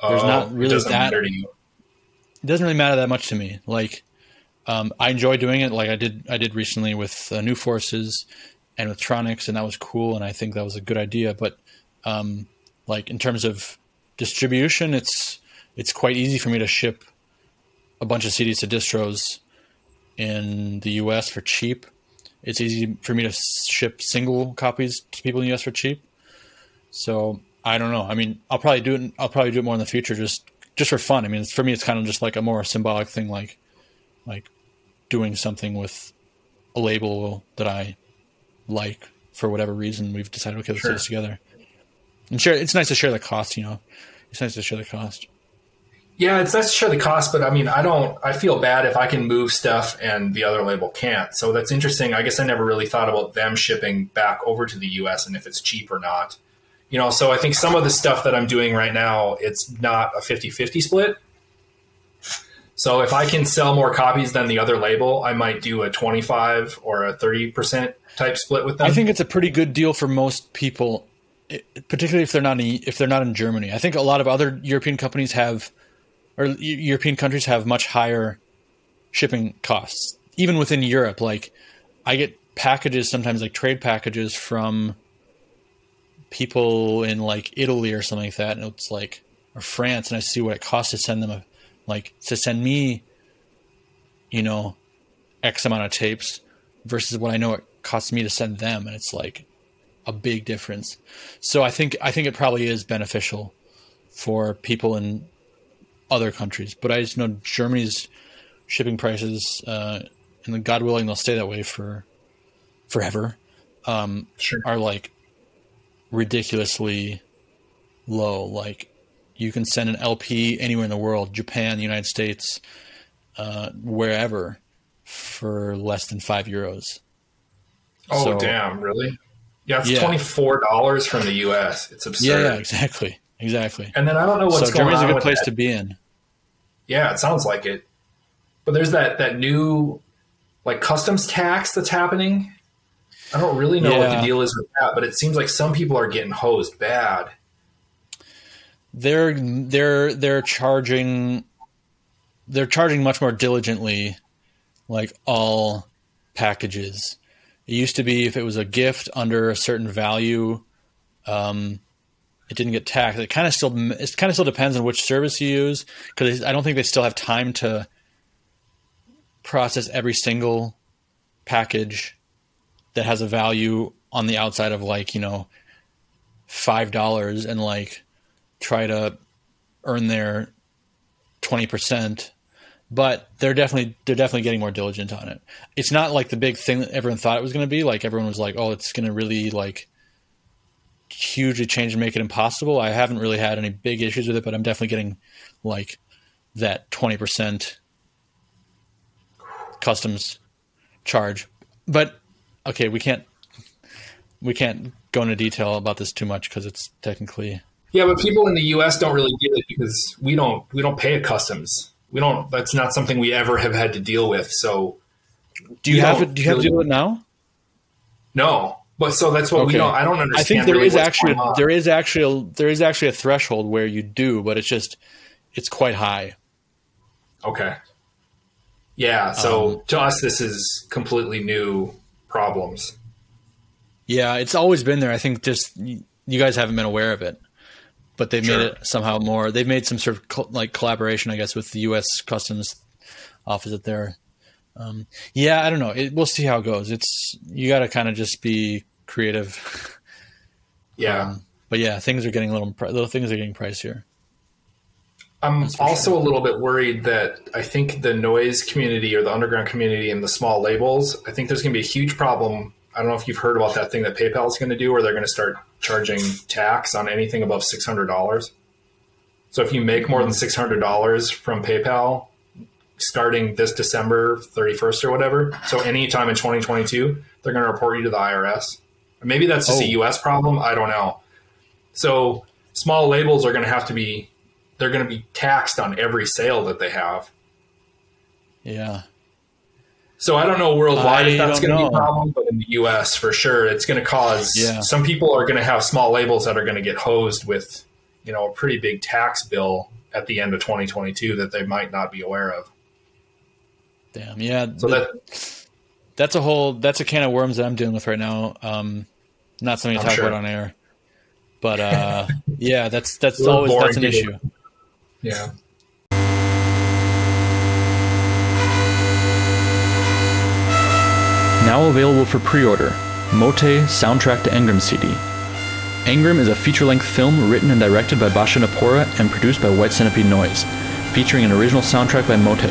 There's not really that. It doesn't really matter that much to me. Like, I enjoy doing it. Like I did recently with New Forces and with Tronics, and that was cool. And I think that was a good idea. But like in terms of distribution, it's quite easy for me to ship a bunch of CDs to distros in the US for cheap. It's easy for me to ship single copies to people in the US for cheap. So I don't know. I mean, I'll probably do it more in the future, just for fun. I mean, for me, it's kind of just like a more symbolic thing, like doing something with a label that I like for whatever reason. We've decided, okay, let's do this together and share. It's nice to share the cost, It's nice to share the cost. Yeah, it's nice to share the cost, but I mean, I feel bad if I can move stuff and the other label can't. So that's interesting. I guess I never really thought about them shipping back over to the US and if it's cheap or not. So I think some of the stuff that I'm doing right now, it's not a 50-50 split. So if I can sell more copies than the other label, I might do a 25 or a 30% type split with them. I think it's a pretty good deal for most people, particularly if they're not in Germany. I think a lot of other European countries have much higher shipping costs. Even within Europe, like I get packages sometimes, like trade packages from people in like Italy or something like that, and it's like, or France, and I see what it costs to send them to send me, X amount of tapes versus what I know it costs me to send them, and it's like a big difference. So I think it probably is beneficial for people in other countries, but I just know Germany's shipping prices, and God willing, they'll stay that way for forever, are like ridiculously low. Like you can send an LP anywhere in the world, Japan, the United States, wherever, for less than €5. Oh, so, damn, really? Yeah, it's $24 from the US. It's absurd. Yeah, exactly. And then I don't know what's going on. Germany's a good place to be in. Yeah, it sounds like it. But there's that new like customs tax that's happening. I don't really know what the deal is with that, but it seems like some people are getting hosed bad. They're charging much more diligently, like all packages. It used to be if it was a gift under a certain value, it didn't get taxed. It kind of still depends on which service you use, because I don't think they still have time to process every single package that has a value on the outside of like, $5 and like try to earn their 20%, but they're definitely getting more diligent on it. It's not like the big thing that everyone thought it was going to be. Like everyone was like, oh, it's going to really like hugely change and make it impossible. I haven't really had any big issues with it, but I'm definitely getting like that 20% customs charge. But okay, we can't go into detail about this too much because it's technically. Yeah, but people in the U.S. don't really get it because we don't pay a customs. That's not something we ever have had to deal with. So do you have to deal with it now? No. But so that's what I don't understand. I think there is actually a threshold where you do, but it's quite high. Okay. Yeah. So to us, this is completely new problems. Yeah, it's always been there. I think just you guys haven't been aware of it, but they've made it somehow more. They've made some sort of like collaboration, I guess, with the U.S. Customs office at there. Yeah, I don't know. We'll see how it goes. You got to kind of just be creative. Yeah. But yeah, things are getting little things are getting pricier. I'm also a little bit worried that I think the noise community or the underground community and the small labels, I think there's going to be a huge problem. I don't know if you've heard about that thing that PayPal is going to do where they're going to start charging tax on anything above $600. So if you make more than $600 from PayPal, starting this December 31st or whatever, so anytime in 2022, they're going to report you to the IRS. Maybe that's just a U.S. problem. I don't know. So small labels are going to they're going to be taxed on every sale that they have. Yeah. So I don't know worldwide if that's going to be a problem, but in the U.S. for sure, it's going to cause some people are going to have small labels that are going to get hosed with, a pretty big tax bill at the end of 2022 that they might not be aware of. Damn. Yeah. So that's a can of worms that I'm dealing with right now. Not something to talk about on air, but yeah, that's an issue. Yeah. Now available for pre-order, Mote Soundtrack to Engram CD. Engram is a feature-length film written and directed by Basha Napora and produced by White Centipede Noise, featuring an original soundtrack by Mote.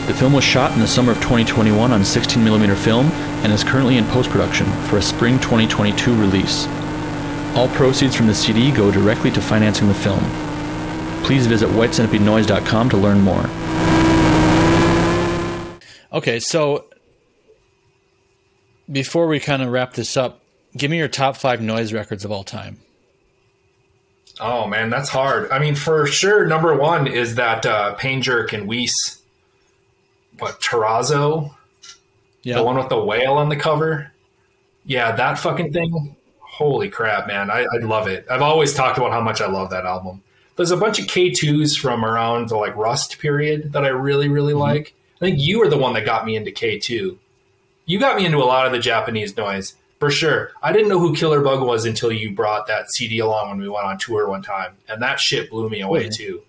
The film was shot in the summer of 2021 on 16mm film and is currently in post-production for a spring 2022 release. All proceeds from the CD go directly to financing the film. Please visit whitecentipedenoise.com to learn more. Okay, so before we kind of wrap this up, give me your top 5 noise records of all time. Oh, man, that's hard. I mean, for sure, number 1 is that Pain Jerk and Weiss. Terrazzo? Yeah. The one with the whale on the cover? Yeah, that fucking thing. Holy crap, man. I love it. I've always talked about how much I love that album. There's a bunch of K2s from around the Rust period that I really, really like. I think you were the one that got me into K2. You got me into a lot of the Japanese noise, for sure. I didn't know who Killer Bug was until you brought that CD along when we went on tour one time. And that shit blew me away, too.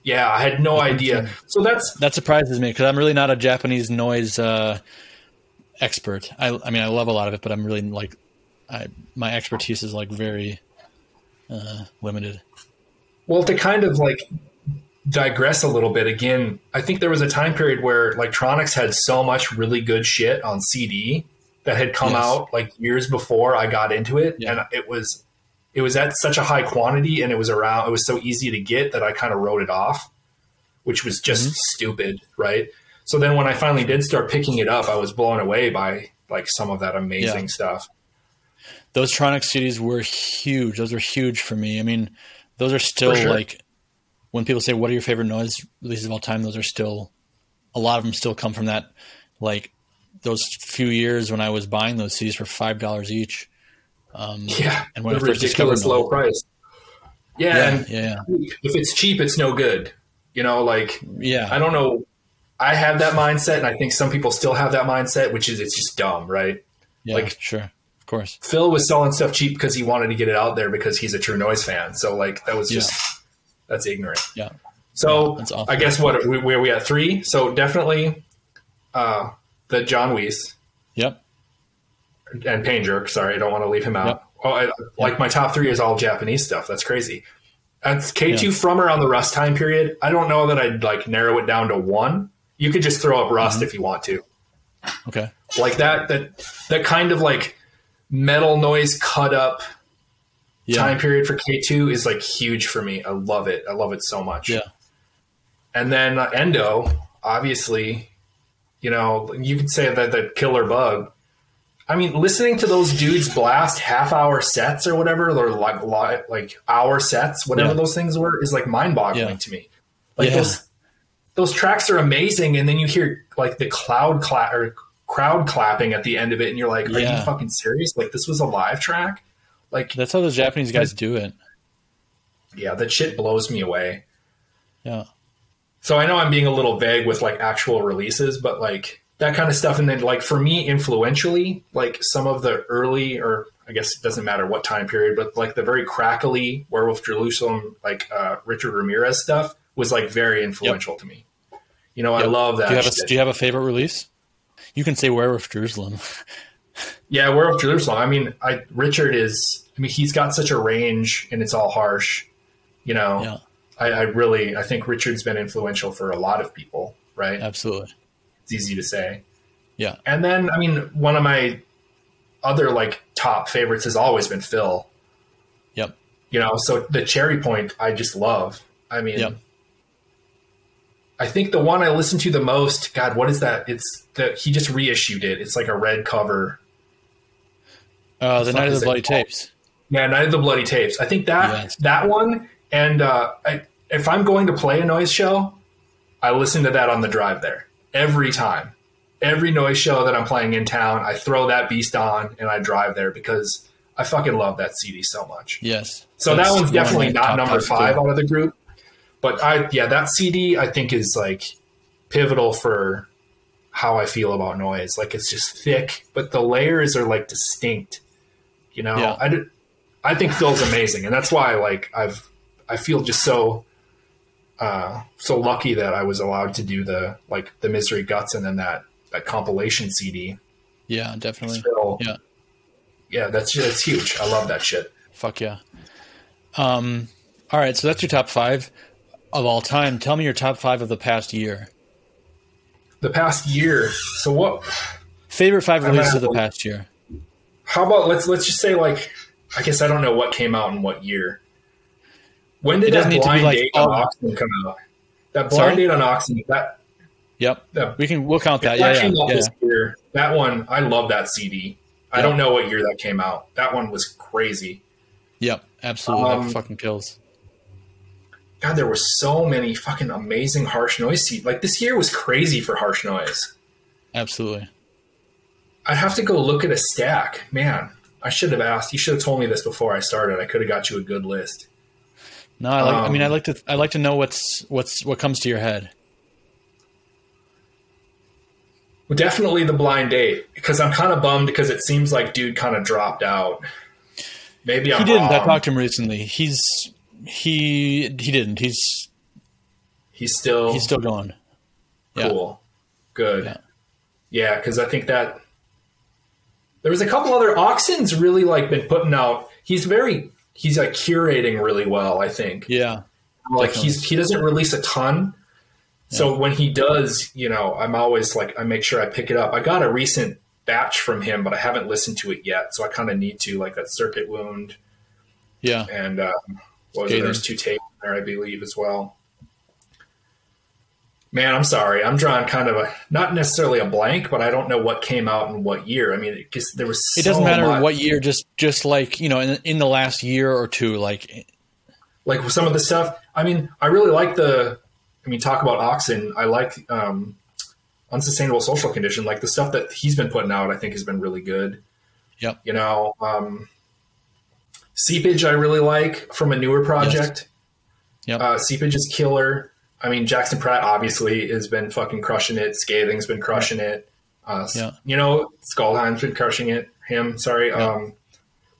Yeah, I had no idea. So that surprises me because I'm really not a Japanese noise expert. I mean, I love a lot of it, but I'm really my expertise is very limited. Well, to kind of digress a little bit again, I think there was a time period where Electronics had so much really good shit on CD that had come out years before I got into it, and it was at such a high quantity, and it was so easy to get that I kind of wrote it off, which was just stupid, right? So then when I finally did start picking it up, I was blown away by some of that amazing stuff. Those Tronics CDs were huge. Those were huge for me. I mean, those are still when people say, what are your favorite noise releases of all time? Those are still, a lot of them still come from that, those few years when I was buying those CDs for $5 each. And when I first ridiculous low price. And if it's cheap, it's no good. I don't know. I have that mindset, and I think some people still have that mindset, which is it's just dumb, right? Yeah, sure. Of course. Phil was selling stuff cheap because he wanted to get it out there because he's a true noise fan. So that was just, that's ignorant. Yeah. So that's awful. I guess where are we at 3? So definitely the John Weiss. Yep. And Pain Jerk. Sorry, I don't want to leave him out. Yep. My top 3 is all Japanese stuff. That's crazy. That's K2 from around the Rust time period. I don't know that I'd like narrow it down to one. You could just throw up Rust if you want to. Okay. Like that kind of like metal noise cut up time period for K2 is like huge for me. I love it. I love it so much. Yeah. And then Endo, obviously, you know, you could say that the Killer Bug. I mean, listening to those dudes blast half-hour sets or whatever, or like hour sets, whatever those things were, is like mind-boggling to me. Like those tracks are amazing, and then you hear like the crowd clapping at the end of it, and you're like, "Are you fucking serious? Like this was a live track?" Like that's how those Japanese guys do it. Yeah, that shit blows me away. Yeah. So I know I'm being a little vague with like actual releases, but like that kind of stuff. And then like for me, influentially, like some of the early, or I guess it doesn't matter what time period, but like the very crackly Werewolf Jerusalem, like Richard Ramirez stuff was like very influential to me. You know, I love that. Do you have a favorite release? You can say Werewolf Jerusalem. Yeah, Werewolf Jerusalem. I mean, Richard is, I mean, he's got such a range and it's all harsh, you know. Yeah. I think Richard's been influential for a lot of people, right? Absolutely. It's easy to say. Yeah. And then, I mean, one of my other like top favorites has always been Phil. Yep. You know, so the Cherry Point, I just love. I mean, I think the one I listen to the most, God, what is that? It's that he just reissued it. It's like a red cover. The Night of the Bloody Tapes. Yeah, Night of the Bloody Tapes. I think that one. And if I'm going to play a noise show, I listen to that on the drive there every time. Every noise show that I'm playing in town, I throw that beast on and I drive there because I fucking love that CD so much. Yes. So that one's definitely not number 5 out of the group. But that CD I think is like pivotal for how I feel about noise. Like it's just thick, but the layers are like distinct. You know, I think Phil's amazing, and that's why like I feel just so lucky that I was allowed to do the Misery Guts and then that compilation CD. Yeah, definitely. Phil, yeah, that's huge. I love that shit. Fuck yeah. All right, so that's your top 5 of all time. Tell me your top 5 of the past year. The past year. So what? Favorite 5 releases of the past year. How about let's just say like, I guess I don't know what came out in what year. When did that blind date on Oxen come out? That blind date on Oxen, that. Yep. We'll count that. This year, that one, I love that CD. I don't know what year that came out. That one was crazy. Yep, absolutely. That fucking kills. God, there were so many fucking amazing harsh noise CDs. Like this year was crazy for harsh noise. Absolutely. I'd have to go look at a stack. Man, I should have asked. You should have told me this before I started. I could have got you a good list. No, I like to know what comes to your head. Well, definitely the blind date, because I'm kind of bummed because it seems like dude kind of dropped out. Maybe I'm wrong. He didn't. I talked to him recently. He didn't. He's still going. Cool. Good. Yeah, because I think that there was a couple other Oxen's really like been putting out. He's like curating really well, I think. Yeah. Like he doesn't release a ton. So when he does, you know, I'm always like, I make sure I pick it up. I got a recent batch from him, but I haven't listened to it yet. So I kind of need to, like that Circuit Wound. Yeah. And there's 2 tapes there, I believe, as well. Man, I'm sorry. I'm drawing kind of not necessarily a blank, but I don't know what came out in what year. I mean, there was it doesn't matter what year, just like, you know, in the last year or two, like some of the stuff. I mean, I really like talk about Oxen. I like Unsustainable Social Condition. Like the stuff that he's been putting out, I think has been really good. Yep. You know, Seepage I really like from a newer project. Yes. Yep. Seepage is killer. I mean, Jackson Pratt obviously has been fucking crushing it. Scathing's been crushing it. You know, Skullheim's been crushing it. Sorry.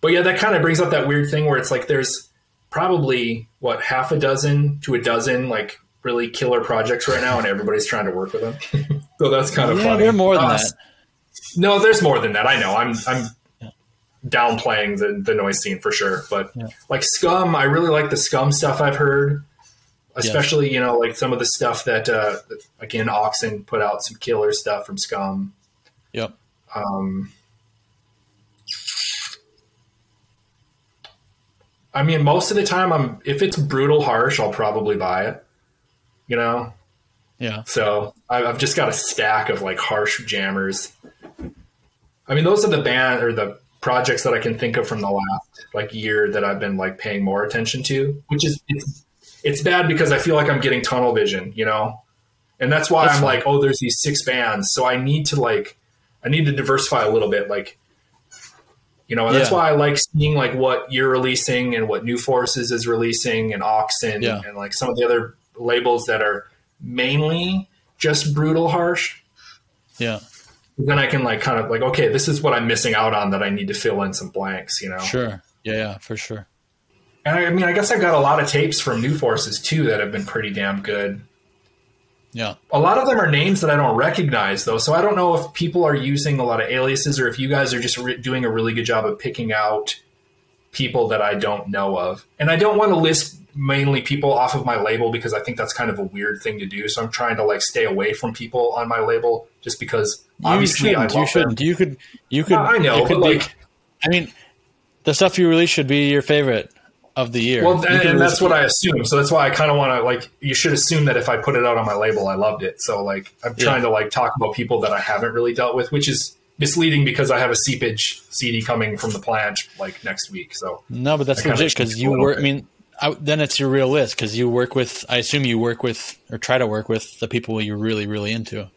But yeah, that kind of brings up that weird thing where it's like there's probably half a dozen to a dozen like really killer projects right now, and everybody's trying to work with them. So that's kind of funny. There are more than that. No, there's more than that. I know. downplaying the noise scene for sure. But like Scum, I really like the Scum stuff I've heard, especially, you know, like some of the stuff that, again, Oxen put out some killer stuff from Scum. Yep. I mean, most of the time if it's brutal harsh, I'll probably buy it, you know? Yeah. So I've just got a stack of like harsh jammers. I mean, those are the projects that I can think of from the last like year that I've been like paying more attention to, which is, it's bad because I feel like I'm getting tunnel vision, you know? And that's why I'm like, oh, there's these 6 bands. So I need to diversify a little bit. Like, you know, and that's why I like seeing like what you're releasing and what New Forces is releasing and Oxen and like some of the other labels that are mainly just brutal harsh. Yeah. Then I can like kind of like, okay, this is what I'm missing out on that I need to fill in some blanks, you know? Sure. Yeah, for sure. And I mean, I guess I've got a lot of tapes from New Forces too that have been pretty damn good. Yeah. A lot of them are names that I don't recognize though. So I don't know if people are using a lot of aliases or if you guys are just doing a really good job of picking out people that I don't know of. And I don't want to list mainly people off of my label because I think that's kind of a weird thing to do. So I'm trying to like stay away from people on my label just because obviously I love you shouldn't. them. You could. I know, but like, I mean, the stuff you release should be your favorite of the year. Well, and that's what I assume. So that's why I kind of want to like, you should assume that if I put it out on my label, I loved it. So like, I'm trying to like talk about people that I haven't really dealt with, which is misleading because I have a Seepage CD coming from the plant like next week. So no, but that's legit because you work. I mean, then it's your real list because you work with. I assume you work with or try to work with the people you're really, really into.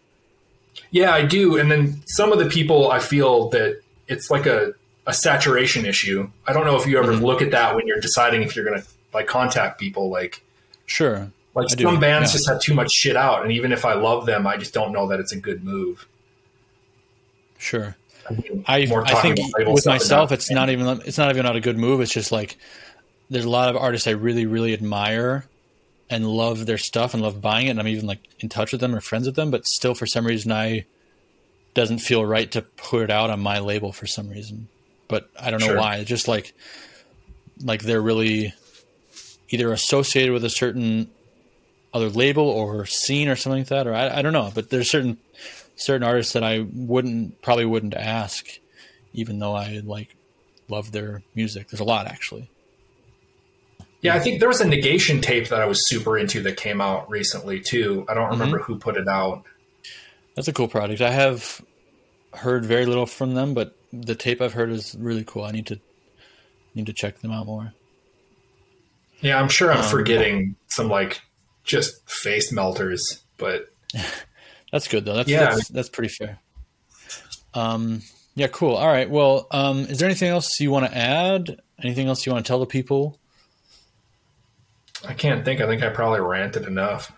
Yeah, I do. And then some of the people I feel that it's like a saturation issue. I don't know if you ever look at that when you're deciding if you're going to like contact people. Like, sure, like some bands just have too much shit out, and even if I love them, I just don't know that it's a good move. Sure, I think with myself, it's not even a good move. It's just like there's a lot of artists I really, really admire and love their stuff and love buying it, and I'm even like in touch with them or friends with them, but still for some reason doesn't feel right to put it out on my label for some reason. But I don't know why. It's just like they're really either associated with a certain other label or scene or something like that, or I don't know. But there's certain artists that I probably wouldn't ask, even though I like love their music. There's a lot actually. Yeah, I think there was a Negation tape that I was super into that came out recently too. I don't remember who put it out. That's a cool project. I have heard very little from them, but the tape I've heard is really cool. I need to check them out more. Yeah, I'm sure I'm forgetting some like just face melters, but that's good though. That's pretty fair. Yeah, cool. All right. Well, is there anything else you want to add? Anything else you want to tell the people? I can't think. I think I probably ranted enough.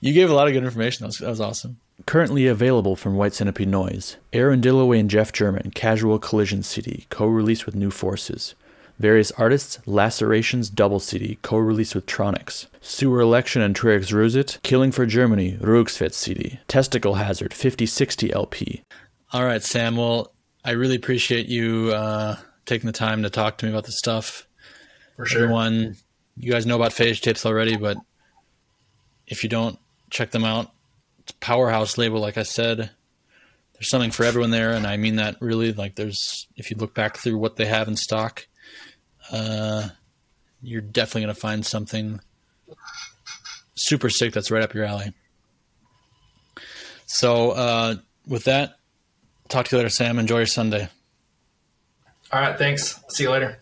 You gave a lot of good information. That was awesome. Currently available from White Centipede Noise, Aaron Dilloway and Jeff German, Casual Collision CD, co-released with New Forces. Various artists, Lacerations double CD, co-released with Tronics. Sewer Election and Trix Rusit, Killing for Germany, Rugsfett CD. Testicle Hazard 5060 LP. All right, Sam. Well, I really appreciate you taking the time to talk to me about this stuff. For sure. Everyone, you guys know about PHAGE Tapes already, but if you don't, check them out. It's a powerhouse label, like I said. There's something for everyone there, and I mean that really. Like, if you look back through what they have in stock, you're definitely going to find something super sick that's right up your alley. So with that, talk to you later, Sam. Enjoy your Sunday. All right, thanks. See you later.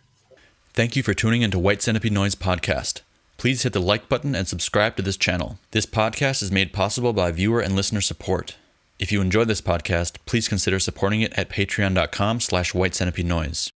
Thank you for tuning into White Centipede Noise Podcast. Please hit the like button and subscribe to this channel. This podcast is made possible by viewer and listener support. If you enjoyed this podcast, please consider supporting it at patreon.com/whitecentipedeNoise.